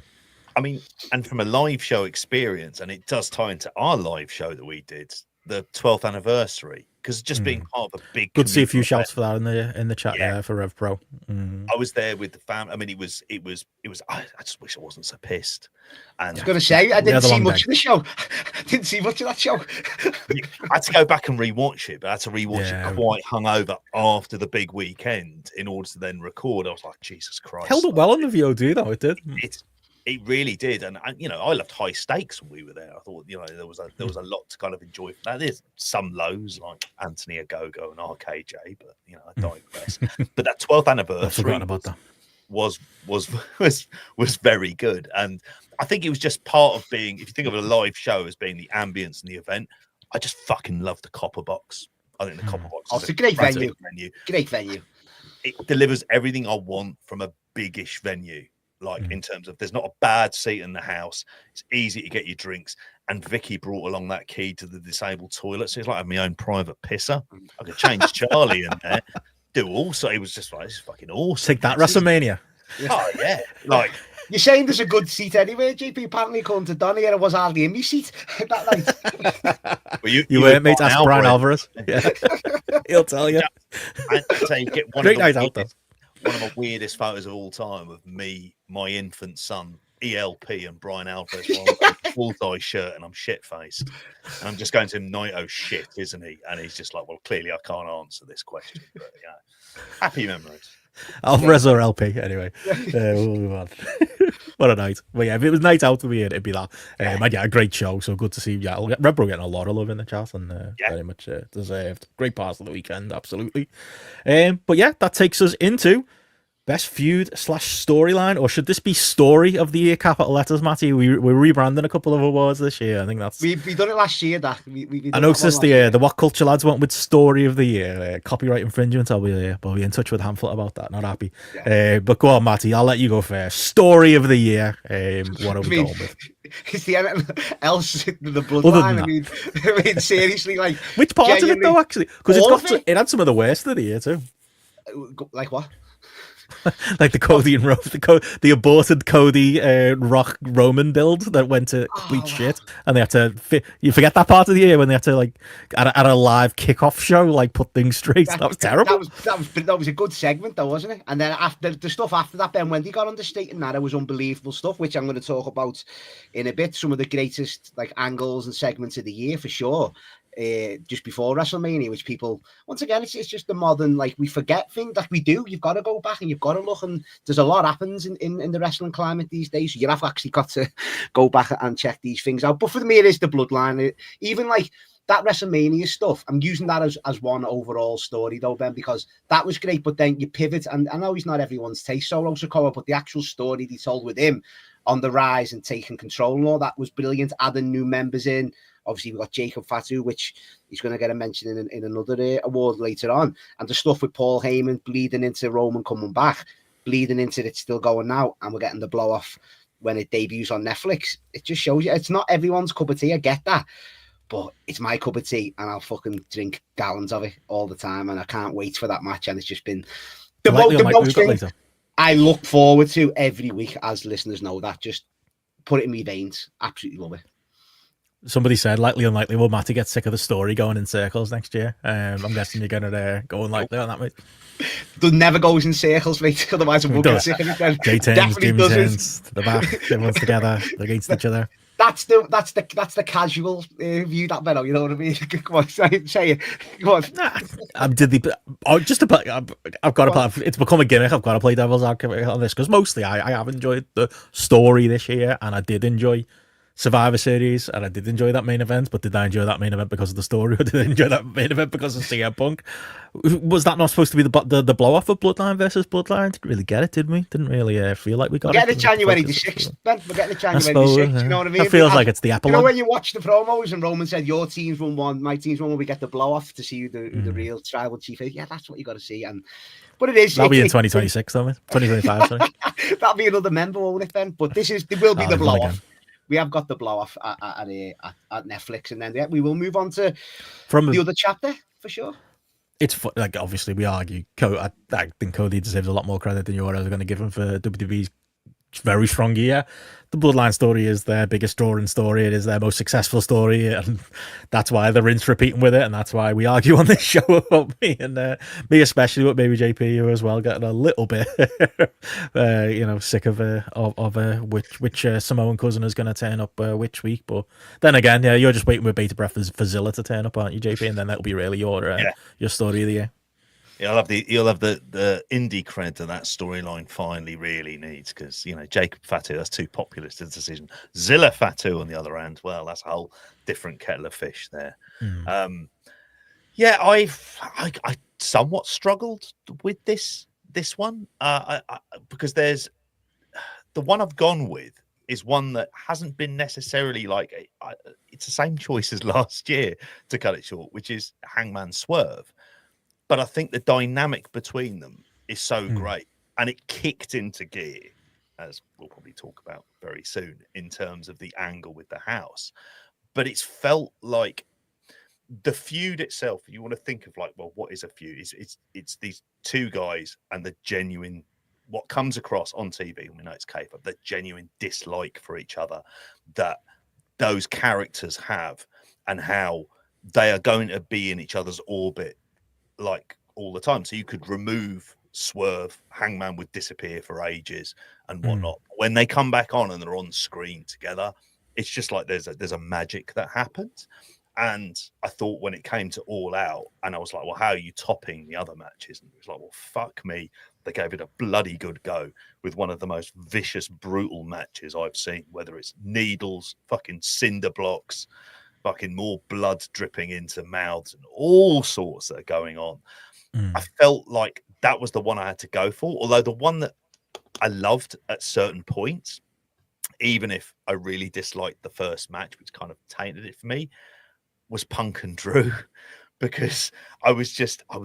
I mean, and from a live show experience, and it does tie into our live show that we did, the 12th anniversary, because just being part of a big,
good to see a few shouts for that in the chat there for Rev Pro.
I was there with the family. I mean, it was. I just wish I wasn't so pissed. And
I was going to say, I didn't see much of the show. Didn't see much of that show.
I had to go back and rewatch it, but I had to rewatch it quite hungover after the big weekend in order to then record. I was like, Jesus Christ!
Held up well on the VOD though. It did.
It really did, and you know, I loved high stakes when we were there. I thought, you know, there was a lot to kind of enjoy from that. There's some lows like Anthony Agogo and RKJ, but you know, I digress. But that 12th anniversary
about that.
was very good, and I think it was just part of being. If you think of a live show as being the ambience and the event, I just fucking love the Copper Box. I think the Copper Box
is a great venue. Great venue.
It delivers everything I want from a biggish venue. Like in terms of there's not a bad seat in the house. It's easy to get your drinks. And Vicky brought along that key to the disabled toilet. So it's like having my own private pisser. I could change Charlie in there. Do also. It was just like, this is fucking awesome.
Take that, WrestleMania.
Oh, yeah. Like,
you're saying there's a good seat anyway, JP. Apparently, according to Donny, and it was hardly in my seat that night.
Well, you were, mate. Ask Brian Alvarez. Yeah. He'll tell you.
I'd say get one
Great
of the
night out, though.
One of my weirdest photos of all time of me, my infant son, ELP, and Brian Alvarez wearing a full-tie shirt, and I'm shit-faced. And I'm just going to him, Naito, shit, isn't he? And he's just like, well, clearly I can't answer this question. But yeah, happy memories.
Alvarez or LP, anyway. We'll move on. What a night. But yeah, if it was night out to me, it'd be that. And yeah, a great show. So good to see. Yeah, Red Bull getting a lot of love in the chat, and very much deserved. Great part of the weekend, absolutely. But yeah, that takes us into best feud / storyline, or should this be story of the year, capital letters, Matty? We're rebranding a couple of awards this year. I think that's
we done it last year. That
I noticed the What Culture lads went with story of the year. Copyright infringement. I'll be in touch with Hamlet about that. Not happy. Yeah. But go on, Matty. I'll let you go first. Story of the year. What are we going with?
Is there anything else in the bloodline? I mean, seriously, like
which part of it though? Actually, because it had some of the worst of the year too.
Like what?
Like the Cody and the aborted Cody Rock Roman build that went to complete shit, and they had to you forget that part of the year when they had to like at a live kickoff show like put things straight. That was terrible.
That was a good segment though, wasn't it? And then after the stuff after that, Ben Wendy got on the state and that it was unbelievable stuff, which I'm going to talk about in a bit. Some of the greatest like angles and segments of the year for sure. Just before WrestleMania, which people once again it's just the modern, like we forget things like we do. You've got to go back and you've got to look, and there's a lot happens in the wrestling climate these days, so you have actually got to go back and check these things out. But for me, it is the bloodline. Even like that WrestleMania stuff, I'm using that as one overall story though, Ben, because that was great. But then you pivot, and I know he's not everyone's taste, Solo Sikoa, but the actual story they told with him on the rise and taking control and all that was brilliant. Adding new members in. Obviously, we've got Jacob Fatu, which he's going to get a mention in another award later on. And the stuff with Paul Heyman bleeding into Roman coming back, bleeding into it still going now, and we're getting the blow-off when it debuts on Netflix. It just shows you it's not everyone's cup of tea. I get that. But it's my cup of tea, and I'll fucking drink gallons of it all the time, and I can't wait for that match. And it's just been the most thing I look forward to every week, as listeners know that. Just put it in my veins. Absolutely love it.
Somebody said, likely unlikely, will Matty get sick of the story going in circles next year? I'm guessing you're going to go unlikely on that, mate.
It never goes in circles, mate. Otherwise, we'll get sick of it then.
J-turns, Jimmy turns, to the back, everyone's together, they're against each other.
That's the casual view, that Benno. You know what I mean? Come on, say it. Come on.
I've got to play. It's become a gimmick. I've got to play devil's advocate on this because mostly I have enjoyed the story this year, and I did enjoy Survivor Series, and I did enjoy that main event. But did I enjoy that main event because of the story, or did I enjoy that main event because of CM Punk? Was that not supposed to be the blow off of Bloodline versus Bloodline? Didn't really get it, did we? Didn't really feel like we got it.
We're getting January the 6th, Ben. We're getting January the 6th. You know what I mean?
It feels like it's the epilogue.
You know when you watch the promos and Roman said, "Your team's won one, my team's won one," we get the blow off to see who the real tribal chief is. Yeah, that's what you got to see. But it is.
That'll be in 2026, though, 2025. Sorry.
That'll be another member, won't it, Ben? But there will be the blow off. We have got the blow off at Netflix, and then we will move on to the other chapter for sure.
It's like obviously we argue. I think Cody deserves a lot more credit than you're going to give him for WWE's very strong year. The Bloodline story is their biggest drawing story. It is their most successful story, and that's why they're rinse repeating with it, and that's why we argue on this show about me and me especially, but maybe JP you as well, getting a little bit sick of which Samoan cousin is going to turn up which week. But then again, yeah, you're just waiting with bated breath for Zilla to turn up, aren't you, JP? And then that'll be really your story of the year.
He'll have the indie cred that storyline finally really needs, because Jacob Fatu, that's too populist a decision. Zilla Fatu on the other hand, well, that's a whole different kettle of fish there. Yeah, I somewhat struggled with this one because there's the one I've gone with is one that hasn't been necessarily like it's the same choice as last year, to cut it short, which is Hangman Swerve. But I think the dynamic between them is so great, and it kicked into gear, as we'll probably talk about very soon, in terms of the angle with the house. But it's felt like the feud itself. You want to think of like, well, what is a feud? It's these two guys and the genuine, what comes across on TV, we know it's K-pop, the genuine dislike for each other that those characters have, and how they are going to be in each other's orbit like all the time. So you could remove Swerve, Hangman would disappear for ages and whatnot. When they come back on and they're on screen together, it's just like there's a magic that happens. And I thought when it came to All Out, and I was like, well, how are you topping the other matches? And it was like, well, fuck me. They gave it a bloody good go with one of the most vicious, brutal matches I've seen, whether it's needles, fucking cinder blocks, fucking more blood dripping into mouths and all sorts that are going on. I felt like that was the one I had to go for. Although the one that I loved at certain points, even if I really disliked the first match, which kind of tainted it for me, was Punk and Drew. Because I was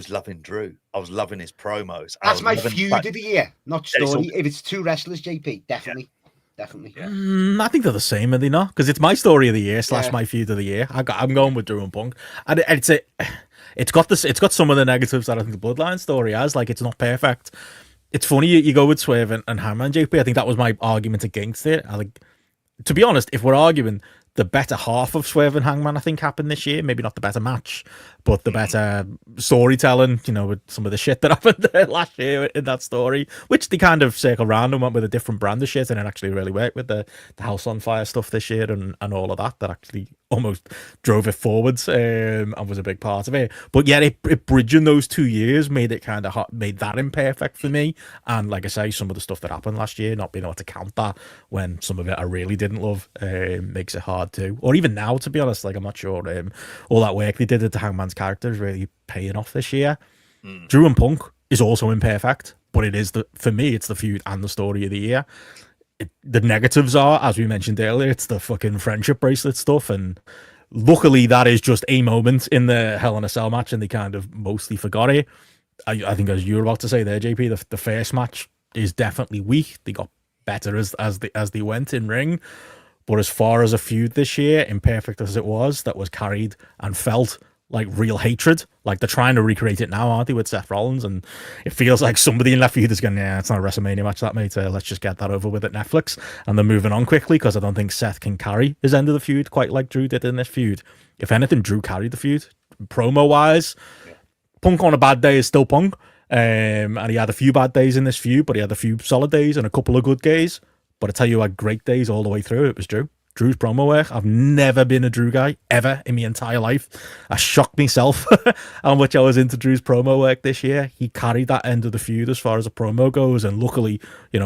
loving Drew. I was loving his promos.
That's my feud of the year, not story. If it's two wrestlers, JP, definitely.
Yeah.
Definitely.
Yeah. I think they're the same, are they not? Because it's my story of the year / my feud of the year. I'm going with Drew and Punk, and it's got some of the negatives that I think the Bloodline story has. Like, it's not perfect. It's funny you go with Swerve and Hangman, JP. I think that was my argument against it. I think, to be honest, if we're arguing, the better half of Swerve and Hangman, I think, happened this year. Maybe not the better match, but the better storytelling, with some of the shit that happened last year in that story, which they kind of circled around and went with a different brand of shit, and it actually really worked with the House on Fire stuff this year and all of that actually almost drove it forwards and was a big part of it. But yeah, it bridging those 2 years made it kind of hot, made that imperfect for me. And like I say, some of the stuff that happened last year, not being able to count that when some of it I really didn't love, makes it hard to. Or even now, to be honest, like, I'm not sure all that work they did to Hangman's character is really paying off this year. Drew and Punk is also imperfect, but it is for me, it's the feud and the story of the year. The negatives are, as we mentioned earlier, it's the fucking friendship bracelet stuff, and luckily that is just a moment in the Hell in a Cell match, and they kind of mostly forgot it. I think, as you were about to say there, JP, the first match is definitely weak. They got better as they went in ring, but as far as a feud this year, imperfect as it was, that was carried and felt like real hatred. Like, they're trying to recreate it now, aren't they, with Seth Rollins? And it feels like somebody in that feud is going, yeah, it's not a WrestleMania match, that, mate. Let's just get that over with at Netflix. And they're moving on quickly, because I don't think Seth can carry his end of the feud quite like Drew did in this feud. If anything, Drew carried the feud. Promo-wise, Punk on a bad day is still Punk. And he had a few bad days in this feud, but he had a few solid days and a couple of good days. But I tell you, had great days all the way through. It was Drew. Drew's promo work. I've never been a Drew guy ever in my entire life. I shocked myself how much I was into Drew's promo work this year. He carried that end of the feud as far as a promo goes, and luckily,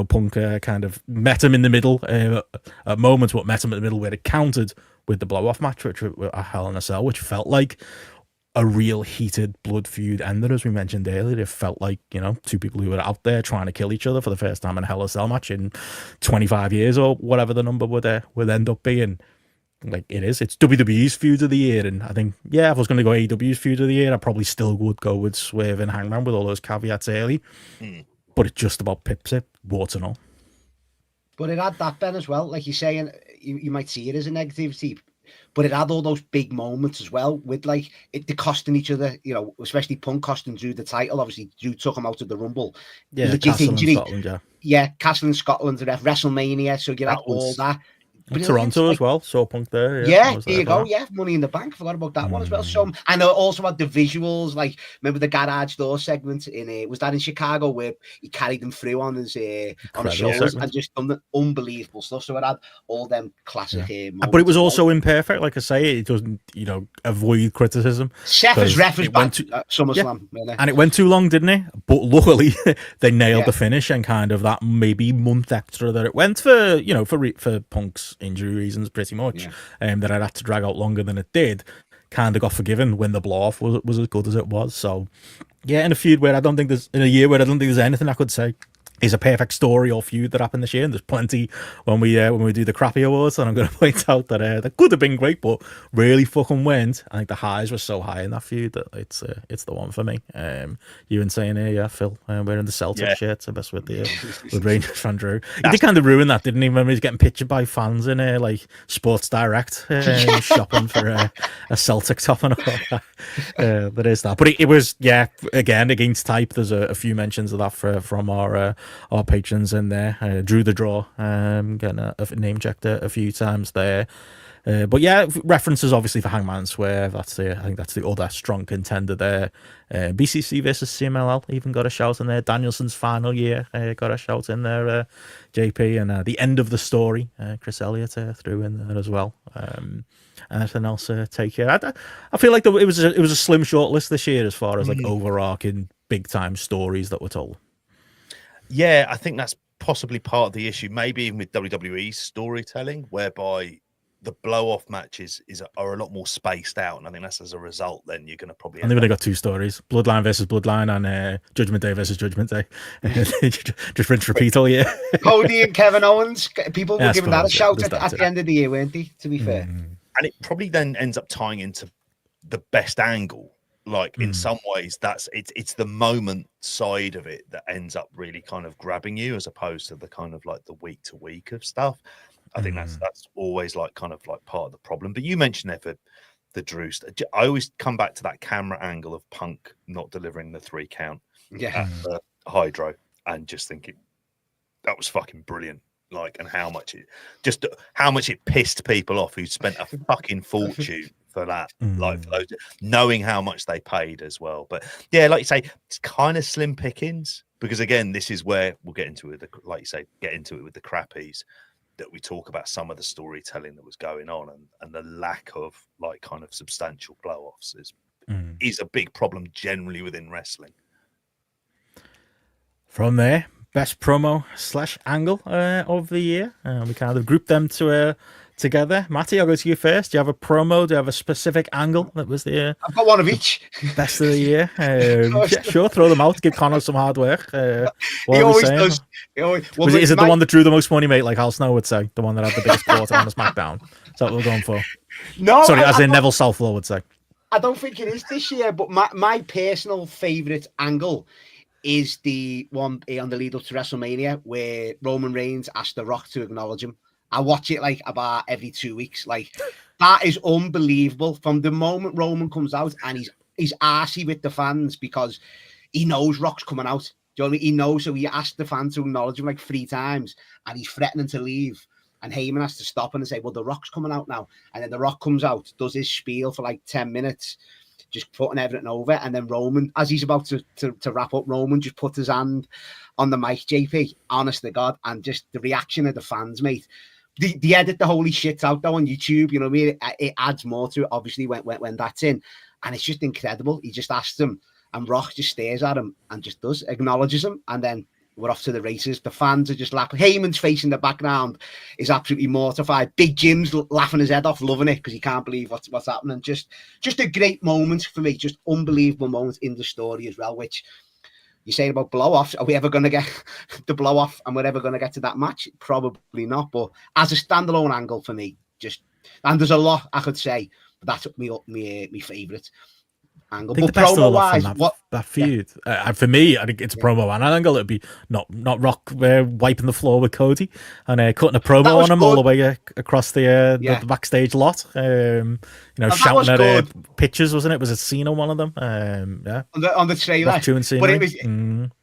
Punk kind of met him in the middle at moments, but met him in the middle where it countered with the blow-off match, which was a Hell in a Cell, which felt like a real heated blood feud ender, as we mentioned earlier. It felt like, two people who were out there trying to kill each other for the first time in a Hell in a Cell match in 25 years, or whatever the number would end up being. Like, it's WWE's feud of the year, and I think, if I was going to go AEW's feud of the year, I probably still would go with Swerve and Hangman with all those caveats early. But it just about pips it, warts and all.
But it had that, Ben, as well. Like you're saying, you might see it as a negativity, but it had all those big moments as well, with like the costing each other, especially Punk costing Drew the title. Obviously, Drew took him out of the Rumble.
Yeah, Castle in Scotland,
Castle in Scotland, WrestleMania. So you had all that.
Toronto as well. Saw Punk there.
Yeah, there you go. Yeah, Money in the Bank. Forgot about that one as well. So, and I also had the visuals. Like, remember the garage door segment in was that in Chicago where he carried them through on his shoulders and just done the unbelievable stuff. So it had all them classic.
But it was also imperfect. Like I say, it doesn't avoid criticism.
Seth as ref was back at SummerSlam,
and it went too long, didn't it? But luckily they nailed the finish and kind of that maybe month extra that it went for for Punk's injury reasons pretty much, that I'd had to drag out longer than it did, kind of got forgiven when the blow off was as good as it was. So yeah, in a year where I don't think there's anything I could say is a perfect story or feud that happened this year, and there's plenty when we do the crappy awards, and I'm going to point out that that could have been great, but really fucking went. I think the highs were so high in that feud that it's the one for me. You and saying here, Phil, wearing the Celtic shirts, I guess with Rangers fan Drew. He did kind of ruin that, didn't he? Remember, he's getting pictured by fans in like Sports Direct shopping for a Celtic top and all that. There is that, but it was again against type. There's a few mentions of that from our patrons in there. Drew the Draw, getting a name checked a few times there. But yeah, references obviously for Hangman Swerve. I think that's the other strong contender there. BCC versus CMLL even got a shout in there. Danielson's final year got a shout in there. JP and the end of the story. Chris Elliott threw in there as well. Anything else take here? I feel like it was a slim short list this year as far as like overarching big time stories that were told.
Yeah, I think that's possibly part of the issue, maybe even with WWE's storytelling, whereby the blow-off matches are a lot more spaced out, and I think that's as a result. Then you're going to probably.
And they've only got two stories: Bloodline versus Bloodline, and Judgment Day versus Judgment Day. Just rinse, repeat all year.
Cody and Kevin Owens. People were giving that a shout at the end of the year, weren't they? To be fair,
and it probably then ends up tying into the best angle. Like in some ways, it's the moment side of it that ends up really kind of grabbing you, as opposed to the kind of like the week to week of stuff. I think that's always like kind of like part of the problem. But you mentioned there for the Drew. I always come back to that camera angle of Punk not delivering the 3 count at the Hydro, and just thinking that was fucking brilliant. Like, and how much it pissed people off who spent a fucking fortune for that, like for those, knowing how much they paid as well. But yeah, like you say, it's kind of slim pickings, because again, this is where we'll get into it. Like you say, get into it with the crappies, that we talk about some of the storytelling that was going on, and the lack of like kind of substantial blow-offs is a big problem generally within wrestling.
From there, best promo / angle of the year. We kind of grouped them together. Matty, I'll go to you first. Do you have a promo? Do you have a specific angle that was the
I've got one of each.
Best of the year? Sure, throw them out. Give Connor some hard work.
He always does.
Is it the one that drew the most money, mate? Like Al Snow would say, the one that had the biggest quarter on the SmackDown. Is that what we're going for?
No,
sorry, as in Neville Southlaw would say.
I don't think it is this year, but my personal favourite angle is the one on the lead up to WrestleMania where Roman Reigns asked The Rock to acknowledge him. I watch it like about every 2 weeks. Like, that is unbelievable. From the moment Roman comes out and he's arsey with the fans because he knows Rock's coming out. Do you know what I mean? He knows, so he asked the fans to acknowledge him like 3 times, and he's threatening to leave. And Heyman has to stop and say, well, The Rock's coming out now. And then The Rock comes out, does his spiel for like 10 minutes, just putting everything over. And then Roman, as he's about to wrap up, Roman just puts his hand on the mic, JP, honest to God, and just the reaction of the fans, mate. They edit the holy shit out though on YouTube, you know what I mean? It adds more to it, obviously, when that's in. And it's just incredible. He just asks him, and Rock just stares at him and just acknowledges him. And then we're off to the races. The fans are just laughing. Heyman's face in the background is absolutely mortified. Big Jim's laughing his head off, loving it, because he can't believe what's happening. Just a great moment for me. Just unbelievable moment in the story as well, which you're saying about blow-offs. Are we ever going to get the blow-off and we're ever going to get to that match? Probably not. But as a standalone angle for me, and there's a lot I could say, but that's my favourite angle. But promo-wise,
that feud. For me, I think it's a promo and an angle. It'd be not Rock wiping the floor with Cody and cutting a promo on him all the way across the backstage lot. Shouting at pictures, wasn't it? Was it Cena, one of them?
On the trailer. But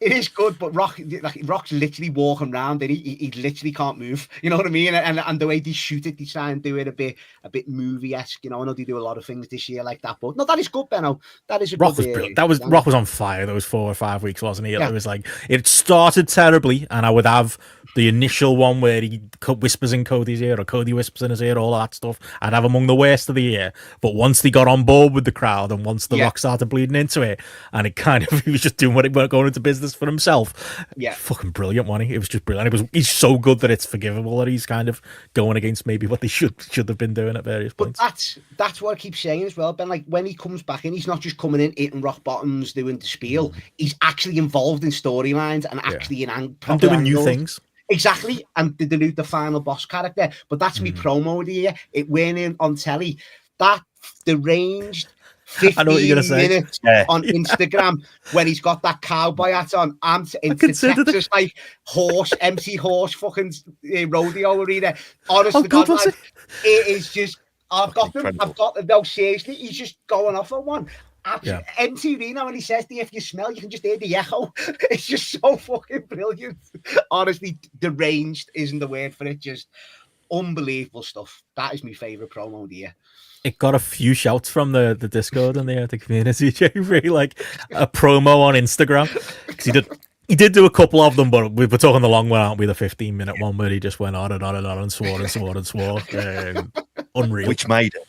it is good, but Rock's literally walking around and he literally can't move. You know what I mean? And the way they shoot it, they try and do it a bit movie-esque. I know they do a lot of things this year like that. But no, that is good, Benno. That is a
Rock
good.
Was brilliant. Rock was on fire those 4 or 5 weeks, wasn't he? Yeah. It was like it started terribly, and I would have the initial one where he whispers in Cody's ear or Cody whispers in his ear, all of that stuff. I'd have among the worst of the year. But once they got on board with the crowd and once the Rock started bleeding into it, and it kind of he was just doing what he was going into business for himself. Yeah, fucking brilliant, wasn't he? It was just brilliant. He's so good that it's forgivable that he's kind of going against maybe what they should have been doing at various points.
But that's what I keep saying as well, Ben. Like when he comes back in, he's not just coming in hitting rock bottoms, doing the spiel. He's actually involved in storylines and actually in
and doing new things.
Exactly, and the final boss character. But that's me promo of the year. It went in on telly. That deranged 15 minutes on Instagram when he's got that cowboy hat on. Into Texas, like empty horse fucking rodeo arena. Honest to God, man, it is just. I've got them. No, seriously, he's just going off on one. Empty arena when he says, if you smell, you can just hear the echo. It's just so fucking brilliant. Honestly, deranged isn't the word for it. Just unbelievable stuff. That is my favourite promo of the year.
It got a few shouts from the Discord and the community, Jay, like a promo on Instagram. Because he did do a couple of them, but we're talking the long one, aren't we? The 15-minute one where he just went on and on and on and swore and swore and swore. Unreal.
Which made it.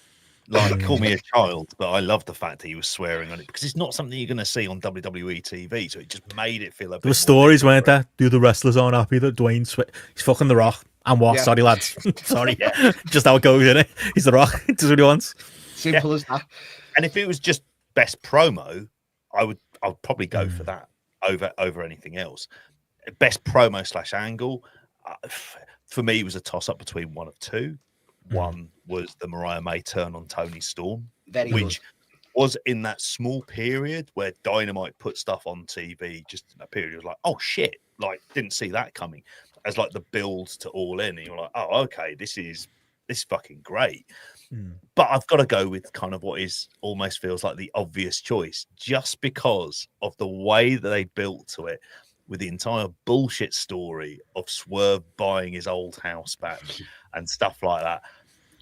Like, call me a child, but I love the fact that he was swearing on it because it's not something you're going to see on WWE TV. So it just made it feel a bit.
There were stories, weren't there? Do the wrestlers aren't happy that Dwayne's he's fucking The Rock. And what? Yeah. Sorry, lads. Sorry. Just how it goes, isn't it? He's The Rock. He does what he wants.
Simple as that.
And if it was just best promo, I'd probably go for that over anything else. Best promo / angle, for me, it was a toss up between one of two. One was the Mariah May turn on Tony Storm, which was in that small period where Dynamite put stuff on TV. Just in that period, it was like, oh shit, like didn't see that coming. As like the builds to All In, and you're like, oh okay, this is fucking great. But I've got to go with kind of what is almost feels like the obvious choice, just because of the way that they built to it, with the entire bullshit story of Swerve buying his old house back and stuff like that.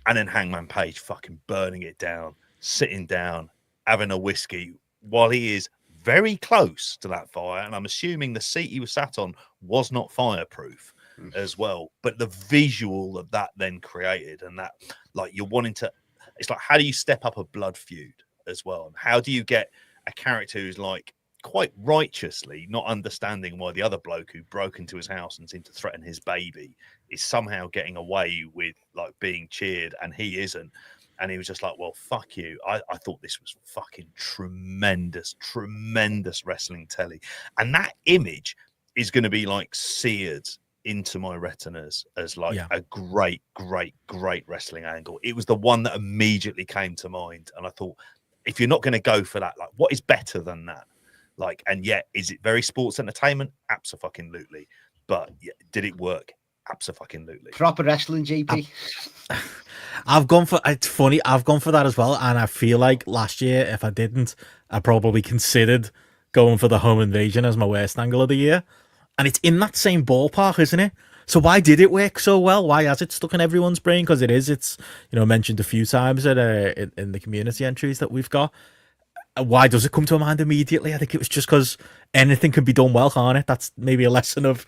And then Hangman Page fucking burning it down, sitting down, having a whiskey while he is very close to that fire. And I'm assuming the seat he was sat on was not fireproof as well. But the visual of that then created, and that, like, you're wanting to, it's like, how do you step up a blood feud as well? And how do you get a character who's like quite righteously not understanding why the other bloke who broke into his house and seemed to threaten his baby is somehow getting away with like being cheered and he isn't. And he was just like, well, fuck you. I thought this was fucking tremendous wrestling telly. And that image is going to be like seared into my retinas as like a great wrestling angle. It was the one that immediately came to mind. And I thought, if you're not going to go for that, like, what is better than that? Like, and yet, is it very sports entertainment? Abso-fucking-lutely. But did it work? Abso-fucking-lutely.
Proper wrestling, JP.
I've gone for, it's funny, I've gone for that as well. And I feel like last year, if I didn't, I probably considered going for the home invasion as my worst angle of the year. And it's in that same ballpark, isn't it? So why did it work so well? Why has it stuck in everyone's brain? Because it's mentioned a few times in the community entries that we've got. Why does it come to mind immediately? I think it was just because anything can be done well, can't it? That's maybe a lesson of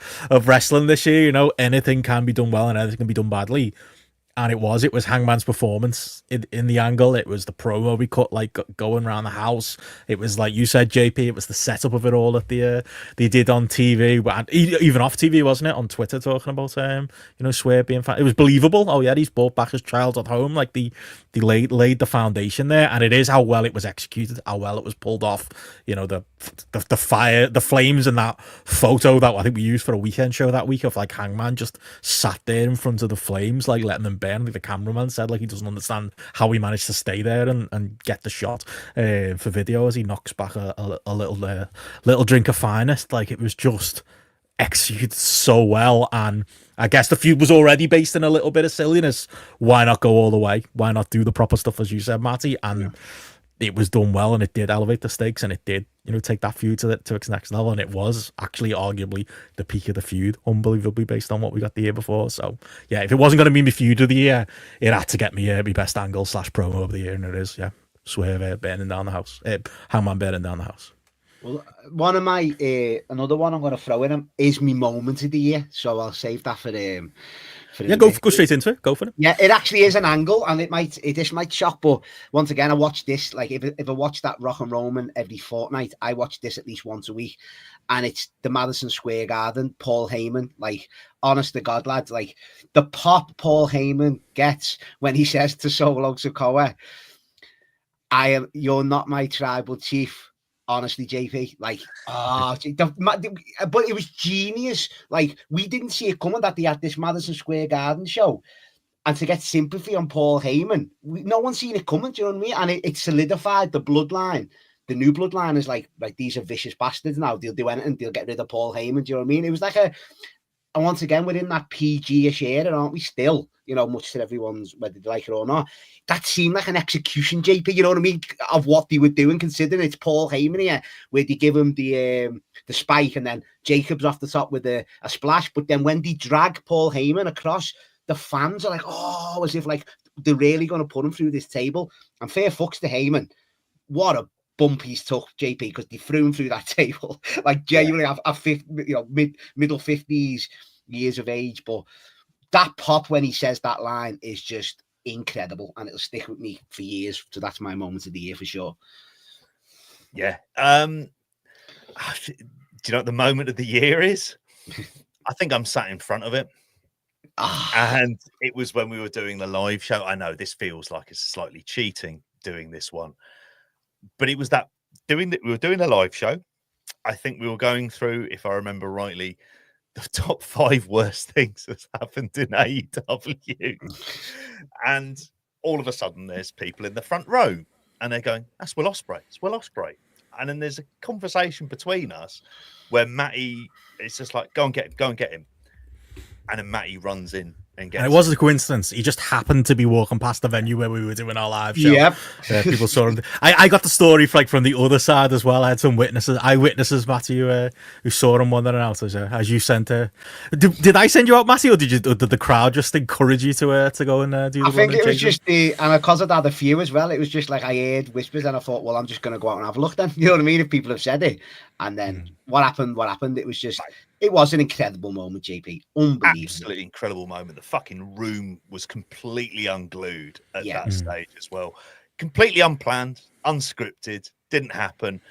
wrestling this year. Anything can be done well and anything can be done badly. And it was Hangman's performance in the angle. It was the promo we cut, like going around the house. It was, like you said, JP, it was the setup of it all that they did on TV, even off TV, wasn't it? On Twitter, talking about Swerve being fat. It was believable. Oh yeah, he's brought back his childhood home. Like they laid the foundation there, and it is how well it was executed, how well it was pulled off. The the fire, the flames, and that photo that I think we used for a weekend show that week of like Hangman just sat there in front of the flames, like letting them burn. Like the cameraman said, like he doesn't understand how he managed to stay there and get the shot for video as he knocks back a little drink of finest. Like it was just executed so well, and I guess the feud was already based in a little bit of silliness. Why not go all the way? Why not do the proper stuff, as you said, Matty? And it was done well, and it did elevate the stakes, and it did, take that feud to its next level, and it was actually arguably the peak of the feud, unbelievably based on what we got the year before. So yeah, if it wasn't going to be my feud of the year, it had to get me my best angle / promo of the year, and it is. Yeah, Swerve burning down the house, Hangman burning down the house.
Well, one of my another one I'm going to throw in him is my moment of the year, so I'll save that for
go straight into it. Go for it.
Yeah, it actually is an angle, and this might shock, but once again, I watch this like if I watch that Rock and Roman every fortnight, I watch this at least once a week, and it's the Madison Square Garden, Paul Heyman. Like, honest to God, lads, like the pop Paul Heyman gets when he says to Solo Sikoa, "You're not my tribal chief." Honestly, JP, like, but it was genius. Like, we didn't see it coming that they had this Madison Square Garden show, and to get sympathy on Paul Heyman, no one's seen it coming. Do you know what I mean? And it solidified the bloodline. The new bloodline is like these are vicious bastards now. They'll do anything. They'll get rid of Paul Heyman. Do you know what I mean? It was like and once again, we're in that PG-ish era, aren't we? Still, much to everyone's, whether they like it or not. That seemed like an execution, JP, you know what I mean, of what they were doing, considering it's Paul Heyman here, where they give him the spike, and then Jacobs off the top with a splash. But then when they drag Paul Heyman across, the fans are like, oh, as if like they're really going to put him through this table. And fair fucks to Heyman. What a bump he's took, JP, because they threw him through that table. Like, genuinely, middle 50s, years of age. But that pop when he says that line is just incredible, and it'll stick with me for years. So that's my moment of the year for sure.
Yeah. Do you know what the moment of the year is? I think I'm sat in front of it. And it was when we were doing the live show. I know this feels like it's slightly cheating doing this one, but it was that we were doing a live show. I think we were going through, if I remember rightly, the top 5 worst things that's happened in AEW. And all of a sudden there's people in the front row and they're going, that's Will Ospreay. It's Will Ospreay. And then there's a conversation between us where Matty is just like, go and get him. And then Matty runs in and gets him.
And it wasn't a coincidence. He just happened to be walking past the venue where we were doing our live show.
Yep.
People saw him. I got the story from the other side as well. I had some eyewitnesses, Matty, who saw him wandering out as you sent her. Did I send you out, Matty, or did the crowd just encourage you to go and do the
I think it was just and because I'd had a few as well, it was just like I heard whispers and I thought, well, I'm just going to go out and have a look then. You know what I mean? If people have said it. And then what happened? It was just, it was an incredible moment, JP. Unbelievable.
Absolutely incredible moment. The fucking room was completely unglued at that stage as well. Completely unplanned, unscripted, didn't happen.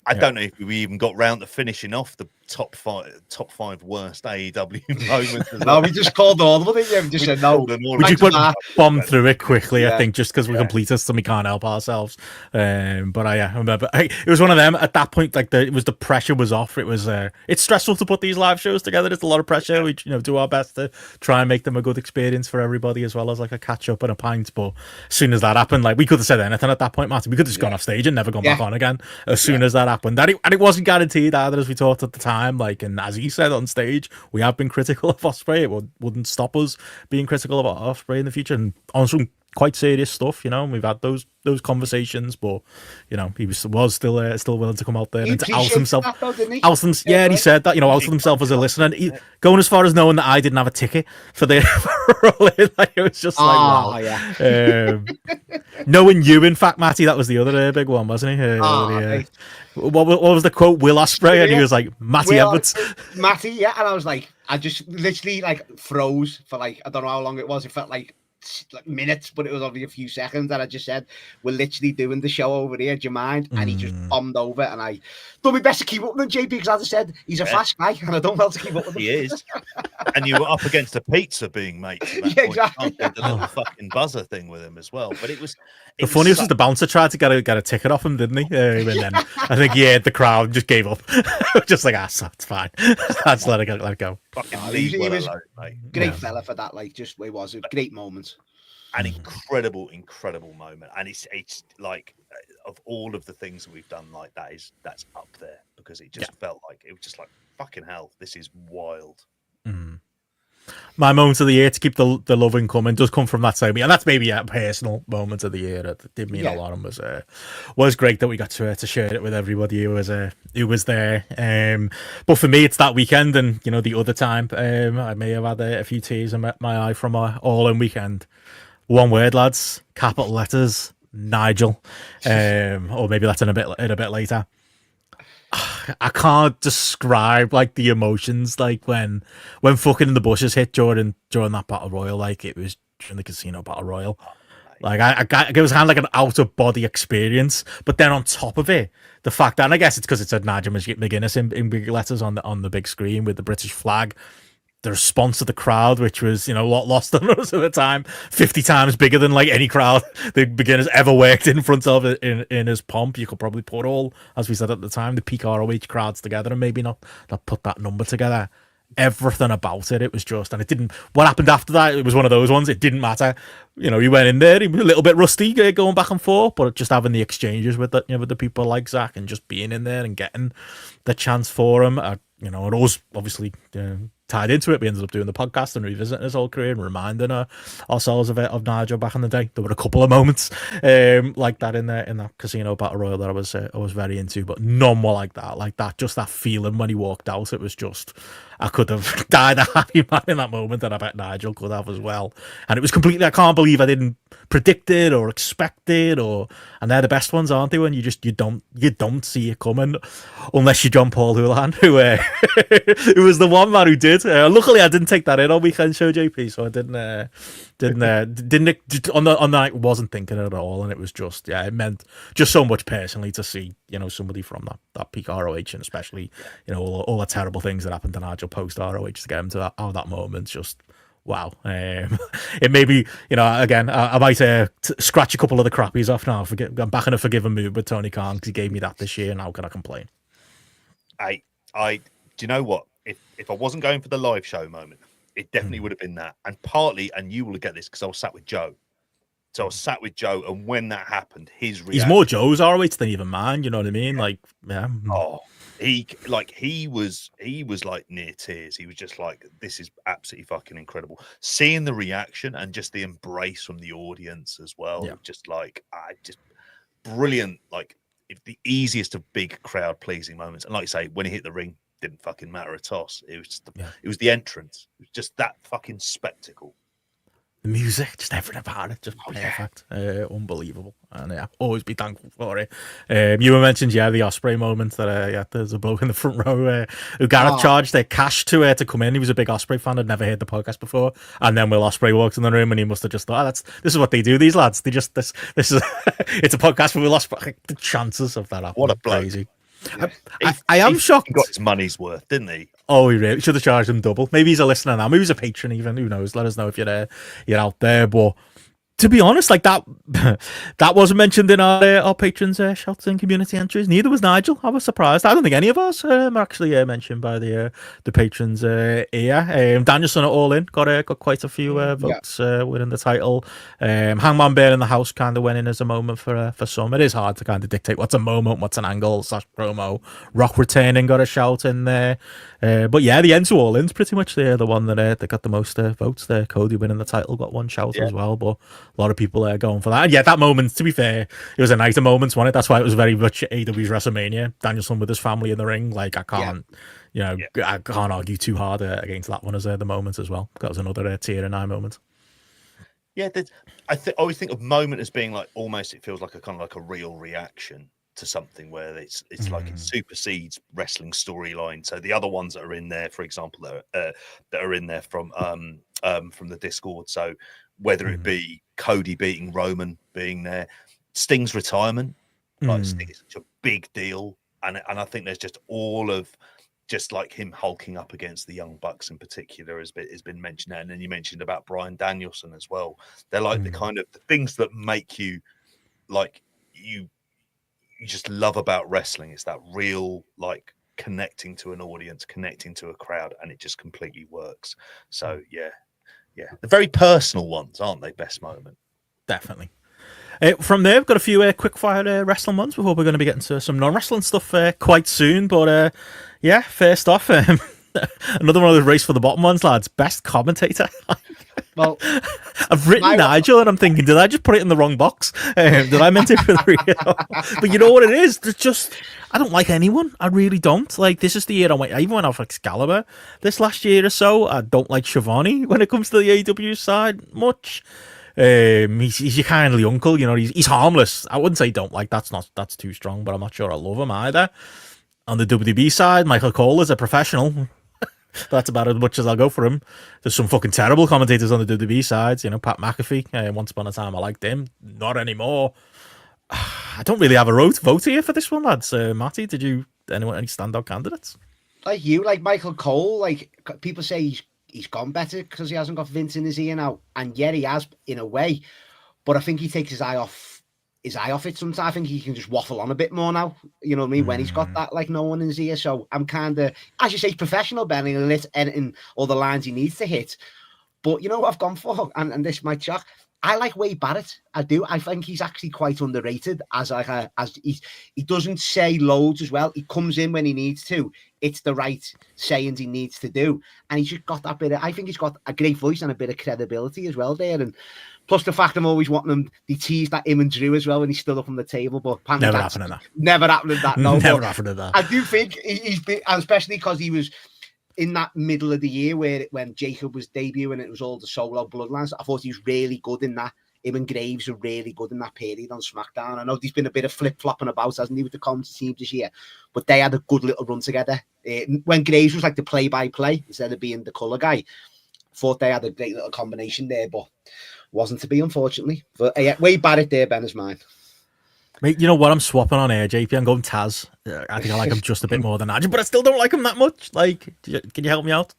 I don't know if we even got round to finishing off the top five worst AEW moments.
No, we just called all of them. We just said no.
We just bombed through it quickly, I think, just because we're completists and we can't help ourselves. But I remember it was one of them at that point. Like the pressure was off. It was it's stressful to put these live shows together. It's a lot of pressure. We do our best to try and make them a good experience for everybody, as well as like a catch up and a pint. But as soon as that happened, like we could have said anything at that point, Martin. We could have just gone off stage and never gone back on again. As soon as that happened, and it wasn't guaranteed either, as we talked at the time. Like, and as he said on stage, we have been critical of Ospreay. It wouldn't stop us being critical about Ospreay in the future, and on some quite serious stuff. We've had those conversations, but he was still willing to come out there and to out himself. He said that outed himself as a listener, and going as far as knowing that I didn't have a ticket for the like, it was just like wow. Knowing you, in fact, Matty, that was the other big one, wasn't he? What was the quote? Will Ospreay, and he was like, Matty Edwards.
Matty, and I was like, I just literally like froze for like, I don't know how long it was. It felt like minutes, but it was only a few seconds. And I just said, we're literally doing the show over here. Do you mind? And he just bombed over, and I done my best to keep up with him, JP, because as I said, he's a fast guy, and I don't know how to keep up with him.
He is. And you were up against a pizza being made to that point.
Exactly.
The little fucking buzzer thing with him as well. But it was
the funniest was the bouncer tried to get a ticket off him, didn't he? And then I think the crowd just gave up. Just like, so it's fine. Let's let it go.
Fucking
he was
alone, mate.
Great fella for that. Like, just it was a great moment.
An incredible moment. And it's like of all of the things that we've done, like that's up there, because it just felt like it was just like fucking hell. This is wild.
My moment of the year, to keep the loving coming, does come from that side, and that's maybe a personal moment of the year that did mean a lot, and was great that we got to share it with everybody who was there. But for me, it's that weekend, and the other time, I may have had a few tears in my eye from our all-in weekend. One word, lads, capital letters, Nigel, or maybe that's in a bit later. I can't describe like the emotions, like when fucking the bushes hit during that battle royal, like it was during the casino battle royal. Like it was kind of like an out of body experience. But then on top of it, the fact that, and I guess it's because it said Nigel McGuinness in big letters on the big screen with the British flag. The response of the crowd, which was, lost on us at the time, 50 times bigger than like any crowd the beginners ever worked in front of in his pomp. You could probably put all, as we said at the time, the peak ROH crowds together and maybe not put that number together. Everything about it was just, and it didn't, what happened after that, it was one of those ones, it didn't matter. He went in there, he was a little bit rusty going back and forth, but just having the exchanges with the people like Zach and just being in there and getting the chance for him, and us obviously tied into it. We ended up doing the podcast and revisiting his whole career and reminding ourselves of Nigel back in the day. There were a couple of moments like that in that casino battle royal that I was very into, but none more like that. Just that feeling when he walked out, it was just, I could have died a happy man in that moment, and I bet Nigel could have as well. And it was completely, I can't believe I didn't predict it or expect it, and they're the best ones, aren't they? When you don't see it coming, unless you're John Paul Houlihan, who was the one man who did. Luckily, I didn't take that in on weekend show, JP, so I didn't on the night, wasn't thinking it at all, and it was just, it meant just so much personally to see somebody from that peak ROH, and especially all the terrible things that happened to Nigel post ROH to get him to that moment. Just wow. It may be, again, I might scratch a couple of the crappies off now. I'm back in a forgiving mood with Tony Khan because he gave me that this year, and how can I complain?
I do you know what? If I wasn't going for the live show moment, it definitely would have been that. And partly, and you will get this because I was sat with Joe. So I was sat with Joe, and when that happened, his reaction,
he's more Joe's ROH than even mine. You know what I mean? Like, yeah.
Oh, he was like near tears. He was just like, this is absolutely fucking incredible. Seeing the reaction and just the embrace from the audience as well.
Yeah.
Just like, just brilliant. Like, the easiest of big crowd pleasing moments. And like you say, when he hit the ring, didn't fucking matter a toss. It was just it was the entrance. It was just that fucking spectacle.
The music, just everything about it, just perfect. Unbelievable. And always be thankful for it. You were mentioned, the Ospreay moment that there's a bloke in the front row who Garrett charged their cash to come in. He was a big Ospreay fan, had never heard the podcast before. And then Will Ospreay walked in the room, and he must have just thought, this is what they do, these lads. They just this is it's a podcast for Will Ospreay. The chances of that happening,
what a bloke.
Crazy. I am shocked.
He got his money's worth, didn't he?
Oh, he really should have charged him double. Maybe he's a listener now. Maybe he's a patron even. Who knows? Let us know if you're out there. But to be honest, like that wasn't mentioned in our patrons' shouts and community entries. Neither was Nigel. I was surprised. I don't think any of us are actually mentioned by the patrons here. Danielson at All In got quite a few votes winning the title. Hangman Bear in the House kind of went in as a moment for some. It is hard to kind of dictate what's a moment, what's an angle / promo. Rock returning got a shout in there. But the end to All In's pretty much the one that got the most votes there. Cody winning the title got one shout as well, but a lot of people going for that. And that moment, to be fair, it was a night of moments, wasn't it? That's why it was very much AEW's WrestleMania. Danielson with his family in the ring. Like, I can't, I can't argue too hard against that one as the moment as well. That was another tier 9 moment.
Yeah, I always think of moment as being like almost, it feels like a kind of like a real reaction to something where it's like it supersedes wrestling storyline. So the other ones that are in there, for example, that are in there from the Discord. So whether it be Cody beating Roman being there, Sting's retirement, like Sting is such a big deal, and I think there's just all of just like him hulking up against the Young Bucks in particular has been mentioned there. And then you mentioned about Bryan Danielson as well. They're like the kind of the things that make you like you just love about wrestling. It's that real like connecting to an audience, connecting to a crowd, and it just completely works. So yeah, the very personal ones, aren't they? Best moment.
Definitely. From there, we've got a few quick fire wrestling ones before we're going to be getting to some non-wrestling stuff quite soon. But yeah, first off, another one of the race for the bottom ones, lads. Best commentator.
Well,
I've written Nigel, and I'm thinking, did I just put it in the wrong box? Did I meant it for the real? But you know what it is? There's just, I don't like anyone. I really don't. Like, this is the year I even went off Excalibur this last year or so. I don't like Shivani when it comes to the AEW side much. He's your kindly uncle, you know. He's harmless. I wouldn't say don't like. That's too strong, but I'm not sure I love him either. On the WDB side, Michael Cole is a professional. That's about as much as I'll go for him. There's some fucking terrible commentators on the WWE sides. You know, Pat McAfee. Once upon a time, I liked him. Not anymore. I don't really have a vote here for this one, lads. Matty, did you any standout candidates?
Like you, like Michael Cole. Like people say he's gone better because he hasn't got Vince in his ear now, and yeah, he has in a way. But I think he takes his eye off it sometimes. I think he can just waffle on a bit more now. You know what I mean? When he's got that like no one in his ear. So I'm kind of, as you say, professional, Benny, and editing all the lines he needs to hit. But you know what I've gone for, and this might shock. I like Wade Barrett. I do. I think he's actually quite underrated as he doesn't say loads as well. He comes in when he needs to. It's the right sayings he needs to do. And he's just got that bit of, I think he's got a great voice and a bit of credibility as well there. And plus the fact I'm always wanting him, they teased that him and Drew as well when he's still up on the table. But
never happened to that.
Never happened to that. No,
never happened to that.
I do think he's been, and especially because he was in that middle of the year when Jacob was debuting, it was all the solo bloodlines. I thought he was really good in that. Him and Graves are really good in that period on SmackDown. I know there's been a bit of flip-flopping about, hasn't he, with the commentary team this year, but they had a good little run together. When Graves was like the play-by-play instead of being the colour guy, thought they had a great little combination there, but wasn't to be, unfortunately. But yeah, Wade Barrett there, Ben, is mine.
Mate, you know what? I'm swapping on here, JP. I'm going Taz. I think I like him just a bit more than Nigel, but I still don't like him that much. Like, can you help me out?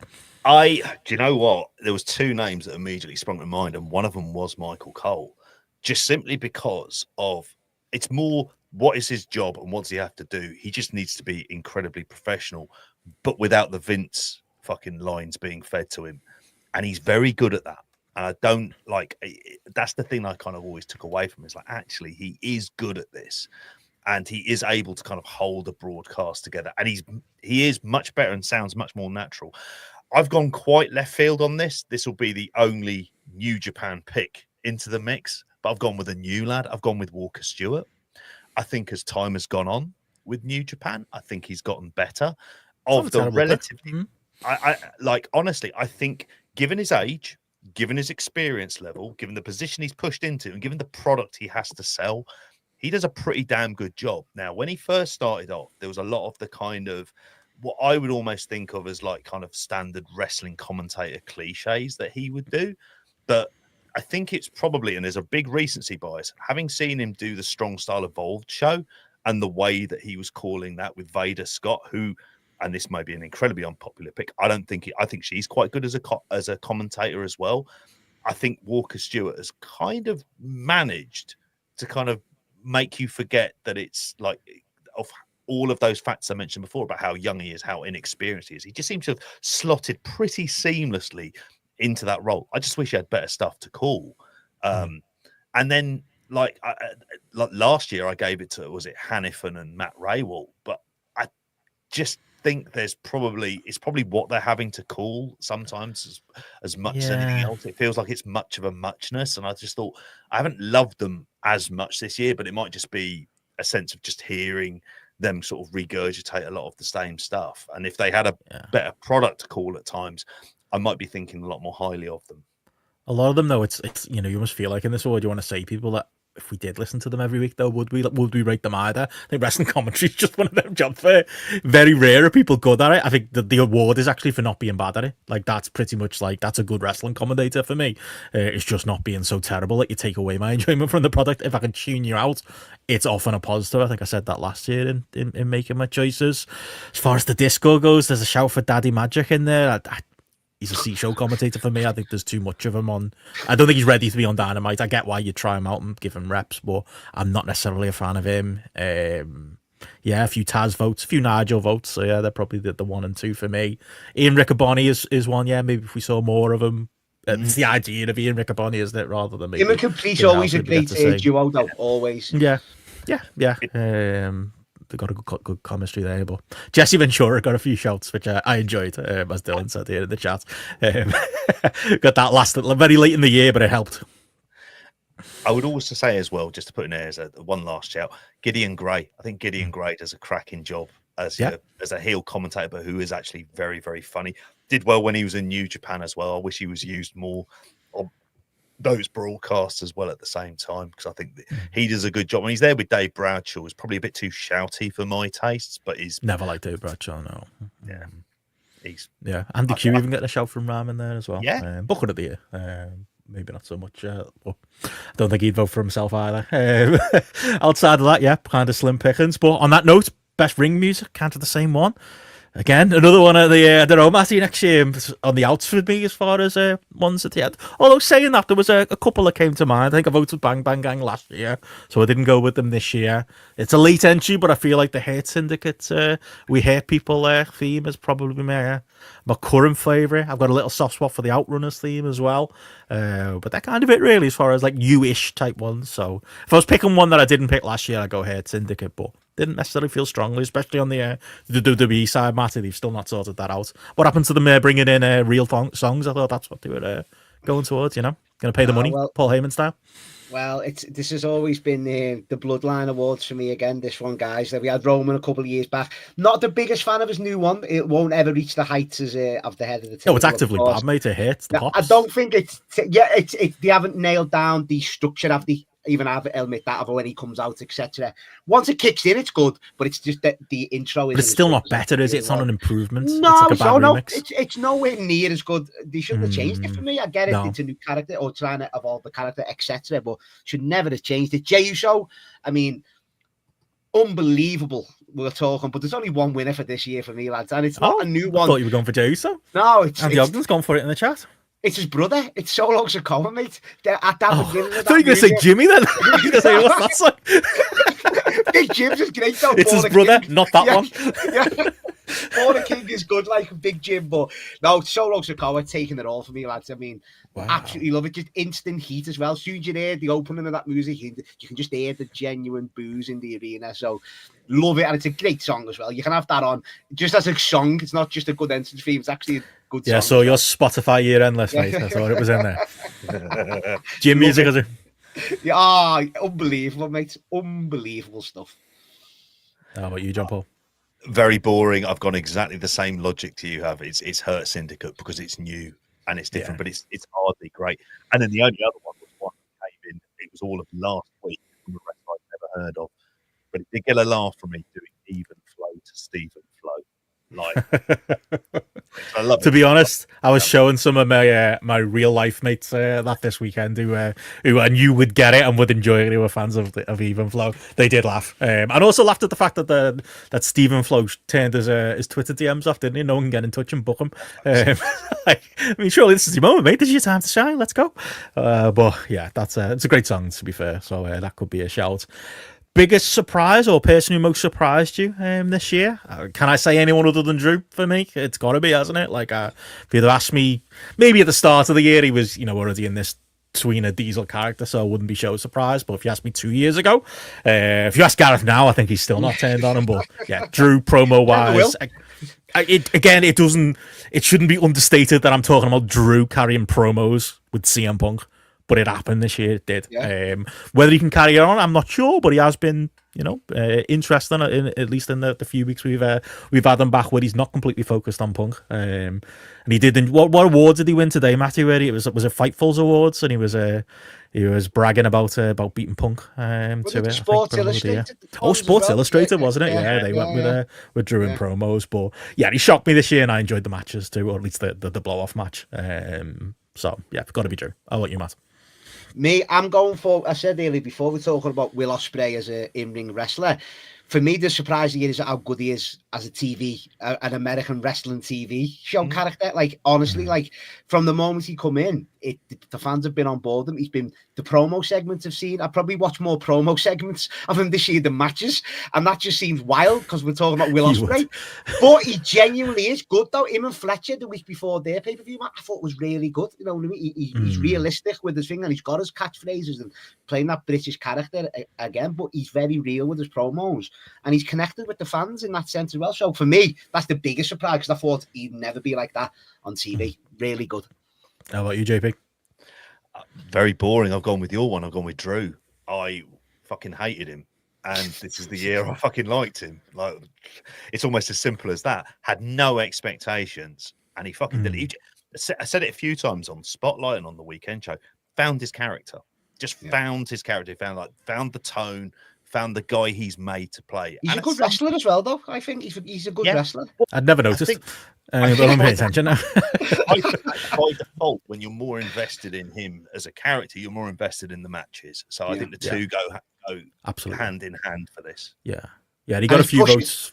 Do you know what? There was two names that immediately sprung to mind, and one of them was Michael Cole, just simply because of it's more what is his job and what does he have to do. He just needs to be incredibly professional, but without the Vince fucking lines being fed to him, and he's very good at that. And I don't like that's the thing I kind of always took away from him, is like actually he is good at this, and he is able to kind of hold a broadcast together, and he is much better and sounds much more natural. I've gone quite left field on this. This will be the only New Japan pick into the mix, but I've gone with a new lad. I've gone with Walker Stewart. I think as time has gone on with New Japan, I think he's gotten better. Of the relatively, I like honestly, I think given his age, given his experience level, given the position he's pushed into, and given the product he has to sell, he does a pretty damn good job. Now, when he first started off, there was a lot of the kind of what I would almost think of as like kind of standard wrestling commentator cliches that he would do. But I think it's probably, and there's a big recency bias, having seen him do the Strong Style Evolved show and the way that he was calling that with Vader Scott, who, and this may be an incredibly unpopular pick, I think she's quite good as a commentator as well. I think Walker Stewart has kind of managed to kind of make you forget that it's like of all of those facts I mentioned before about how young he is, how inexperienced he is. He just seems to have slotted pretty seamlessly into that role. I just wish he had better stuff to call. And then like last year I gave it to, was it Hannifin and Matt Raywall? But I just think it's probably what they're having to call sometimes as much as anything else. It feels like it's much of a muchness. And I just thought I haven't loved them as much this year, but it might just be a sense of just hearing them sort of regurgitate a lot of the same stuff. And if they had a better product to call at times, I might be thinking a lot more highly of them.
A lot of them, though, it's you know, you must feel like in this award you want to say people that if we did listen to them every week, though, would we rate them either? I think wrestling commentary is just one of them jobs where very rare are people good at it. I think the award is actually for not being bad at it. Like, that's pretty much like, that's a good wrestling commentator for me. It's just not being so terrible that you take away my enjoyment from the product. If I can tune you out, it's often a positive. I think I said that last year in making my choices. As far as the disco goes, there's a shout for Daddy Magic in there. He's a C-show commentator for me. I think there's too much of him on. I don't think he's ready to be on Dynamite. I get why you try him out and give him reps, but I'm not necessarily a fan of him. Yeah, a few Taz votes, a few Nigel votes. So yeah, they're probably the 1 and 2 for me. Ian Riccaboni is one. Yeah, maybe if we saw more of him. It's the idea of Ian Riccaboni, isn't it? Rather than maybe
him and Caprice always a great duo, though. Always.
Yeah. They've got a good chemistry there, but Jesse Ventura got a few shouts, which I enjoyed, as Dylan said here in the chat. Got that last very late in the year, but it helped.
I would also say as well, just to put in there as a one last shout, Gideon Gray. I think Gideon Gray does a cracking job as a heel commentator, but who is actually very, very funny. Did well when he was in New Japan as well. I wish he was used more on those broadcasts as well at the same time, because I think that he does a good job. When he's there with Dave Bradshaw, he's probably a bit too shouty for my tastes, but he's
never liked Dave Bradshaw. No,
yeah,
Andy Q even getting a shout from Ram in there as well.
Yeah,
Booker of the year. Maybe not so much. But I don't think he'd vote for himself either. Outside of that, yeah, kind of slim pickings. But on that note, best ring music, kind of the same one. Again, another one of the, I don't know, Matty, next year on the outs for me as far as ones at the end. Although saying that, there was a couple that came to mind. I think I voted Bang Bang Gang last year, so I didn't go with them this year. It's a late entry, but I feel like the Hate Syndicate, We Hate People theme is probably my current favourite. I've got a little soft spot for the Outrunners theme as well. But they're kind of it, really, as far as like you-ish type ones. So if I was picking one that I didn't pick last year, I'd go Hate Syndicate, but didn't necessarily feel strongly, especially on the WWE side, Matty. They've still not sorted that out. What happened to them bringing in real songs? I thought that's what they were going towards, you know? Going to pay the money, Paul Heyman style.
Well, this has always been the Bloodline Awards for me again, this one, guys. We had Roman a couple of years back. Not the biggest fan of his new one. It won't ever reach the heights as of the head of the table.
No, it's actively bad, mate. It hits the pops.
I don't think it's... Yeah, they haven't nailed down the structure of the... Even I'll admit that of when he comes out, etc. Once it kicks in, it's good, but it's just that the intro is.
But it's still not better, is it? It's not an improvement.
No,
it's like a bad remix.
It's nowhere near as good. They shouldn't have changed it for me. I get it; no. It's a new character or trying to evolve the character, etc. But should never have changed it. Jey Uso, I mean, unbelievable. We're talking, but there's only one winner for this year for me, lads, and it's not a new one.
I thought you were going for Jey Uso.
No, it's
Andy Ogden's gone for it in the chat.
It's his brother. It's Solo Sikoa, mate. At that beginning of that,
I thought you were going to say Jimmy then. I was going to say, what's that song?
Big Jim's is great, though.
It's his brother, not that one.
Yeah. Born a King is good, like Big Jim, but no, Solo Sikoa taking it all for me, lads. I mean, absolutely love it. Just instant heat as well. As soon as you hear the opening of that music, you can just hear the genuine booze in the arena. So love it, and it's a great song as well. You can have that on just as a song. It's not just a good entrance theme. It's actually a good song.
Yeah, so your Spotify year endless, mate. I thought it was in there. Gym music, is it?
Yeah, unbelievable, mate. Unbelievable stuff.
How about you, John Paul?
Very boring. I've gone exactly the same logic to you have. It's Hurt Syndicate because it's new and it's different, but it's hardly great. And then the only other one was one that came in. It was all of last week from a wrestler I've never heard of, but it did get a laugh from me doing Even Flow to Stephen Flow. I love
to be honest, I was showing some of my real life mates that this weekend who I knew would get it and would enjoy it. Who were fans of Even Flow. They did laugh, and also laughed at the fact that Stephen Flow turned his Twitter DMs off, didn't he? No one can get in touch and book him. I mean, surely this is your moment, mate. This is your time to shine. Let's go. But yeah, it's a great song, to be fair. So that could be a shout. Biggest surprise or person who most surprised you this year? Can I say anyone other than Drew for me? It's got to be, hasn't it? Like, if you'd have asked me, maybe at the start of the year, he was, already in this Tweener Diesel character, so I wouldn't be so surprised. But if you asked me 2 years ago, if you ask Gareth now, I think he's still not turned on him. But yeah, Drew, promo-wise, it shouldn't be understated that I'm talking about Drew carrying promos with CM Punk. But it happened this year, it did. Yeah. Whether he can carry it on, I'm not sure, but he has been interesting. At least in the few weeks we've had him back, where he's not completely focused on Punk. And he did. What awards did he win today, Matty? Where was it Fightfuls Awards, and he was bragging about beating Punk. To
Sports Illustrated.
Sports Illustrated, wasn't it? Yeah, they went with Drew and promos, but yeah, he shocked me this year, and I enjoyed the matches too, or at least the blow off match. So yeah, it's got to be Drew. How about you, Matt?
Me, I'm going for. I said earlier before we're talking about Will Ospreay as an in-ring wrestler. For me, the surprising is how good he is as a TV, an American wrestling TV show character. Like, honestly, like from the moment he come in, the fans have been on board him. He's been, the promo segments I've seen. I probably watch more promo segments of him this year than matches, and that just seems wild because we're talking about Will Ospreay. But he genuinely is good, though. Him and Fletcher the week before their pay-per-view match, I thought was really good. You know what I mean? He's realistic with his thing, and he's got his catchphrases and playing that British character again. But he's very real with his promos. And he's connected with the fans in that sense as well. So for me, that's the biggest surprise because I thought he'd never be like that on TV. Really good.
How about you, JP?
Very boring. I've gone with your one. I've gone with Drew. I fucking hated him. And this is the year I fucking liked him. Like, it's almost as simple as that. Had no expectations. And he fucking did. I said it a few times on Spotlight and on the weekend show. Found his character. Just found his character. Found the tone. Found the guy he's made to play.
He's a good wrestler as well, though. I think he's a good wrestler.
I'd never noticed. But I'm paying attention now.
By default, when you're more invested in him as a character, you're more invested in the matches. So I think the two go absolutely hand in hand for this.
Yeah. And he got a few votes.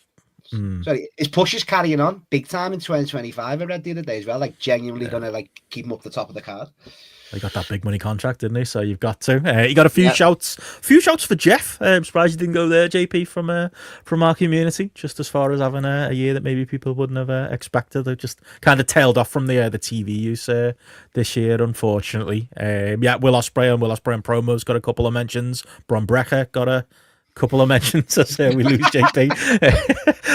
Sorry, his push is carrying on big time in 2025. I read the other day as well. Like, genuinely going to keep him up the top of the card.
He got that big money contract, didn't he? So you've got to. He got a few shouts. For Jeff. I'm surprised you didn't go there, JP, from our community. Just as far as having a year that maybe people wouldn't have expected. They just kind of tailed off from the TV use this year, unfortunately. Will Ospreay and promos got a couple of mentions. Bron Breakker got a couple of mentions as we lose JP.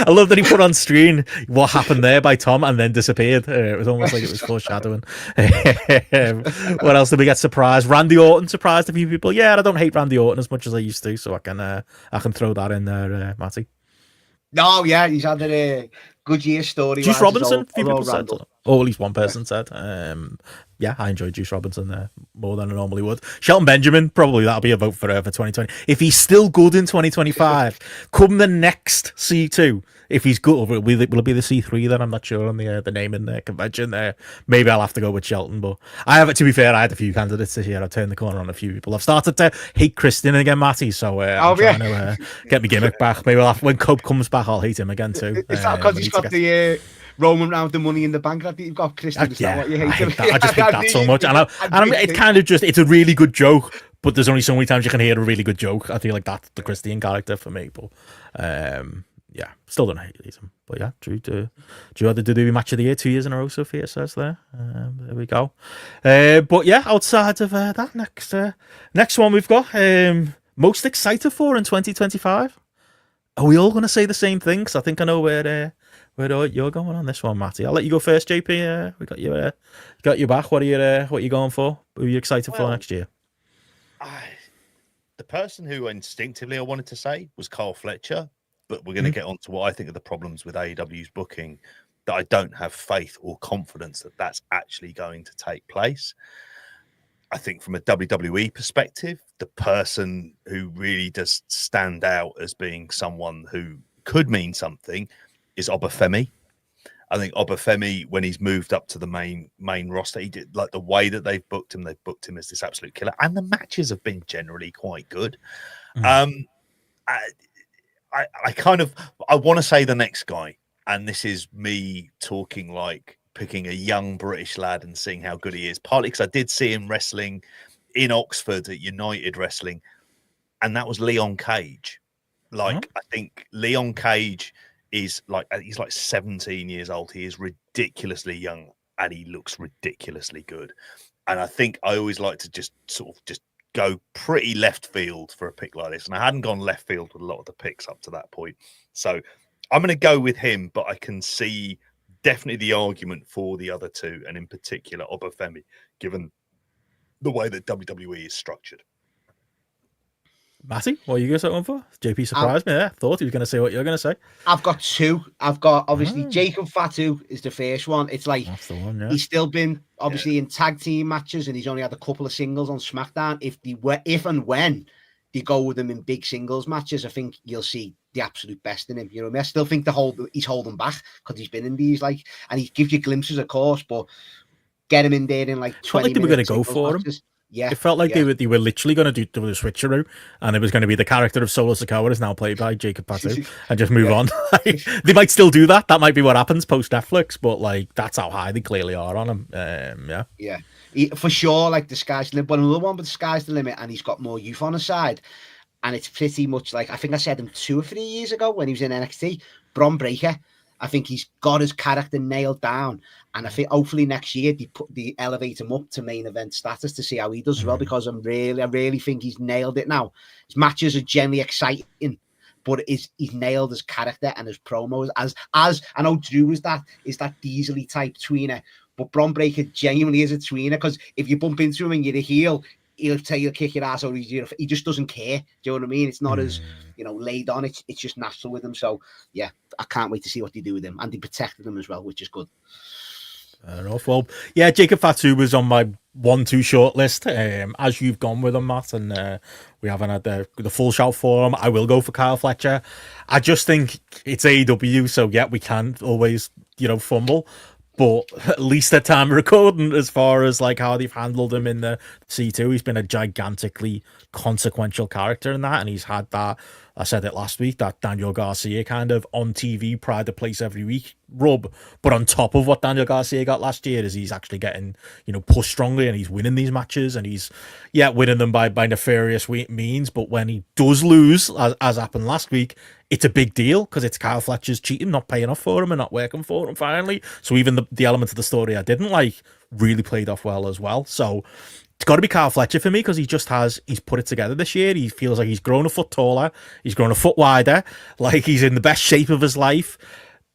I love that he put on screen what happened there by Tom and then disappeared. It was almost like it was foreshadowing. What else did we get surprised? Randy Orton surprised a few people. Yeah, I don't hate Randy Orton as much as I used to, so I can throw that in there, Matty.
No, yeah, he's had a good year story.
Juice Robinson, a few people said. Or at least one person said. I enjoyed Juice Robinson more than I normally would. Shelton Benjamin, probably that'll be a vote for 2020. If he's still good in 2025, come the next C2. If he's good, will it be the C3 then? I'm not sure on the naming convention there. Maybe I'll have to go with Shelton. But to be fair, I had a few candidates this year. I've turned the corner on a few people. I've started to hate christened again, Matty. So I'm trying to get my gimmick back. Maybe when Cope comes back, I'll hate him again too.
Is that because he's got the roaming around the money in the bank that you've got, Christian? Is that what you hate?
I just hate that so much. It's kind of just, it's a really good joke, but there's only so many times you can hear a really good joke. I feel like that's the Christian character for me. But still don't hate him. But yeah, Drew had the WWE match of the year 2 years in a row, Sophia says there. There we go. But yeah, outside of that, next one we've got most excited for in 2025. Are we all going to say the same thing? Because I think I know where you're going on this one, Matty. I'll let you go first, JP. We got you back. What are you going for? Who are you excited for next year?
The person who instinctively I wanted to say was Carl Fletcher, but we're going to get on to what I think are the problems with AEW's booking, that I don't have faith or confidence that that's actually going to take place. I think from a WWE perspective, the person who really does stand out as being someone who could mean something is Obafemi. I think Obafemi, when he's moved up to the main roster, he did, like, the way that they've booked him as this absolute killer, and the matches have been generally quite good. I want to say the next guy, and this is me talking like picking a young British lad and seeing how good he is, partly because I did see him wrestling in Oxford at United Wrestling, and that was Leon Cage. I think Leon Cage is he's like 17 years old. He is ridiculously young and he looks ridiculously good. And I think I always like to just go pretty left field for a pick like this. And I hadn't gone left field with a lot of the picks up to that point. So I'm going to go with him, but I can see definitely the argument for the other two, and in particular Obafemi, given the way that WWE is structured.
Matty, what are you going to say one for? JP surprised me there. Thought he was going to say what you're going to say.
I've got two. I've got, obviously, Jacob Fatu is the first one. It's like,
That's the one, yeah.
he's still been, obviously, in tag team matches, and he's only had a couple of singles on SmackDown. If and when they go with him in big singles matches, I think you'll see the absolute best in him. You know what I mean? I still think he's holding back because he's been in these, like, and he gives you glimpses, of course, but get him in there in like 20
felt like they were going to go for
matches.
him.
Yeah,
it felt like they were literally going to do the switcheroo, and it was going to be the character of Solo Sikoa is now played by Jacob Fatu, and just move on. They might still do that. That might be what happens post Netflix, but like that's how high they clearly are on him.
Yeah, for sure. Like the sky's the limit, but another one, but the sky's the limit, and he's got more youth on his side, and it's pretty much like, I think I said him 2 or 3 years ago when he was in NXT. Bron Breakker. I think he's got his character nailed down, and I think hopefully next year they elevate him up to main event status to see how he does as well. Because I really think he's nailed it now. His matches are generally exciting, but he's nailed his character and his promos. As I know Drew is that diesely type tweener, but Bron Breakker genuinely is a tweener, because if you bump into him and you're a heel, he'll tell you to kick your ass, or he just doesn't care. Do you know what I mean? It's not as, laid on. It's just natural with him. So yeah, I can't wait to see what they do with him, and they protected him as well, which is good.
I don't know. Well, yeah, Jacob Fatu was on my 1-2 short list. As you've gone with him, Matt, and we haven't had the full shout for him, I will go for Kyle Fletcher. I just think it's AEW, so yeah, we can always fumble. But at least at time of recording, as far as like how they've handled him in the C2, he's been a gigantically consequential character in that. And he's had that, I said it last week, that Daniel Garcia kind of on TV, pride of place every week rub. But on top of what Daniel Garcia got last year is he's actually getting, pushed strongly, and he's winning these matches, and he's, winning them by nefarious means. But when he does lose, as happened last week, it's a big deal, because it's Kyle Fletcher's cheating, not paying off for him and not working for him finally. So even the element of the story I didn't like really played off well as well. So it's got to be Kyle Fletcher for me, because he's put it together this year. He feels like he's grown a foot taller, he's grown a foot wider, like he's in the best shape of his life.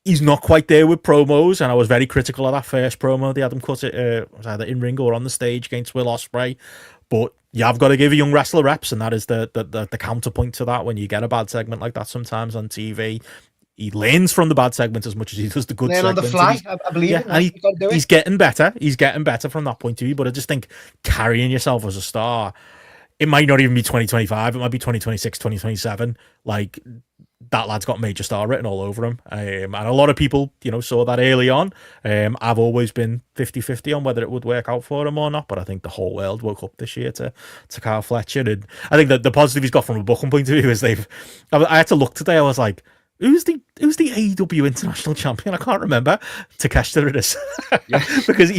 He's not quite there with promos, and I was very critical of that first promo. They had him cut it, was either in ring or on the stage against Will Ospreay. But I've got to give a young wrestler reps, and that is the counterpoint to that. When you get a bad segment like that sometimes on TV, he learns from the bad segments as much as he does the good segments.
On the fly, I believe it.
And he's getting better. He's getting better from that point of view. But I just think carrying yourself as a star, it might not even be 2025. It might be 2026, 2027. Like, that lad's got major star written all over him. And a lot of people, saw that early on. I've always been 50-50 on whether it would work out for him or not. But I think the whole world woke up this year to Kyle Fletcher. And I think that the positive he's got from a booking point of view is I had to look today. I was like, Who's the AEW International Champion? I can't remember. Takeshita it is. Because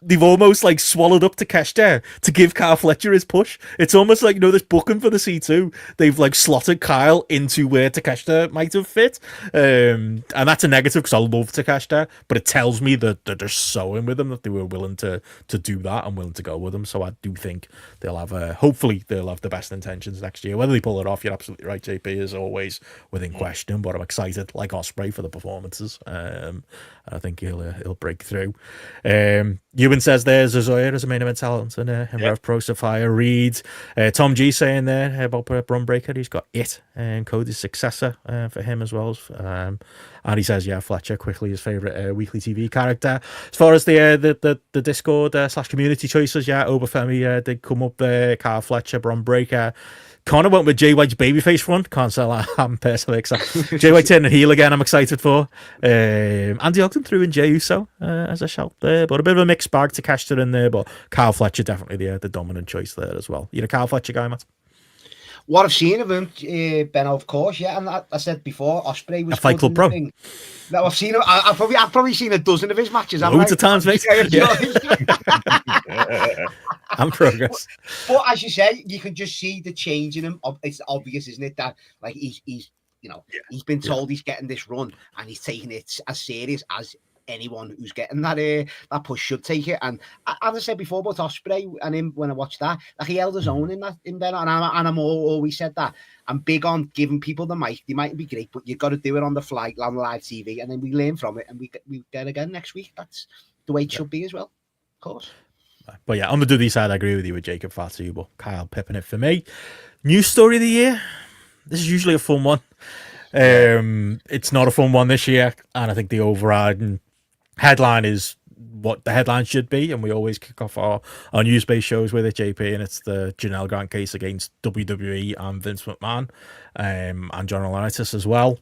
they've almost like swallowed up Takeshita to give Kyle Fletcher his push. It's almost like, this booking for the C2, they've like slotted Kyle into where Takeshita might have fit. And that's a negative, because I love Takeshita, but it tells me that they're so in with him that they were willing to do that and willing to go with him. So I do think they'll have, hopefully they'll have the best intentions next year. Whether they pull it off, you're absolutely right, JP, is always within question. But I'm excited, like Ospreay, for the performances. I think he'll break through. Ewan says there's Azoya as a main event talent, and Rev Pro Sapphire Reed. Tom G saying there about Bron Breakker, he's got it, and Cody's successor for him as well. And he says, Fletcher quickly his favourite weekly TV character. As far as the Discord / community choices, Obafemi did come up there. Kyle Fletcher, Bron Breakker. Connor went with Jay White's babyface front. Can't say I'm personally excited. Jay White turning heel again, I'm excited for. Andy Ogden threw in Jey Uso as a shout there, but a bit of a mixed bag to Caster in there. But Kyle Fletcher definitely the dominant choice there as well. You're a Kyle Fletcher guy, Matt?
What I've seen of him, Benno, of course, and I said before, Ospreay was
a Fight Club pro.
No, I've seen him. I've probably seen a dozen of his matches.
Loads of times, mate. And progress.
But as you say, you can just see the change in him. It's obvious, isn't it, that like he's he's been told he's getting this run, and he's taking it as serious as anyone who's getting that push should take it. And as I said before about Ospreay and him, when I watched that, like he held his own in Benno, and I'm always said that I'm big on giving people the mic. They might be great, but you've got to do it on the fly, on live TV, and then we learn from it, and we get again next week. That's the way it should be as well, of course.
But on the Dudley side, I agree with you with Jacob Fatu, but Kyle pipping it for me. News story of the year. This is usually a fun one. It's not a fun one this year, and I think the overriding headline is what the headline should be, and we always kick off our news-based shows with it, JP, and it's the Janelle Grant case against WWE and Vince McMahon, and John Laurinaitis as well.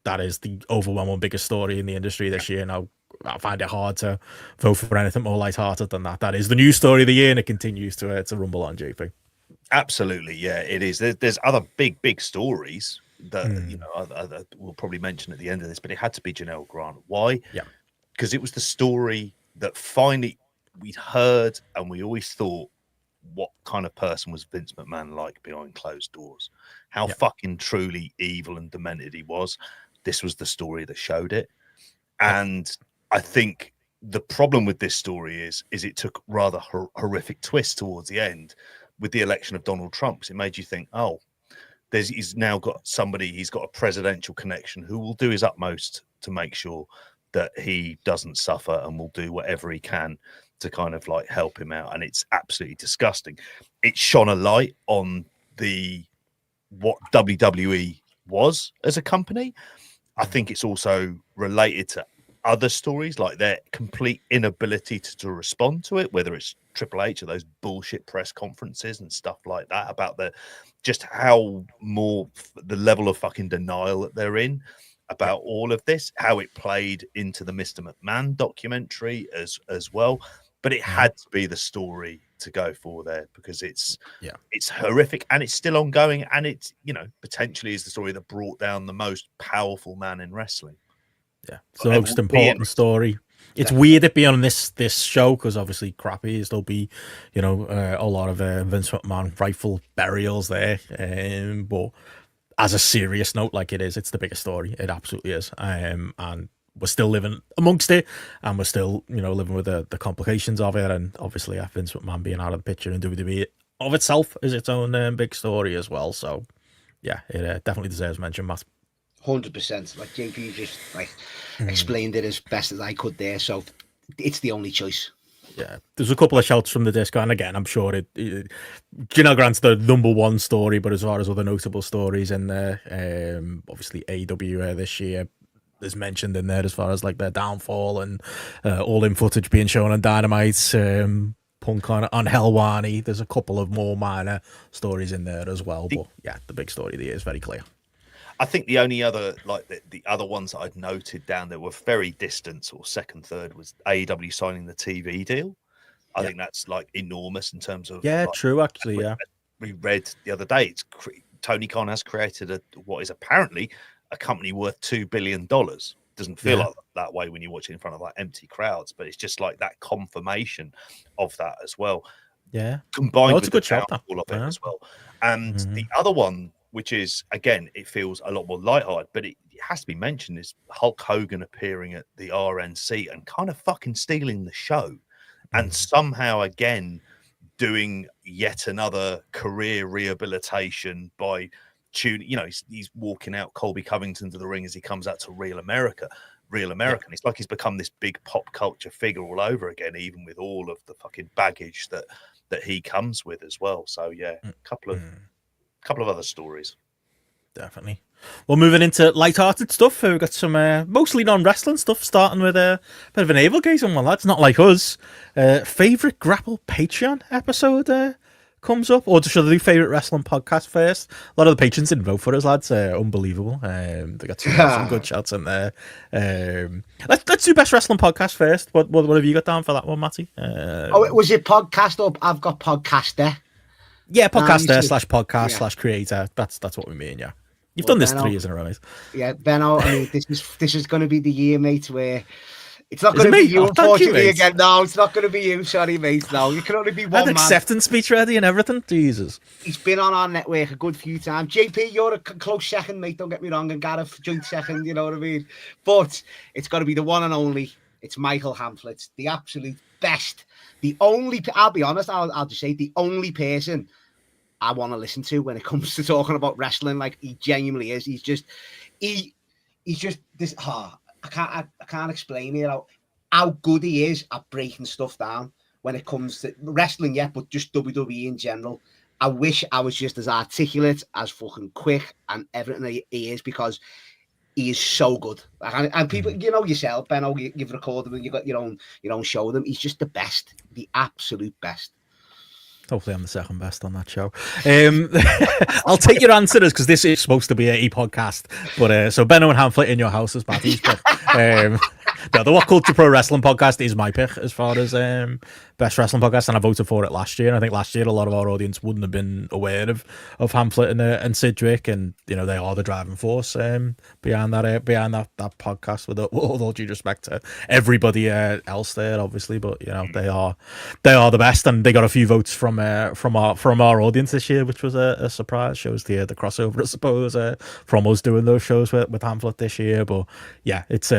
That is the overwhelming biggest story in the industry this year. Now, I find it hard to vote for anything more lighthearted than that. That is the news story of the year, and it continues to rumble on, JP.
Absolutely, yeah, it is. There's other big stories that we'll probably mention at the end of this, but it had to be Janelle Grant. Why?
Yeah,
because it was the story that finally we'd heard, and we always thought, what kind of person was Vince McMahon like behind closed doors? How fucking truly evil and demented he was. This was the story that showed it, and I think the problem with this story is it took rather horrific twists towards the end with the election of Donald Trump. It made you think, oh, he's now got somebody, he's got a presidential connection who will do his utmost to make sure that he doesn't suffer and will do whatever he can to kind of like help him out. And it's absolutely disgusting. It shone a light on what WWE was as a company. I think it's also related to other stories, like their complete inability to respond to it, whether it's Triple H or those bullshit press conferences and stuff like that, about just how the level of fucking denial that they're in about all of this, how it played into the Mr. McMahon documentary as well. But it had to be the story to go for there, because it's horrific and it's still ongoing, and it's, potentially is the story that brought down the most powerful man in wrestling.
Yeah, it's the most important story. It's weird it being on this show, because obviously GRAPPY, there'll be, a lot of Vince McMahon rightful burials there. But as a serious note, like it's the biggest story. It absolutely is. And we're still living amongst it, and we're still, living with the complications of it. And obviously, Vince McMahon being out of the picture in WWE of itself is its own big story as well. So, yeah, it definitely deserves mention, Matt.
100%. Like JP just explained it as best as I could there, so it's the only choice.
Yeah, there's a couple of shouts from the disco, and again, I'm sure Janelle Grant's the number one story, but as far as other notable stories in there, obviously AWA this year is mentioned in there as far as like their downfall and all in footage being shown on Dynamite, Punk on Helwani. There's a couple of more minor stories in there as well, but yeah, the big story of the year is very clear.
I think the only other, like the other ones that I'd noted down there were very distant, or second, third, was AEW signing the TV deal. I think that's like enormous in terms of.
Yeah,
like,
true, actually, yeah.
We read the other day, Tony Khan has created what is apparently a company worth $2 billion. Doesn't feel like that way when you watch it in front of like empty crowds, but it's just like that confirmation of that as well.
Yeah.
Combined with the downfall of it as well. And the other one, which is, again, it feels a lot more lighthearted, but it has to be mentioned, is Hulk Hogan appearing at the RNC and kind of fucking stealing the show, and somehow, again, doing yet another career rehabilitation by tuning, he's walking out Colby Covington to the ring as he comes out to Real American. It's like he's become this big pop culture figure all over again, even with all of the fucking baggage that he comes with as well. So, yeah, a couple of other stories.
Definitely. Well, moving into light-hearted stuff, we've got some mostly non-wrestling stuff, starting with a bit of an navel gazing one, lads. Not like us. Favourite Grapple Patreon episode comes up, or should I do favourite wrestling podcast first? A lot of the patrons didn't vote for us, lads. Unbelievable. They got some good shots in there. Let's do best wrestling podcast first. What have you got down for that one, Matty?
Was it podcast up? I've got podcaster.
Yeah, podcaster /podcast /creator. That's what we mean. Yeah, you've done this
Benno,
3 years in a row, mate.
Yeah, Benno. I mean, this is going to be the year, mate, where it's not going to be you, unfortunately. Again, no, it's not going to be you. Sorry, mate. No, you can only be one man.
Acceptance speech ready and everything. Jesus.
He's been on our network a good few times. JP, you're a close second, mate. Don't get me wrong, and Gareth joint second. You know what I mean? But it's got to be the one and only. It's Michael Hamflett, the absolute best. The only, I'll be honest, I'll just say, the only person I want to listen to when it comes to talking about wrestling. Like, he genuinely is. He's just this. I can't explain it how good he is at breaking stuff down when it comes to wrestling, but just WWE in general. I wish I was just as articulate, as fucking quick, and everything he is, because he is so good. And people, you know yourself, Benno, you've recorded him, you've got your own show with him. He's just the best, the absolute best.
Hopefully I'm the second best on that show. I'll take your answers, because this is supposed to be a podcast. But so Benno and Hamflet in your house is Matty's pick. The What Culture Pro Wrestling podcast is my pick as far as best wrestling podcast, and I voted for it last year. And I think last year a lot of our audience wouldn't have been aware of Hamflet and Sidgwick, and you know they are the driving force behind that podcast. With all due respect to everybody else there, obviously, but you know they are the best, and they got a few votes from our audience this year, which was a surprise. Shows the crossover, I suppose, from us doing those shows with Hamflet this year. But yeah, it's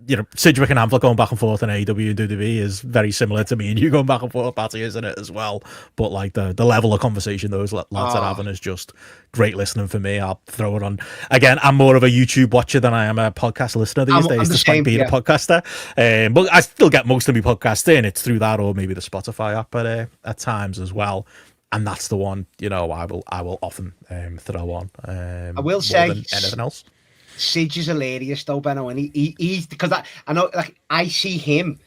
you know, Sidgwick and Hamflet going back and forth in AEW and WWE is very similar to me and you going back and forth, Matty, isn't it, as well? But like the level of conversation those lads are having is just great listening for me. I'll throw it on. Again, I'm more of a YouTube watcher than I am a podcast listener these days, despite being a podcaster. But I still get most of my podcasts in. It's through that or maybe the Spotify app at times as well. And that's the one, you know, I will often throw on.
I will say
more than anything else.
Sidge is hilarious though, Benno, and he's because I know, like, I see him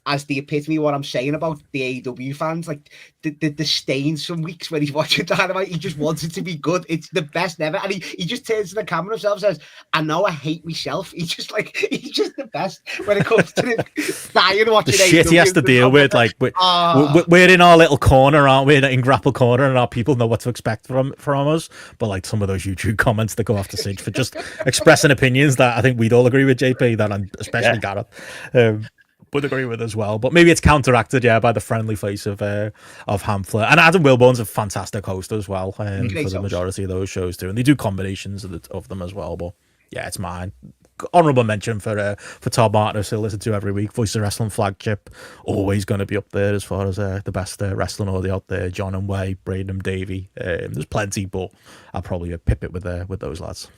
as the epitome of what I'm saying about the AEW fans, like the stain some weeks when he's watching Dynamite, he just wants it to be good. It's the best ever, and he just turns to the camera himself and says, "I know I hate myself." He's just the best when it comes to dying watching
the shit
AEW.
He has to deal with. Like we're in our little corner, aren't we? In Grapple Corner, and our people know what to expect from us. But like some of those YouTube comments that go after Sidge for just expressing opinions that I think we'd all agree with, JP, that and especially Gareth. Would agree with as well, but maybe it's counteracted, by the friendly face of Hamflet. And Adam Wilborn's a fantastic host as well for the majority of those shows too, and they do combinations of them as well. But yeah, it's mine. Honorable mention for Todd Martin, who I listen to every week. Voice of Wrestling flagship, always going to be up there as far as the best wrestling audio out there. John and Way, Braden and Davey. There's plenty, but I'll probably pip it with those lads.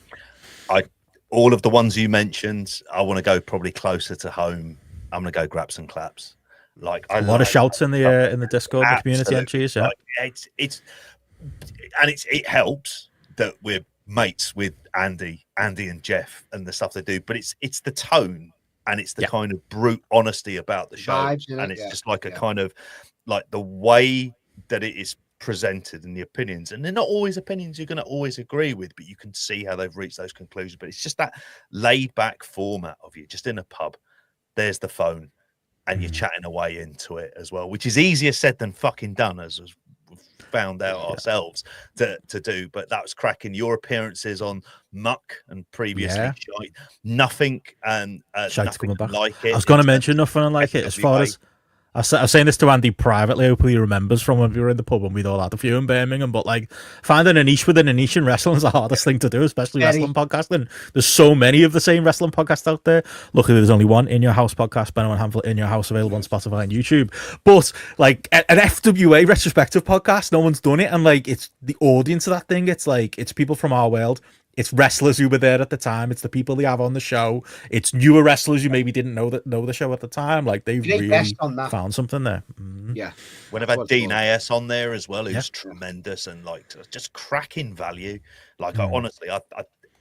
All of the ones you mentioned, I want to go probably closer to home. I'm gonna go Graps and Claps. Like a lot
of shouts in the Discord, the community entries. Yeah,
like, it helps that we're mates with Andy and Jeff and the stuff they do, but it's the tone and it's the kind of brute honesty about the show, and it's just like a kind of like the way that it is presented and the opinions, and they're not always opinions you're going to always agree with, but you can see how they've reached those conclusions. But it's just that laid back format of you just in a pub. There's the phone, and you're chatting away into it as well, which is easier said than fucking done, as we've found out ourselves to do. But that was cracking. Your appearances on Muck and previously Shite, nothing and nothing like it.
I was going to mention nothing like it as far as. I was saying this to Andy privately. Hopefully he remembers from when we were in the pub and we'd all had a few in Birmingham. But like finding a niche within a niche in wrestling is the hardest thing to do, especially wrestling podcasting. There's so many of the same wrestling podcasts out there. Luckily, there's only one In Your House podcast, Benno and Hamflet In Your House, available on Spotify and YouTube. But like an FWA retrospective podcast, no one's done it, and like it's the audience of that thing. It's like it's people from our world. It's wrestlers who were there at the time. It's the people they have on the show. It's newer wrestlers who maybe didn't know the show at the time. Like they've really found something there.
Yeah,
when I've had Dean A.S. on there as well, who's tremendous and like just cracking value. Like honestly,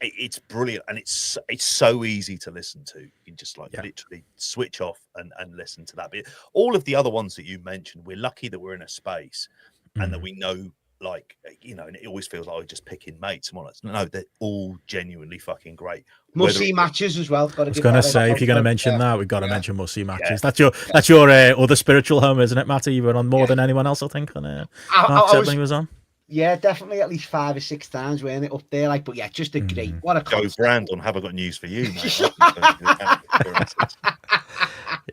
it's brilliant, and it's so easy to listen to. You can just like literally switch off and listen to that. But all of the other ones that you mentioned, we're lucky that we're in a space and that we know. Like, you know, and it always feels like we're just picking mates. No, they're all genuinely fucking great.
Must-see matches as well.
I was going to say, if you're going to mention that, we've got to mention must-see matches. That's your other spiritual home, isn't it, Matty? You were on more than anyone else, I think. When he was on.
Yeah, definitely at least 5 or 6 times wearing it up there. Like, but yeah, just a great. What a
Joe Brandon. Have I got news for you, mate?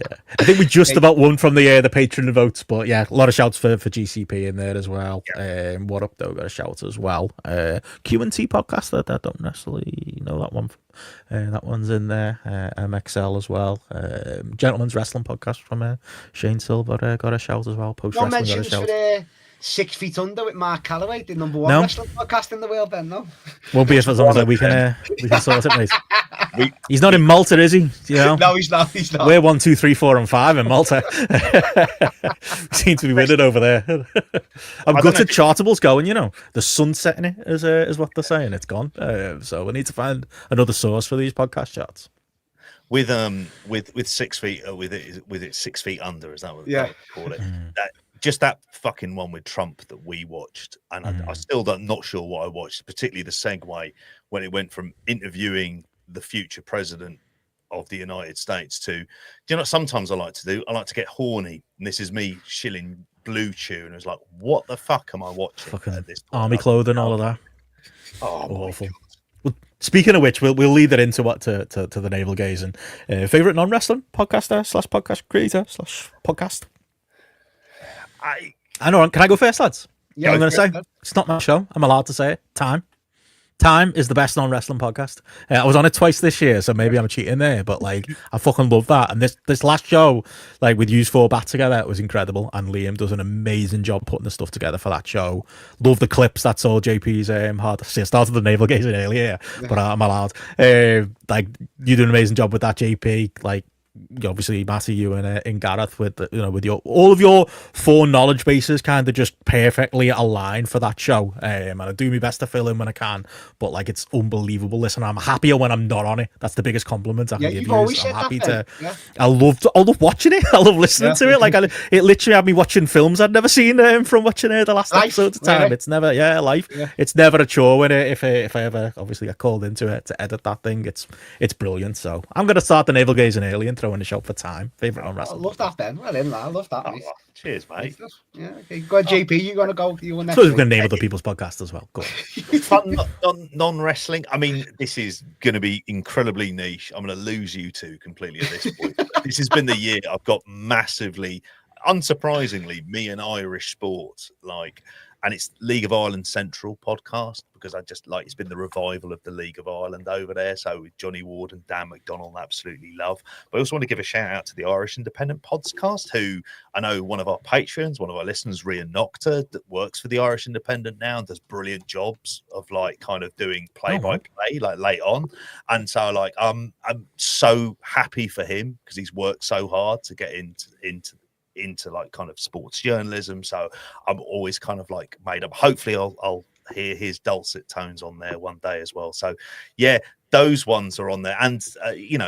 Yeah, I think we just about won from the patron votes, but yeah, a lot of shouts for GCP in there as well. What Up Though got a shout as well. Q&T podcast that I don't necessarily know that one. That one's in there. MXL as well. Gentleman's Wrestling podcast from Shane Silver got a shout as well. Post Wrestling got a shout.
For 6 Feet Under with Mark Calloway, the number 1 wrestling podcast in the world. Then no,
won't be as long as we can sort it, mate. He's not in Malta, is he? You know?
No, he's not. He's not.
We're 1, 2, 3, 4, and 5 in Malta. Seem to be winning over there. I'm gutted Chartable's going. You know, the sun's setting it is what they're saying. It's gone. So we need to find another source for these podcast charts.
With 6 feet, with it 6 feet under, is that what they call it? Just that fucking one with Trump that we watched, and I still not sure what I watched, particularly the segue when it went from interviewing the future president of the United States to, do you know what sometimes I like to do? I like to get horny, and this is me shilling Blue Chew, and it was like, what the fuck am I watching
fucking
at this point?
Army clothing, all of that.
Oh,
awful. Well, speaking of which, we'll lead it into the navel gazing. Favorite non-wrestling podcaster / podcast creator / podcast. I know. Can I go first, lads?
Yeah,
I'm going to say it's not my show. I'm allowed to say it. Time is the best non-wrestling podcast. I was on it twice this year, so maybe I'm cheating there. But like, I fucking love that. And this last show, like with Use 4 back together, it was incredible. And Liam does an amazing job putting the stuff together for that show. Love the clips. That's all JP's hard to see. I started the navel gazing earlier, but I'm allowed. Like, you do an amazing job with that, JP. Like, obviously Matty, you and Gareth with with all of your four knowledge bases kind of just perfectly aligned for that show, and I do my best to fill in when I can, but like it's unbelievable. Listen, I'm happier when I'm not on it. That's the biggest compliment I can give you. I'm happy to. Yeah. I love watching it. I love listening to it. Like it literally had me watching films I'd never seen from watching the last episode of time. Really? It's never life. Yeah. It's never a chore when if I ever obviously get called into it to edit that thing. It's brilliant. So I'm gonna start the navel gazing early and throw in the show for time. Favorite on wrestling.
I love that, Ben. Well in, I love that.
Oh, cheers, mate.
Yeah, okay. Go on, JP. You're gonna go. You want next?
So we're gonna name other people's podcasts as well. Go on.
Fun non-wrestling. I mean, this is going to be incredibly niche. I'm going to lose you two completely at this point. This has been the year I've got massively, unsurprisingly, me and Irish sports and it's League of Ireland Central podcast because I just it's been the revival of the League of Ireland over there. So with Johnny Ward and Dan McDonald, absolutely love. But I also want to give a shout out to the Irish Independent Podcast, who I know one of our patrons, one of our listeners, Ria Nocta, that works for the Irish Independent now and does brilliant jobs of kind of doing play-by-play late on. And so I'm so happy for him because he's worked so hard to get into kind of sports journalism, so I'm always kind of made up. Hopefully I'll hear his dulcet tones on there one day as well. So yeah, those ones are on there, and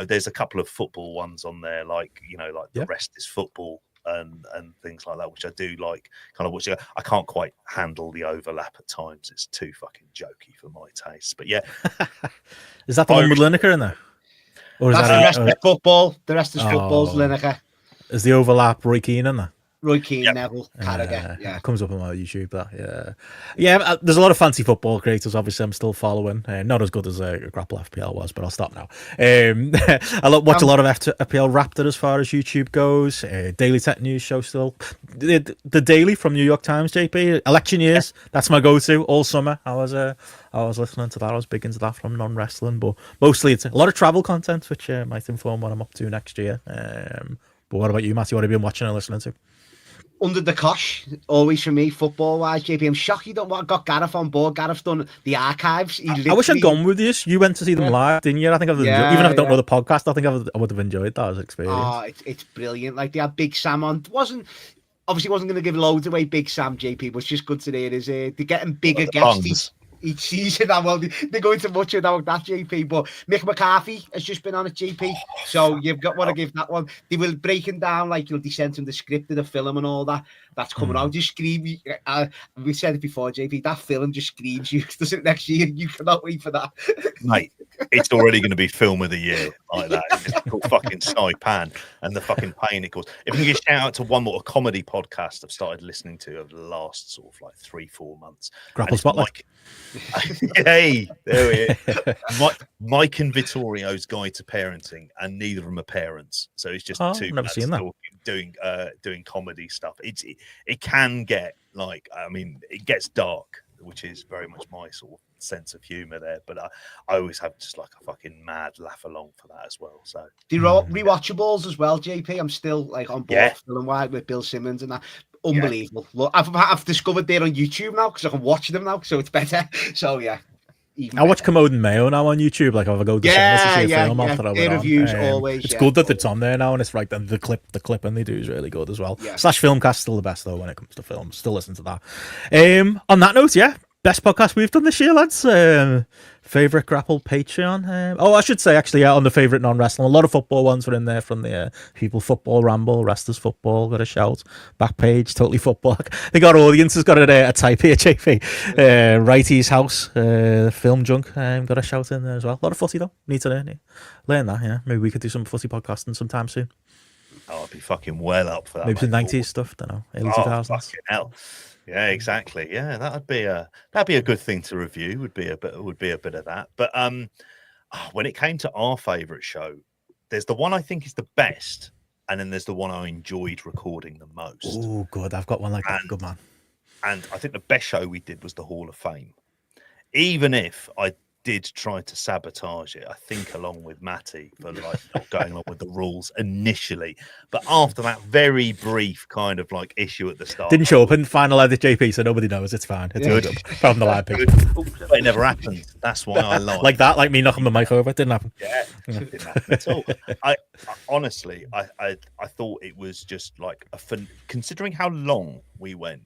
there's a couple of football ones on there, the rest is football and things like that, which I do kind of watching. I can't quite handle the overlap at times. It's too fucking jokey for my taste. But yeah.
Is that the one with Lineker in there?
Or is the rest is football? The rest is football's Lineker.
Is the overlap Roy Keane in there?
Roy Keane, Neville, Carragher,
it comes up on my YouTube. There's a lot of fancy football creators. Obviously, I'm still following. Not as good as Grapple FPL was, but I'll stop now. I watch a lot of FPL Raptor as far as YouTube goes. Daily Tech News show still. The Daily from New York Times, JP. Election years. That's my go-to all summer. I was listening to that. I was big into that from non-wrestling, but mostly it's a lot of travel content, which might inform what I'm up to next year. But what about you, Matty? What have you been watching and listening to?
Under the cosh, always for me, football-wise, JP. I'm shocked you got Gareth on board. Gareth's done the archives.
I wish I'd gone with you. You went to see them live, didn't you? I think even if I don't know the podcast, I think I would have enjoyed that as an experience.
Oh, it's brilliant. They had Big Sam on. Wasn't going to give loads away, Big Sam, JP, but it's just good to hear they're getting bigger guests each season. They're going to much about that, JP. But Mick McCarthy has just been on it, JP. So you've got to give that one. They were breaking down they sent him the script of the film and all that. That's coming out. Just scream. We said it before, JP. That film just screams you. Does it next year? You cannot wait for that,
mate. It's already going to be film of the year like that. It's called fucking Saipan and the fucking pain it caused. If we can give a shout out to one more comedy podcast I've started listening to over the last sort of 3-4 months.
Grapple Spotlight.
Hey, there we are. Mike and Vittorio's Guide to Parenting, and neither of them are parents, so it's just two
never seen that.
doing comedy stuff. It can get it gets dark, which is very much my sort of sense of humor there, but I always have just a fucking mad laugh along for that as well. So
the rewatchables as well, JP. I'm still on board film wide with Bill Simmons and that. Unbelievable. Look, I've discovered they're on YouTube now because I can watch them now, so it's better. So yeah. even
I watch
better.
Commode and Mayo now on YouTube. Like, if I go to cinema to see a film, I'll throw it
Their
on.
reviews always.
It's good that it's on there now, and it's right. And the clipping they do is really good as well.
Yeah.
Slash Filmcast still the best though when it comes to films. Still listen to that. On that note, yeah, best podcast we've done this year, lads. Favorite Grapple Patreon. I should say actually, on the favorite non-wrestling, a lot of football ones were in there from the People Football Ramble, Wrestlers Football, got a shout. Back page, Totally Football. I think our audience has got a type here, JP. Righty's House, Film Junk, got a shout in there as well. A lot of footy though. Need to learn that. Yeah, maybe we could do some footy podcasting sometime soon.
Oh, I'd be fucking well up for that.
Maybe some 90s stuff. Don't know. Early 2000s.
Fucking hell. Yeah, exactly. Yeah, that'd be a good thing to review. Would be a bit of that. But when it came to our favourite show, there's the one I think is the best, and then there's the one I enjoyed recording the most.
Oh, good. I've got one like that. Good man.
And I think the best show we did was the Hall of Fame. Even if I did try to sabotage it, I think, along with Matty, for like not going along with the rules initially. But after that very brief kind of like issue at the start,
didn't show up in final edit, JP, so nobody knows. It's fine. It's good from the live page.
It never happened. That's why I like
that. Like me knocking the mic over. It didn't happen.
Yeah, it didn't happen at all. I honestly, I thought it was just like a fun, considering how long we went.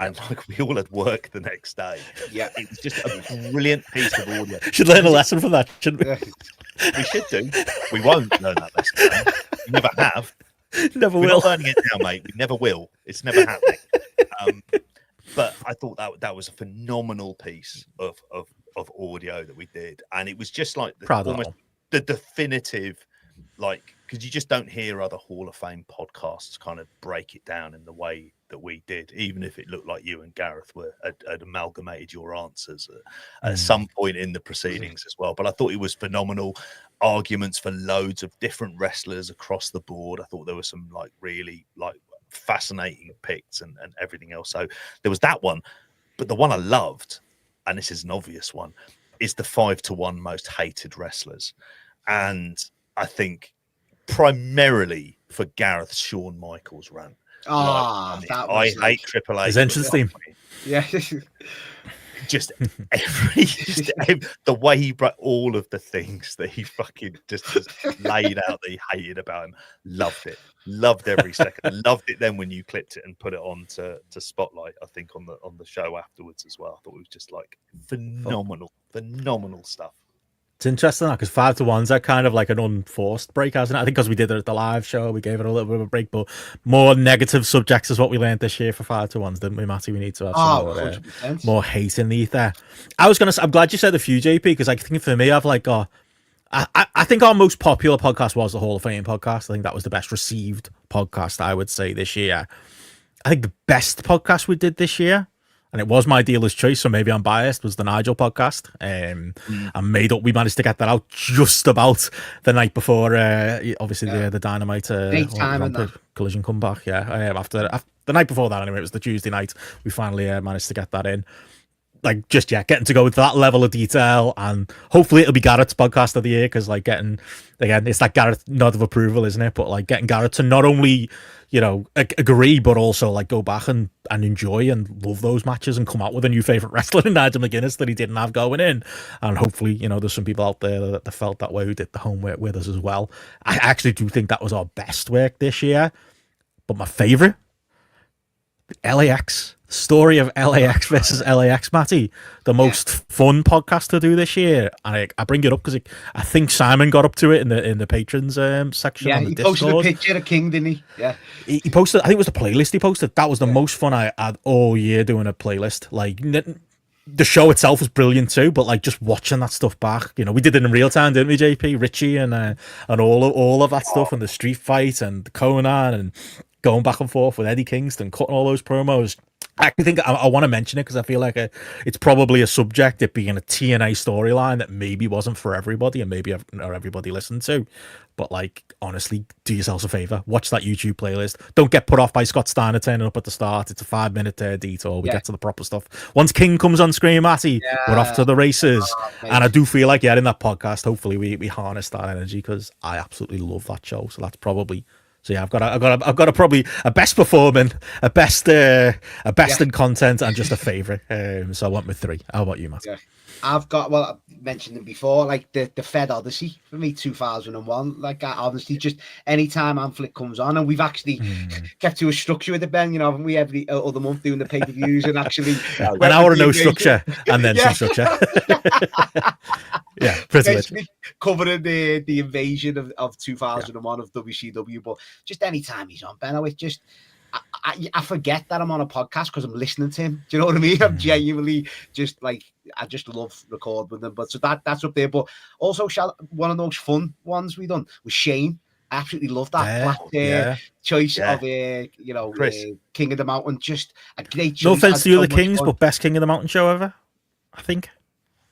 And like we all had work the next day. Yeah, it was just a brilliant piece of audio.
Should learn a lesson from that, shouldn't we?
We should do. We won't learn that lesson. We never have.
Never
We're
will.
Not learning it now, mate. We never will. It's never happening. But I thought that was a phenomenal piece of audio that we did, and it was just like almost the definitive, like, because you just don't hear other Hall of Fame podcasts kind of break it down in the way that we did, even if it looked like you and Gareth had amalgamated your answers at some point in the proceedings as well. But I thought it was phenomenal. Arguments for loads of different wrestlers across the board. I thought there were some like really like fascinating picks and everything else. So there was that one, but the one I loved, and this is an obvious one, is the 5-1 most hated wrestlers. And I think primarily for Gareth's Shawn Michaels rant. I hate Triple H.
His entrance theme.
Yeah.
just the way he brought all of the things that he fucking just laid out that he hated about him. Loved it. Loved every second. Loved it then when you clipped it and put it on to Spotlight, I think, on the show afterwards as well. I thought it was just like phenomenal stuff.
It's interesting because 5-1's are kind of like an unforced break, hasn't it? I think because we did it at the live show, we gave it a little bit of a break, but more negative subjects is what we learned this year for 5-1s, didn't we, Matty? We need to have some more hate in the ether. I'm glad you said a few, JP, because I think for me, I've like I think our most popular podcast was the Hall of Fame podcast. I think that was the best received podcast, I would say, this year. I think the best podcast we did this year, and it was my dealer's choice, so maybe I'm biased, was the Nigel podcast. And we managed to get that out just about the night before, obviously, the Dynamite Collision comeback. Yeah, after the night before that, anyway, it was the Tuesday night. We finally managed to get that in. Like, just, getting to go with that level of detail, and hopefully it'll be Garrett's podcast of the year, because, like, it's that Garrett nod of approval, isn't it? But, like, getting Garrett to not only, agree, but also, like, go back and enjoy and love those matches and come out with a new favourite wrestler in Nigel McGuinness that he didn't have going in. And hopefully, there's some people out there that felt that way who did the homework with us as well. I actually do think that was our best work this year. But my favourite, LAX. Story of LAX versus LAX, Matty, the most fun podcast to do this year. And I bring it up because I think Simon got up to it in the patrons section.
Yeah,
on the
he
Discord.
posted a picture of King, didn't he? Yeah,
he posted. I think it was the playlist he posted. That was the most fun I had all year doing a playlist. Like, the show itself was brilliant too, but like just watching that stuff back, we did it in real time, didn't we, JP, Richie, and all of that stuff, and the street fight and Conan and going back and forth with Eddie Kingston, cutting all those promos. I actually think I want to mention it because I feel like it's probably a subject, it being a TNA storyline that maybe wasn't for everybody and maybe not everybody listened to. But, like, honestly, do yourselves a favor. Watch that YouTube playlist. Don't get put off by Scott Steiner turning up at the start. It's a 5-minute detour. We get to the proper stuff. Once King comes on screen, Matty, we're off to the races. And I do feel like, in that podcast, hopefully we harness that energy because I absolutely love that show. So that's probably... So yeah, I've got probably a best performing, a best in content, and just a favourite. So I went with 3. How about you, Matt?
Yeah. I've got, well, I mentioned them before, like the Fed Odyssey for me, 2001. Like, I honestly, just anytime Amflick comes on, and we've actually kept to a structure with it, Ben, you know, haven't we, every other month doing the pay-per-views and actually
an hour of no structure and then some structure. Yeah, pretty much.
Covering the invasion of 2001 of WCW, but just anytime he's on, Benno, it's just, I forget that I'm on a podcast because I'm listening to him. Do you know what I mean? I'm genuinely just like, I just love recording with them. But so that's up there. But also, one of those fun ones we done was Shane. I absolutely love that black choice of you know, King of the Mountain. Just a great choice.
No offense to the other Kings, but best King of the Mountain show ever, I think.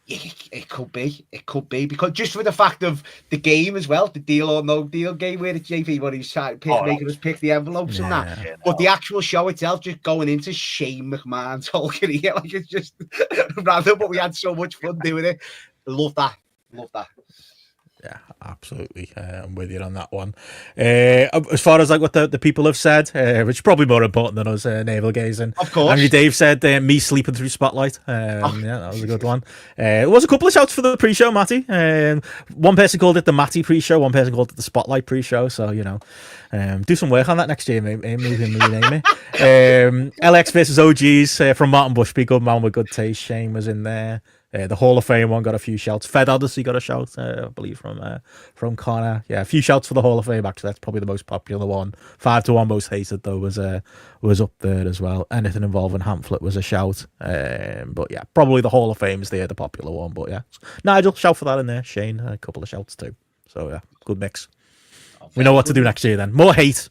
It could be because just for the fact of the game as well, the Deal or No Deal game where the JP when he's making us pick the envelopes and that. Yeah, but the actual show itself, just going into Shane McMahon's whole career, like it's just random. But we had so much fun doing it. Love that.
Yeah, absolutely. I'm with you on that one. As far as like what the people have said, which is probably more important than us navel gazing.
Of course.
Angry Dave said me sleeping through Spotlight. Yeah, that was a good one. It was a couple of shouts for the pre-show, Matty. One person called it the Matty pre-show. One person called it the Spotlight pre-show. So, you know, do some work on that next year. Maybe rename it. LX versus OGs from Martin Bushby. Good man with good taste. Shane was in there. The Hall of Fame one got a few shouts. Fed Odyssey got a shout, I believe, from Connor. Yeah, a few shouts for the Hall of Fame. Actually, that's probably the most popular one. 5-1 most hated though was up there as well. Anything involving Hamflet was a shout. But yeah, probably the Hall of Fame is the popular one. But yeah, Nigel, shout for that in there. Shane, a couple of shouts too. So yeah, good mix. We know what to do next year then. More hate.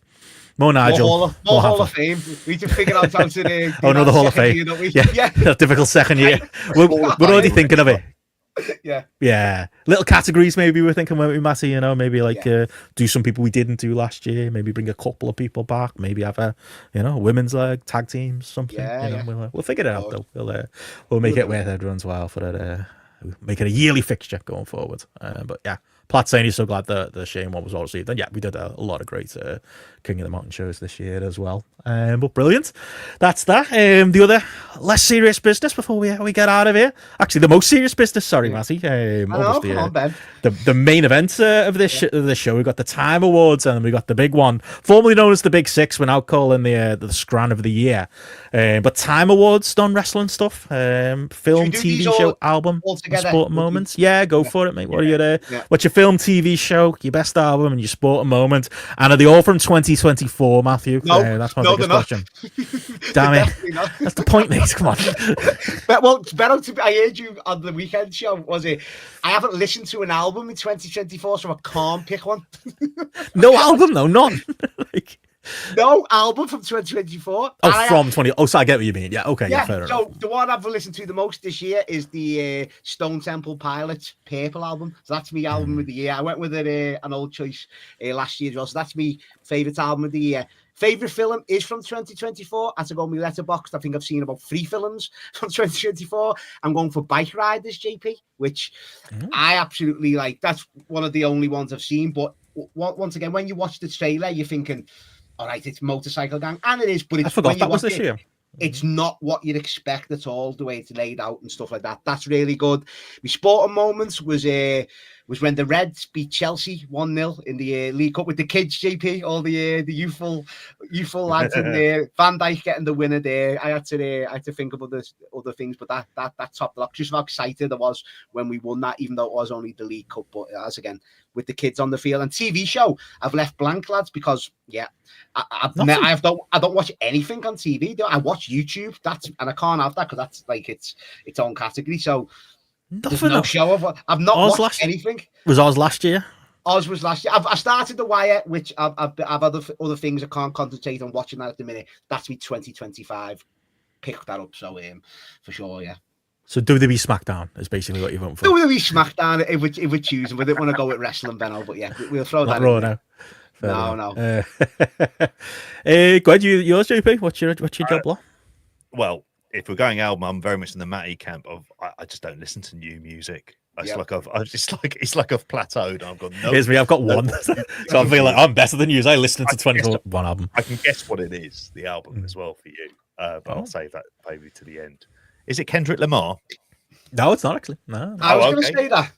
More Nigel.
More Hall of Fame. We can figure out how to do
the Hall of Fame. Yeah. Difficult second year. We're already thinking of it. Yeah. Little categories maybe we're thinking, weren't we, Matty? You know, maybe like do some people we didn't do last year. Maybe bring a couple of people back. Maybe have a women's tag teams, something. We'll figure it out though. We'll make it worth everyone's while for it. Make it a yearly fixture going forward. But yeah. Platt saying he's so glad that the Shane one was well received. And yeah, we did a lot of great King of the Mountain shows this year as well. But brilliant. That's that. The other less serious business before we get out of here. Actually, the most serious business. Sorry, Matty.
Come on, Ben.
The main event of this show. We got the Time Awards and we got the big one, formerly known as the Big Six. We're now calling the Scran of the year. But Time Awards done wrestling stuff. Film, TV show, album, sport moments. Yeah, go for it, mate. What are you what's your film, TV show, your best album, and your sport moment? And are they all from 2024, Matthew?
No,
that's my biggest question. Damn it. That's the point, mate. Come on.
Well, Benno, I heard you on the weekend show, was it? I haven't listened to an album in 2024, so I can't pick one.
No album, though, none.
No album from 2024.
Oh, from 20. Oh, so I get what you mean. Yeah, okay.
Yeah,
fair
so
enough.
The one I've listened to the most this year is the Stone Temple Pilots Purple album. So that's my album of the year. I went with an old choice last year as well. So that's my favourite album of the year. Favourite film is from 2024. As I go on my Letterboxd, I think I've seen about 3 films from 2024. I'm going for Bike Riders, JP, which I absolutely like. That's one of the only ones I've seen. But once again, when you watch the trailer, you're thinking, all right, it's Motorcycle Gang, and it is, but it's,
I forgot that was this year.
It's not what you'd expect at all, the way it's laid out and stuff like that. That's really good. My sporting moments was when the Reds beat Chelsea 1-0 in the League Cup with the kids, JP, all the youthful lads in there. Van Dijk getting the winner there. I had to think of other things, but that topped it up. Just how excited I was when we won that, even though it was only the League Cup. But as again, with the kids on the field. And TV show, I've left blank, lads, because I don't watch anything on TV. I watch YouTube. And I can't have that because that's like its own category. So there's no show I've not watched anything.
Was Oz last year?
Oz was last year. I started The Wire, which I've other things I can't concentrate on watching that at the minute. That's me 2025. Pick that up. So for sure, yeah.
So WWE SmackDown is basically what you're voting for.
WWE SmackDown if we're choosing. We didn't want to go with wrestling, Benno, but yeah, we'll throw that
Raw
in.
Now.
No.
Go ahead, yours, JP. What's your job lot?
Well, if we're going album, I'm very much in the Matty camp of I just don't listen to new music. It's like I've plateaued. I've got no.
Here's me. I've got one, so I feel like I'm better than you. I listened to 21 album.
I can guess what it is, the album as well for you, but I'll save that maybe to the end. Is it Kendrick Lamar?
No, it's not actually. No.
I was
Oh,
going to
okay.
say that.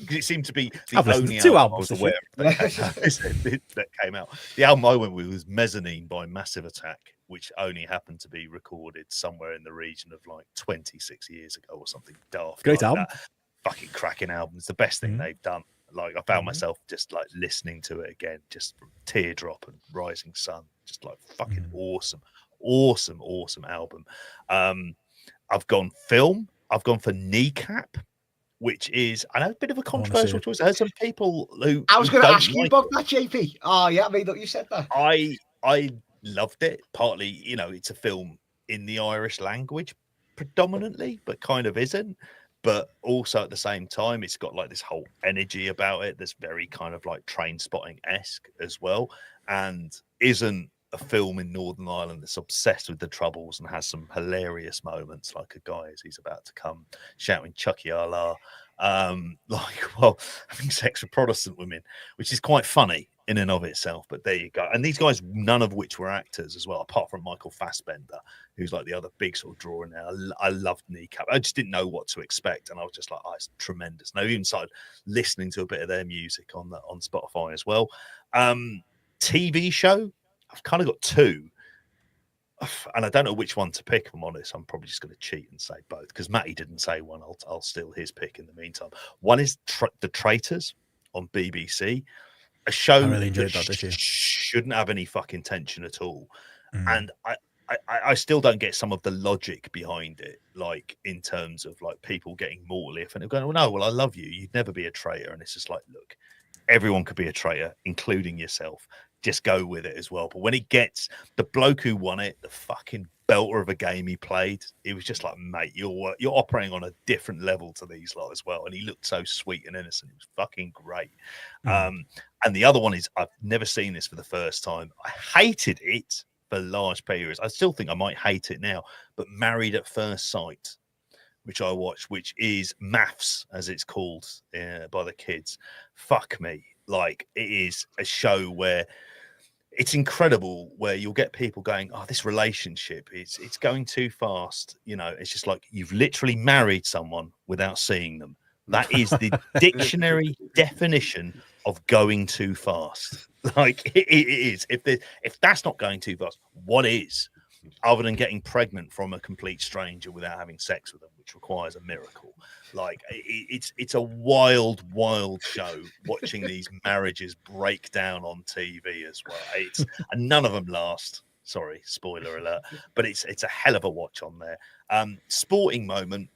Because it seemed to be the
I've listened
only
to two
album I
albums
was
this
aware
year.
of that came out. The album I went with was Mezzanine by Massive Attack, which only happened to be recorded somewhere in the region of like 26 years ago or something daft.
Great
like
album.
that. Fucking cracking album. It's the best thing they've done. Like, I found myself just like listening to it again, just from Teardrop and Rising Sun. Just like fucking awesome album. I've gone film. I've gone for Kneecap, which is, I know, a bit of a controversial choice. I heard some people who
I was going to
don't
ask you
like
about
it.
that, JP. Oh, yeah, I mean, look, you said that.
I loved it. Partly, you know, it's a film in the Irish language predominantly, but kind of isn't. But also at the same time, it's got like this whole energy about it that's very kind of like Train Spotting-esque as well, and isn't a film in Northern Ireland that's obsessed with the Troubles and has some hilarious moments, like a guy as he's about to come shouting "Chucky Allah," like, well, having sex with Protestant women, which is quite funny in and of itself. But there you go. And these guys, none of which were actors as well, apart from Michael Fassbender, who's like the other big sort of draw in there. I loved Kneecap. I just didn't know what to expect, and I was just like, oh, it's tremendous. And I even started listening to a bit of their music on Spotify as well. TV show, I've kind of got two, and I don't know which one to pick. If I'm honest, I'm probably just going to cheat and say both, because Matty didn't say one. I'll steal his pick in the meantime. One is The Traitors on BBC, a show
I really enjoyed that this year.
shouldn't have any fucking tension at all, and I still don't get some of the logic behind it, like in terms of like people getting mortally offended, going, "Well, no, well, I love you. You'd never be a traitor," and it's just like, look, everyone could be a traitor, including yourself. Just go with it as well. But when it gets the bloke who won it, the fucking belter of a game he played, it was just like, mate, you're operating on a different level to these lot as well. And he looked so sweet and innocent. It was fucking great. And the other one is, I've never seen this for the first time. I hated it for large periods. I still think I might hate it now, but Married at First Sight, which I watched, which is Maths, as it's called by the kids. Fuck me. Like, it is a show where it's incredible, where you'll get people going, oh, this relationship, it's going too fast. You know, it's just like, you've literally married someone without seeing them. That is the dictionary definition of going too fast. Like, it is. If that's not going too fast, what is? Other than getting pregnant from a complete stranger without having sex with them, which requires a miracle. Like, it's a wild show watching these marriages break down on TV as well. And none of them last. Sorry, spoiler alert, but it's a hell of a watch on there. Sporting moment,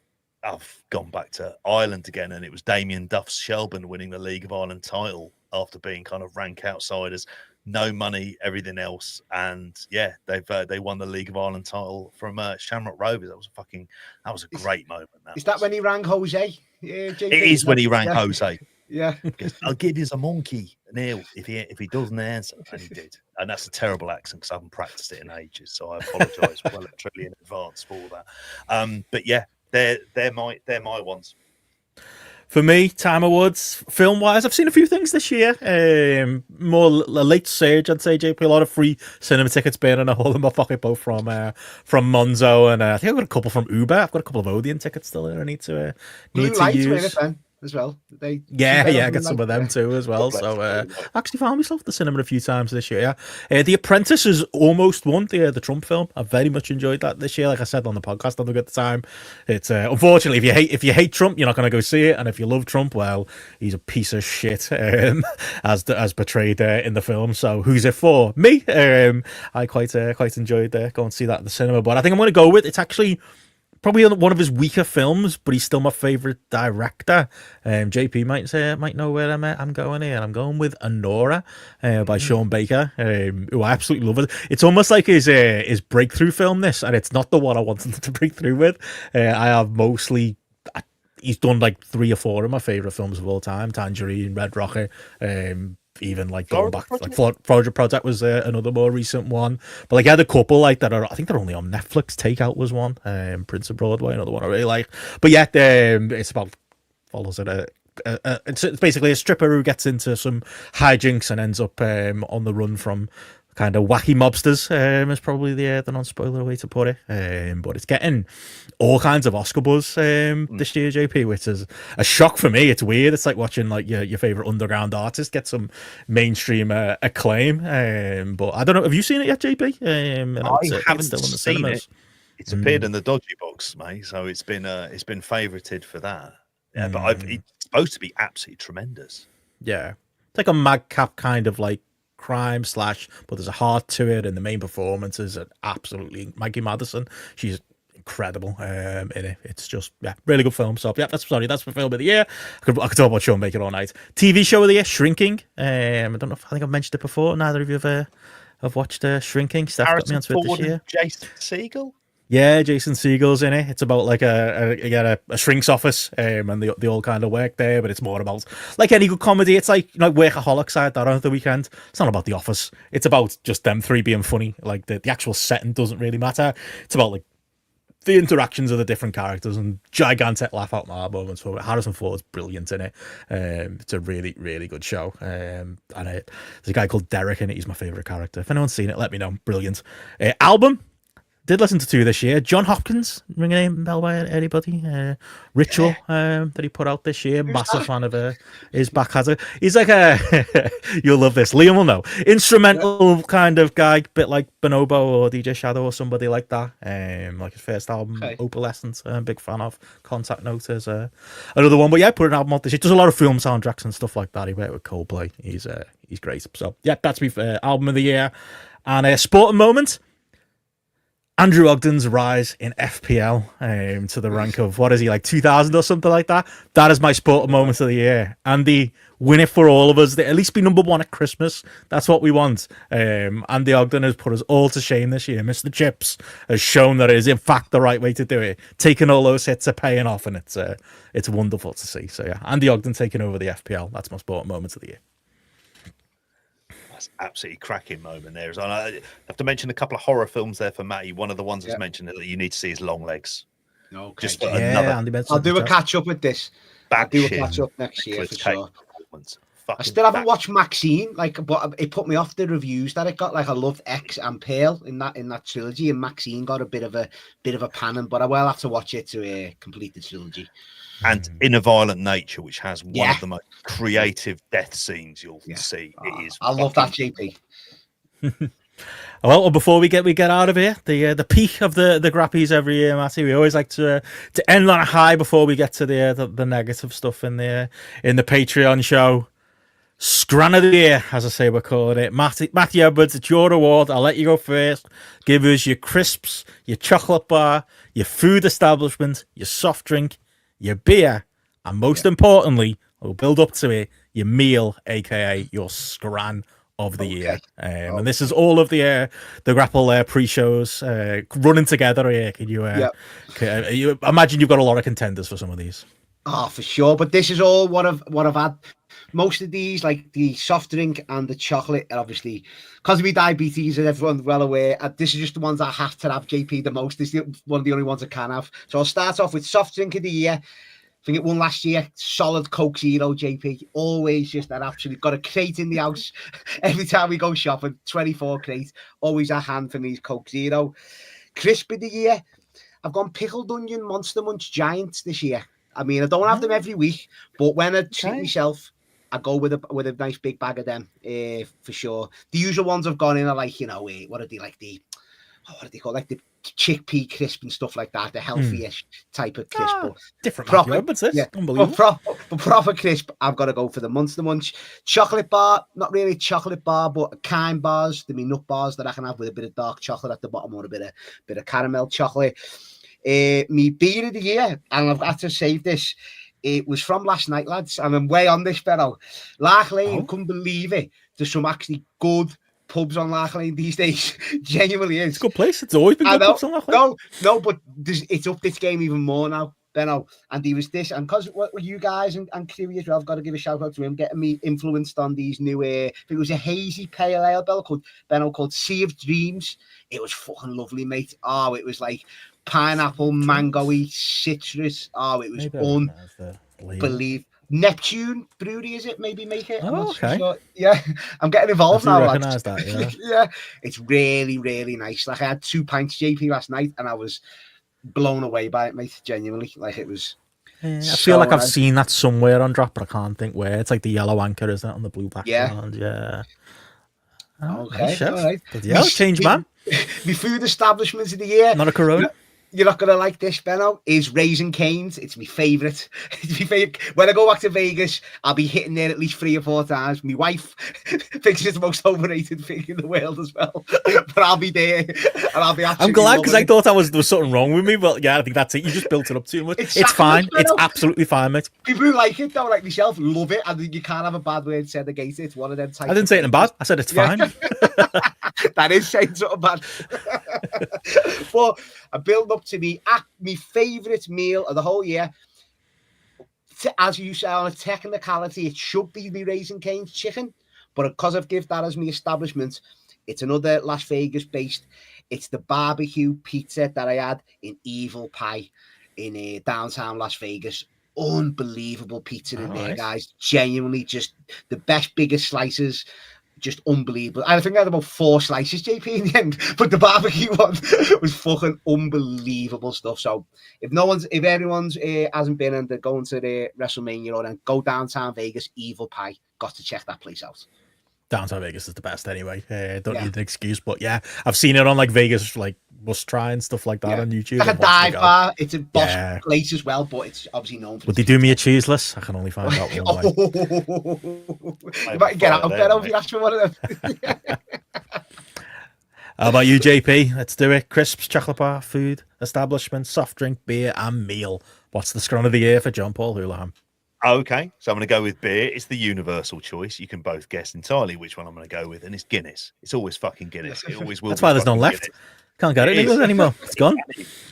I've gone back to Ireland again, and it was Damien Duff's Shelburne winning the League of Ireland title after being kind of rank outsiders. No money, everything else, and yeah, they won the League of Ireland title from Shamrock Rovers. That was a great moment.
Is that when he rang Jose? Yeah, JP,
it is when he rang Jose.
Yeah,
I'll give you a monkey, Neil, if he doesn't answer, and he did. And that's a terrible accent because I haven't practiced it in ages, so I apologise well and truly in advance for that. But yeah, they're my ones.
For me, Time Awards, film-wise, I've seen a few things this year. More a late surge, I'd say, JP. A lot of free cinema tickets burning a hole in my pocket, both from Monzo, and I think I've got a couple from Uber. I've got a couple of Odeon tickets still that I need to use.
As well. I
get some of them too as well. So I actually found myself at the cinema a few times this year. The Apprentice has almost won the Trump film. I very much enjoyed that this year. Like I said on the podcast, I at the time, it's unfortunately if you hate Trump, you're not going to go see it, and if you love Trump, well, he's a piece of shit as portrayed in the film. So who's it for? Me. I quite enjoyed going to see that at the cinema. But I think I'm going to go with, it's actually probably one of his weaker films, but he's still my favorite director. JP might know where I'm going here. I'm going with Anora by Sean Baker, who I absolutely love. It's almost like his breakthrough film, this, and it's not the one I wanted to break through with. He's done like 3 or 4 of my favorite films of all time: Tangerine, Red Rocket. Even like going back, like Florida Project was another more recent one, but like I had a couple like that are, I think they're only on Netflix. Takeout was one, Prince of Broadway, another one I really like. But yeah, it's about it's basically a stripper who gets into some hijinks and ends up on the run from kind of wacky mobsters is probably the non-spoiler way to put it. But it's getting all kinds of Oscar buzz this year, JP, which is a shock for me. It's weird. It's like watching like your favorite underground artist get some mainstream acclaim. But I don't know. Have you seen it yet, JP?
I haven't
still in the
seen
cinemas.
it. It's appeared in the dodgy box, mate. So it's been favorited for that. Yeah, but it's supposed to be absolutely tremendous.
Yeah, it's like a madcap kind of like crime slash, but there's a heart to it, and the main performances are absolutely Maggie Madison. She's incredible in it. It's just really good film. So that's my film of the year. I could talk about Sean Baker all night. TV show of the year, Shrinking. I don't know if I think I've mentioned it before. Neither of you have watched Shrinking. Steph got me onto it this year.
Jason Segel.
Yeah, Jason Segel's in it. It's about like a shrink's office, and they all kind of work there, but it's more about like any good comedy. It's like Workaholics had that on the weekend. It's not about the office. It's about just them three being funny. Like the actual setting doesn't really matter. It's about like the interactions of the different characters and gigantic laugh out loud moments. So Harrison Ford's brilliant in it. It's a really, really good show. And there's a guy called Derek in it. He's my favorite character. If anyone's seen it, let me know. Brilliant. Album. Did listen to two this year. John Hopkins, ring a name bell by anybody? Ritual that he put out this year. Massive fan of his back has it. He's like you'll love this. Liam will know. Instrumental kind of guy, bit like Bonobo or DJ Shadow or somebody like that. Like his first album, Opalescence. I'm a big fan of. Contact Note is another one. But yeah, put an album out this year. Does a lot of film soundtracks and stuff like that. He worked with Coldplay. He's great. So yeah, that's my album of the year. And a sporting moment. Andrew Ogden's rise in FPL to the rank of, what is he, like 2000 or something like that? That is my sport moment of the year. Andy, win it for all of us. At least be number one at Christmas. That's what we want. Andy Ogden has put us all to shame this year. Mr. Chips has shown that it is in fact the right way to do it. Taking all those hits are paying off, and it's wonderful to see. So yeah, Andy Ogden taking over the FPL. That's my sport moment of the year.
That's absolutely cracking moment there. I have to mention a couple of horror films there for Matty. One of the ones that's mentioned that you need to see is Long Legs.
Okay.
Just I'll
do a catch up with this. I'll do a catch up next year for sure. I still haven't watched Maxine, but it put me off the reviews that it got. Like I loved X and Pale in that trilogy, and Maxine got a bit of a panning, but I will have to watch it to complete the trilogy.
And In a Violent Nature, which has one of the most creative death scenes you'll see. It is.
I love that, JP.
Well, before we get out of here, the peak of the Grappies every year, Matty. We always like to end on a high before we get to the negative stuff in the Patreon show. Scran of the year, as I say, we're calling it. Matty Edwards, it's your award. I'll let you go first. Give us your crisps, your chocolate bar, your food establishment, your soft drink, your beer, and most importantly, we'll build up to it, your meal, aka your Scran of the year. And this is all of the Grapple pre-shows running together here. Can you imagine you've got a lot of contenders for some of these?
Oh, for sure. But this is all what I've had. Most of these, like the soft drink and the chocolate, and obviously because of my diabetes, and everyone's well aware, this is just the ones I have to have, JP, the most. This is one of the only ones I can have. So I'll start off with soft drink of the year. I think it won last year. Solid Coke Zero, JP. Always just that absolutely got a crate in the house. Every time we go shopping, 24 crate. Always a hand for me, Coke Zero. Crisp of the year. I've gone Pickled Onion Monster Munch Giants this year. I mean, I don't have them every week, but when I treat myself, I go with a nice big bag of them for sure. The usual ones I've gone in are like, what are they like what are they called? Like the chickpea crisp and stuff like that, the healthy-ish type of crisp. But
different
proper,
unbelievable.
But proper crisp, I've got to go for the Monster Munch. Chocolate bar, not really a chocolate bar, but kind bars, the nut bars that I can have with a bit of dark chocolate at the bottom or a bit of caramel chocolate. Me beer of the year, and I've got to save this. It was from last night, lads, and I'm way on this, Benno. Lark Lane, couldn't believe it. There's some actually good pubs on Lark Lane these days. Genuinely is.
It's a good place. It's always been good pubs on Lark Lane.
No, but it's up this game even more now, Benno. And he was this, and because what you guys and Kiwi as well, I've got to give a shout out to him, getting me influenced on these new. It was a hazy pale ale called Sea of Dreams. It was fucking lovely, mate. Oh, it was like pineapple, mango-y, citrus. Oh, it was unbelievable. Neptune Brewery, is it? Maybe make it. I'm
Oh,
not too
okay.
sure. Yeah, I'm getting
I
involved
do
now,
recognise
lads.
that, yeah.
Yeah, it's really, really nice. Like I had 2 pints JP last night, and I was blown away by it, mate. Genuinely, like it was.
Yeah, I
So
feel like I've
nice.
seen that somewhere on Drop, but I can't think where. It's like the yellow anchor, isn't it, on the blue
Yeah.
background? Yeah. Oh, nice,
Okay,
chef.
all right.
But yeah, change man.
My food establishments of the year.
Not a Corona.
You're not gonna like this, Benno. Is Raising Cane's. It's my favourite. It's my favourite. When I go back to Vegas, I'll be hitting there at least 3 or 4 times. My wife thinks it's the most overrated thing in the world as well. But I'll be there, and I'll be.
I'm glad because I thought there was something wrong with me, but yeah, I think that's it. You just built it up too much. It's fine. It's absolutely fine, mate.
People who like it, though, like myself, love it, and you can't have a bad word said against it. It's one of them types.
I didn't say anything bad. I said it's fine.
That is saying something bad. But I build up to me favourite meal of the whole year. As you say, on a technicality, it should be the Raising Cane's chicken, but because I've given that as my establishment, it's another Las Vegas based. It's the barbecue pizza that I had in Evil Pie in downtown Las Vegas. Unbelievable pizza in there, guys. Genuinely, just the best, biggest slices. Just unbelievable. I think I had about 4 slices, JP, in the end, but the barbecue one was fucking unbelievable stuff. So if everyone's hasn't been and they're going to the WrestleMania or then go downtown Vegas, Evil Pie, got to check that place out.
Downtown Vegas is the best anyway. Don't need an excuse, but yeah, I've seen it on like Vegas like must try and stuff like that on YouTube.
Like a dive bar. It's a boss place as well, but it's obviously known for.
Would they do me a cheeseless? I can only find out one way.
You might get out there if you ask for one of them.
How about you, JP? Let's do it. Crisps, chocolate bar, food, establishment, soft drink, beer, and meal. What's the scrum of the year for John Paul Houlihan?
Okay, so I'm going to go with beer. It's the universal choice. You can both guess entirely which one I'm going to go with, and it's Guinness. It's always fucking Guinness. It always will.
That's why there's none left.
Guinness.
Can't get it anymore. It's gone.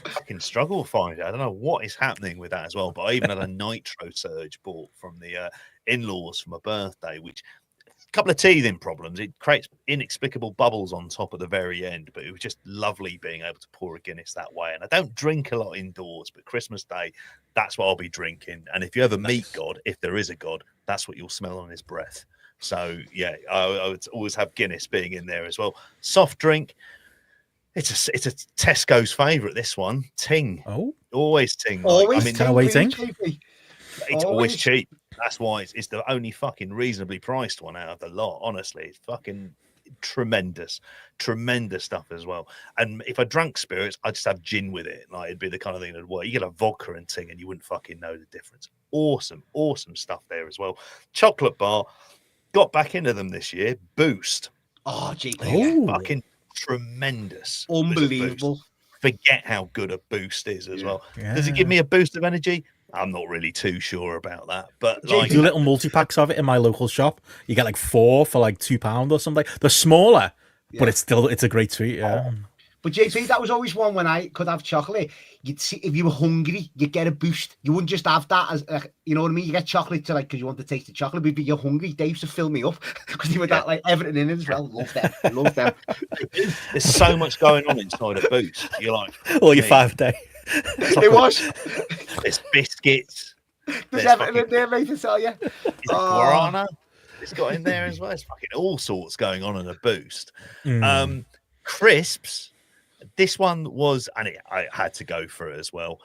Fucking struggle to find it. I don't know what is happening with that as well. But I even had a nitro surge bought from the in-laws for my birthday, which a couple of teething problems. It creates inexplicable bubbles on top at the very end, but it was just lovely being able to pour a Guinness that way. And I don't drink a lot indoors, but Christmas Day, that's what I'll be drinking. And if you ever meet God, if there is a God, that's what you'll smell on his breath. So yeah, I would always have Guinness being in there as well. Soft drink. It's a Tesco's favourite, this one. Ting.
Oh.
Always Ting.
Always
Ting. Waiting.
It's always cheap. That's why it's the only fucking reasonably priced one out of the lot. Honestly, it's fucking tremendous stuff as well. And if I drank spirits, I'd just have gin with it. Like it'd be the kind of thing that you get a vodka and Ting and you wouldn't fucking know the difference. Awesome stuff there as well. Chocolate bar. Got back into them this year. Boost.
Oh, gee.
Fucking tremendous.
Unbelievable.
Forget how good a boost is as well.
Yeah.
Does it give me a boost of energy? I'm not really too sure about that. But
I do little multi-packs of it in my local shop. You get like 4 for like £2 or something. They're smaller, but it's a great treat. Yeah.
But JP, that was always one when I could have chocolate. You'd see if you were hungry, you'd get a boost. You wouldn't just have that as you know what I mean. You get chocolate to because you want to taste the chocolate. But if you're hungry, they used to fill me up because you were that like everything in it as well. Love them.
There's so much going on inside a boost. You're like
all your 5 a day.
It was.
There's biscuits.
There's everything in there, mate, to tell you.
Guarana. It's got in there as well. It's fucking all sorts going on in a boost. Crisps. This one was, and I had to go for it as well,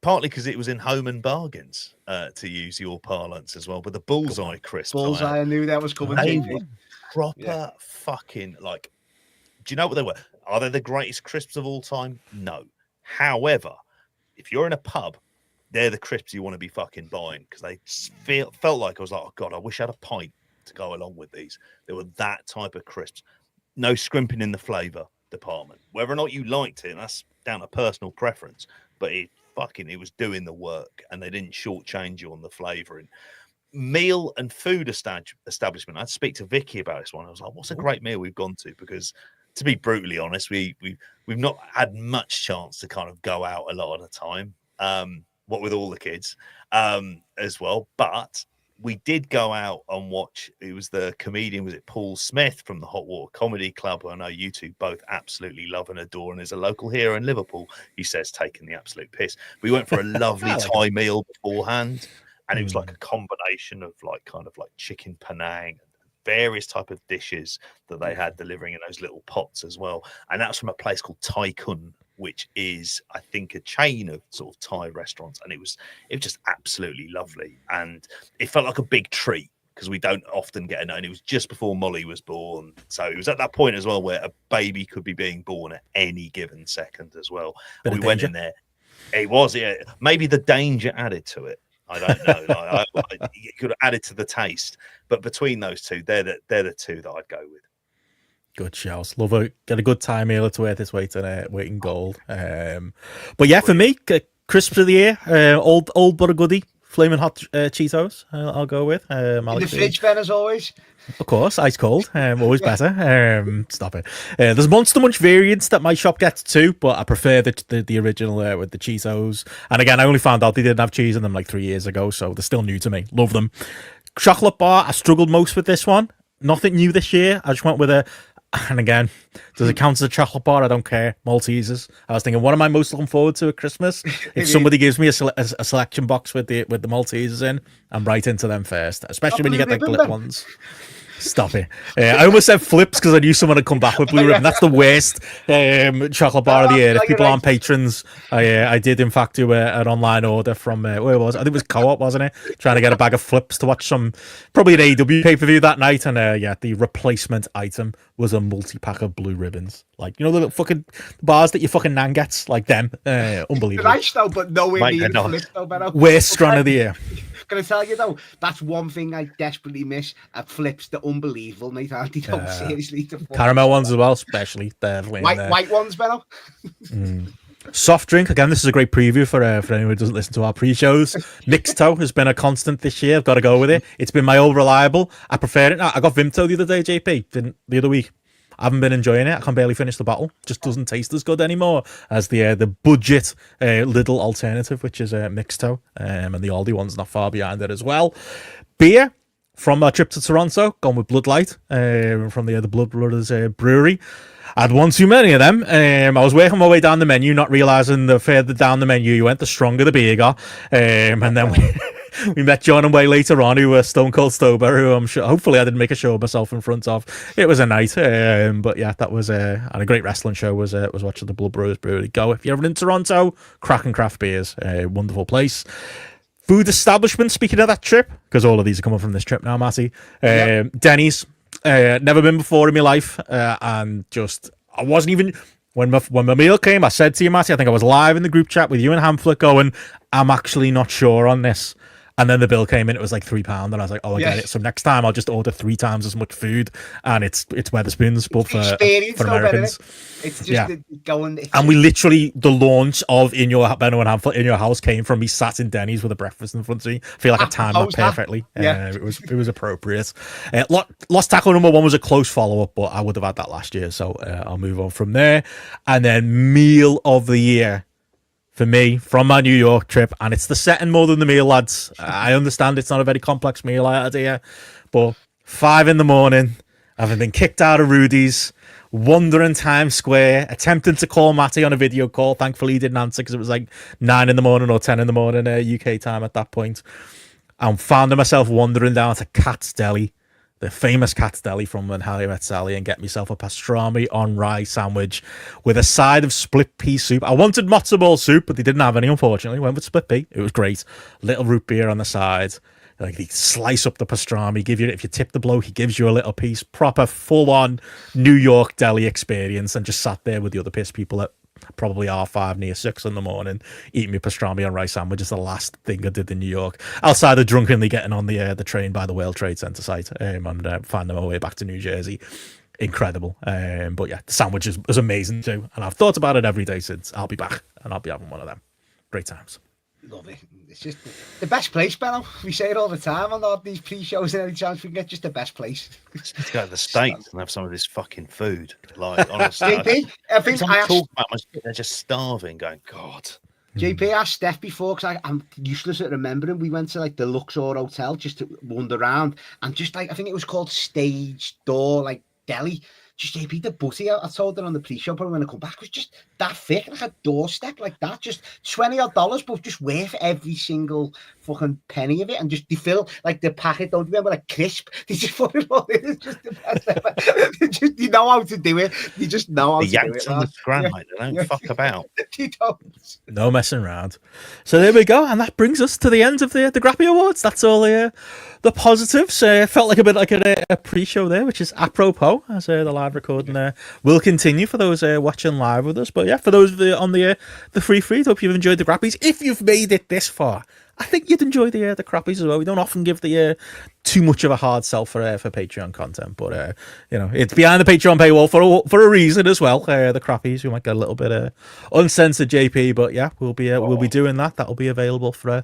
partly because it was in Home and Bargains, to use your parlance as well. But the bullseye crisps,
I knew that was coming.
They were proper fucking like. Do you know what they were? Are they the greatest crisps of all time? No. However, if you're in a pub, they're the crisps you want to be fucking buying because they felt like I was like, oh god, I wish I had a pint to go along with these. They were that type of crisps. No scrimping in the flavour department. Whether or not you liked it, that's down to personal preference. But it was doing the work, and they didn't shortchange you on the flavouring. Meal and food establishment. I'd speak to Vicky about this one. I was like, what's a great meal we've gone to? Because to be brutally honest, we've not had much chance to kind of go out a lot of the time. What with all the kids as well, but we did go out and watch. It was the comedian, was it Paul Smith from the Hot Water Comedy Club, who I know you two both absolutely love and adore, and is a local here in Liverpool. He says taking the absolute piss. We went for a lovely Thai meal beforehand. and it was like a combination of like kind of like chicken Penang, various type of dishes that they had delivering in those little pots as well. And that's from a place called Thai Kun, which is, I think, a chain of sort of Thai restaurants. And it was just absolutely lovely. And it felt like a big treat because we don't often get and it was just before Molly was born. So it was at that point as well where a baby could be being born at any given second as well. And we went in there. It was, yeah, maybe the danger added to it. I don't know. It could have added to the taste, but between those two, they're the two that I'd go with.
Good shouts. Love it. Get a good time meal to worth its weight in gold. But yeah, for me, crisps of the year, old but a goodie, flaming hot Cheetos. I'll go with.
In the fridge, Ben, as always.
Of course, ice cold. Always better. Stop it. There's Monster Munch variants that my shop gets too, but I prefer the original with the Cheetos. And again, I only found out they didn't have cheese in them like 3 years ago, so they're still new to me. Love them. Chocolate bar, I struggled most with this one. Nothing new this year. I just went with and again, does it count as a chocolate bar? I don't care. Maltesers. I was thinking, what am I most looking forward to at Christmas? If somebody gives me a selection box with the Maltesers in, I'm right into them first. Especially when you get the glitter ones. Stop it. I almost said flips because I knew someone had come back with blue ribbon. That's the worst chocolate bar of the year. If people aren't patrons, I did in fact do an online order from where was it? I think it was Co-op, wasn't it? Trying to get a bag of flips to watch probably an AEW pay-per-view that night. And the replacement item was a multi-pack of blue ribbons. Like, you know, the little fucking bars that your fucking nan gets, like them. Unbelievable.
Nice though, but nowhere near the flips though, Benno.
Worst Scran of the year.
Can I tell you though, that's one thing I desperately miss at flips. They're unbelievable, mate. They don't seriously.
Caramel ones as well, especially.
White ones, Benno.
Soft drink. Again, this is a great preview for anyone who doesn't listen to our pre-shows. Mixto has been a constant this year. I've got to go with it. It's been my old reliable. I prefer it now. I got Vimto the other day, JP, the other week. I haven't been enjoying it. I can barely finish the bottle. Just doesn't taste as good anymore as the budget little alternative, which is Mixto, and the Aldi one's not far behind it as well. Beer from our trip to Toronto, gone with Bud Light from the Blood Brothers brewery. I had one too many of them. I was working my way down the menu, not realising the further down the menu you went, the stronger the beer got. And then we met John and Way later on, who were Stone Cold Stober, who I'm sure, hopefully I didn't make a show of myself in front of. It was a night. But yeah, that was and a great wrestling show was watching the Blood Brothers Brewery go. If you're ever in Toronto, cracking craft beers, wonderful place. Food establishment, speaking of that trip, because all of these are coming from this trip now, Matty. Denny's. Never been before in my life, and just I wasn't even when my meal came. I said to you, Matty, I think I was live in the group chat with you and Hamflet, going, "I'm actually not sure on this." And then the bill came in; it was like £3, and I was like, "Oh, I get it." So next time, I'll just order 3 times as much food, and it's Wetherspoons, but for Americans.
It's just going.
And we literally, the launch of Benno and Hamflet in your house came from me sat in Denny's with a breakfast in front of me. I feel like I timed that perfectly. It was appropriate. Lost Tackle number 1 was a close follow up, but I would have had that last year, so I'll move on from there. And then meal of the year for me from my New York trip, and it's the setting more than the meal, lads. I understand it's not a very complex meal I had here, but 5 a.m, having been kicked out of Rudy's, wandering Times Square, attempting to call Matty on a video call. Thankfully, he didn't answer because it was like 9 a.m. or 10 a.m. UK time at that point. And found myself wandering down to Cat's Deli, the famous Cat's Deli from When Harry Met Sally, and get myself a pastrami on rye sandwich with a side of split pea soup. I wanted matzo ball soup, but they didn't have any, unfortunately. Went with split pea. It was great. Little root beer on the side. Like, they slice up the pastrami, give you, if you tip the bloke, he gives you a little piece. Proper full-on New York deli experience, and just sat there with the other piss people at probably R5 near 6 in the morning, eating my pastrami and rice sandwich is the last thing I did in New York, outside of drunkenly getting on the train by the World Trade Center site and finding my way back to New Jersey. Incredible. But yeah, the sandwich was amazing too, and I've thought about it every day since. I'll be back and I'll be having one of them. Great times.
Love it. It's just the best place, Benno. We say it all the time on all these pre-shows, and any chance we can get, just the best place.
Let's go to the States and have some of this fucking food. Like, honestly,
JP, I think
they're just starving. Going, God.
JP asked Steph before, because I'm useless at remembering. We went to like the Luxor Hotel just to wander around, and just like, I think it was called Stage Door, like deli. just JP, the butty, I told her on the pre-show, probably when I come back, was just that thick, like a doorstep like that, just $20 but just worth every single fucking penny of it, and just they fill like the packet, don't remember, like crisp, they just put it all in, it's just the best ever. They know how to do it, they just know how to do it.
On the Scran, mate, they don't fuck about.
They don't.
No messing around. So there we go, and that brings us to the end of the GRAPPY Awards. That's all the positives. Felt like a bit like a pre-show there, which is apropos, as the live recording will continue for those watching live with us. But yeah, for those on the free feed, hope you've enjoyed the Grappies. If you've made it this far, I think you'd enjoy the Crappies as well. We don't often give the too much of a hard sell for Patreon content, but it's behind the Patreon paywall for a reason as well. The Crappies, we might get a little bit uncensored JP, but yeah, we'll be doing that. That'll be available for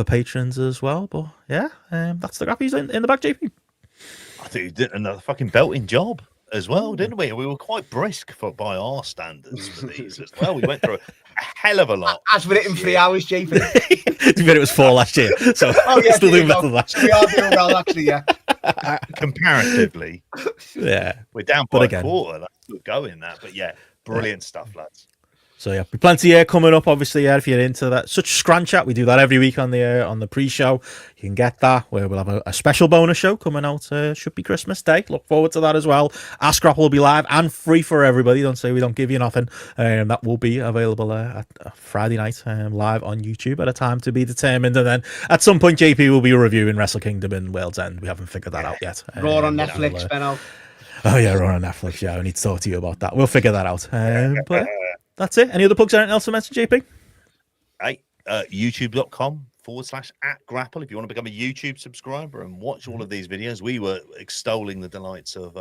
patrons as well. But yeah, that's the Crappies in the back, JP.
I think you did another fucking belting job as well, didn't we? We were quite brisk by our standards for these as well. We went through a hell of a lot.
As with it in 3 hours, JP.
It was 4 last year, so still doing better than that.
We are doing well, actually, yeah.
Comparatively,
yeah,
we're down by a quarter. That's still going that, but yeah, brilliant stuff, lads.
So yeah, plenty coming up. Obviously, if you're into that, such Scran chat, we do that every week on the pre-show. You can get that where we'll have a special bonus show coming out. Should be Christmas Day. Look forward to that as well. Ask Grapple will be live and free for everybody. Don't say we don't give you nothing. That will be available at Friday night live on YouTube at a time to be determined. And then at some point, JP will be reviewing Wrestle Kingdom in World's End. We haven't figured that out yet.
Raw on Netflix, Benno.
Oh yeah, Raw on Netflix. Yeah, I need to talk to you about that. We'll figure that out. But that's it. Any other plugs? Anything else to mention, JP?
Hey, youtube.com/@grapple if you want to become a YouTube subscriber and watch all of these videos. We were extolling the delights of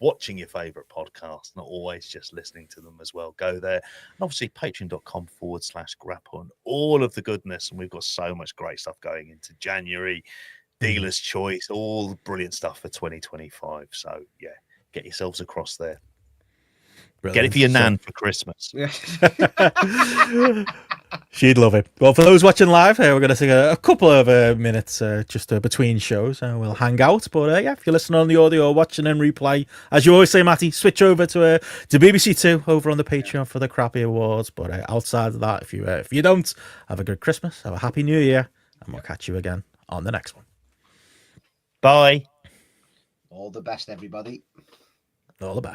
watching your favorite podcast, not always just listening to them as well. Go there. And obviously patreon.com/grapple and all of the goodness. And we've got so much great stuff going into January. Dealer's choice, all the brilliant stuff for 2025. So yeah, get yourselves across there. Brilliant. Get it for your nan for Christmas.
Yeah.
She'd love it. Well, for those watching live, we're going to take a couple of minutes just between shows. We'll hang out. But yeah, if you're listening on the audio or watching in replay, as you always say, Matty, switch over to BBC Two over on the Patreon for the GRAPPY Awards. But outside of that, if you don't, have a good Christmas, have a happy New Year, and we'll catch you again on the next one.
Bye.
All the best, everybody.
All the best.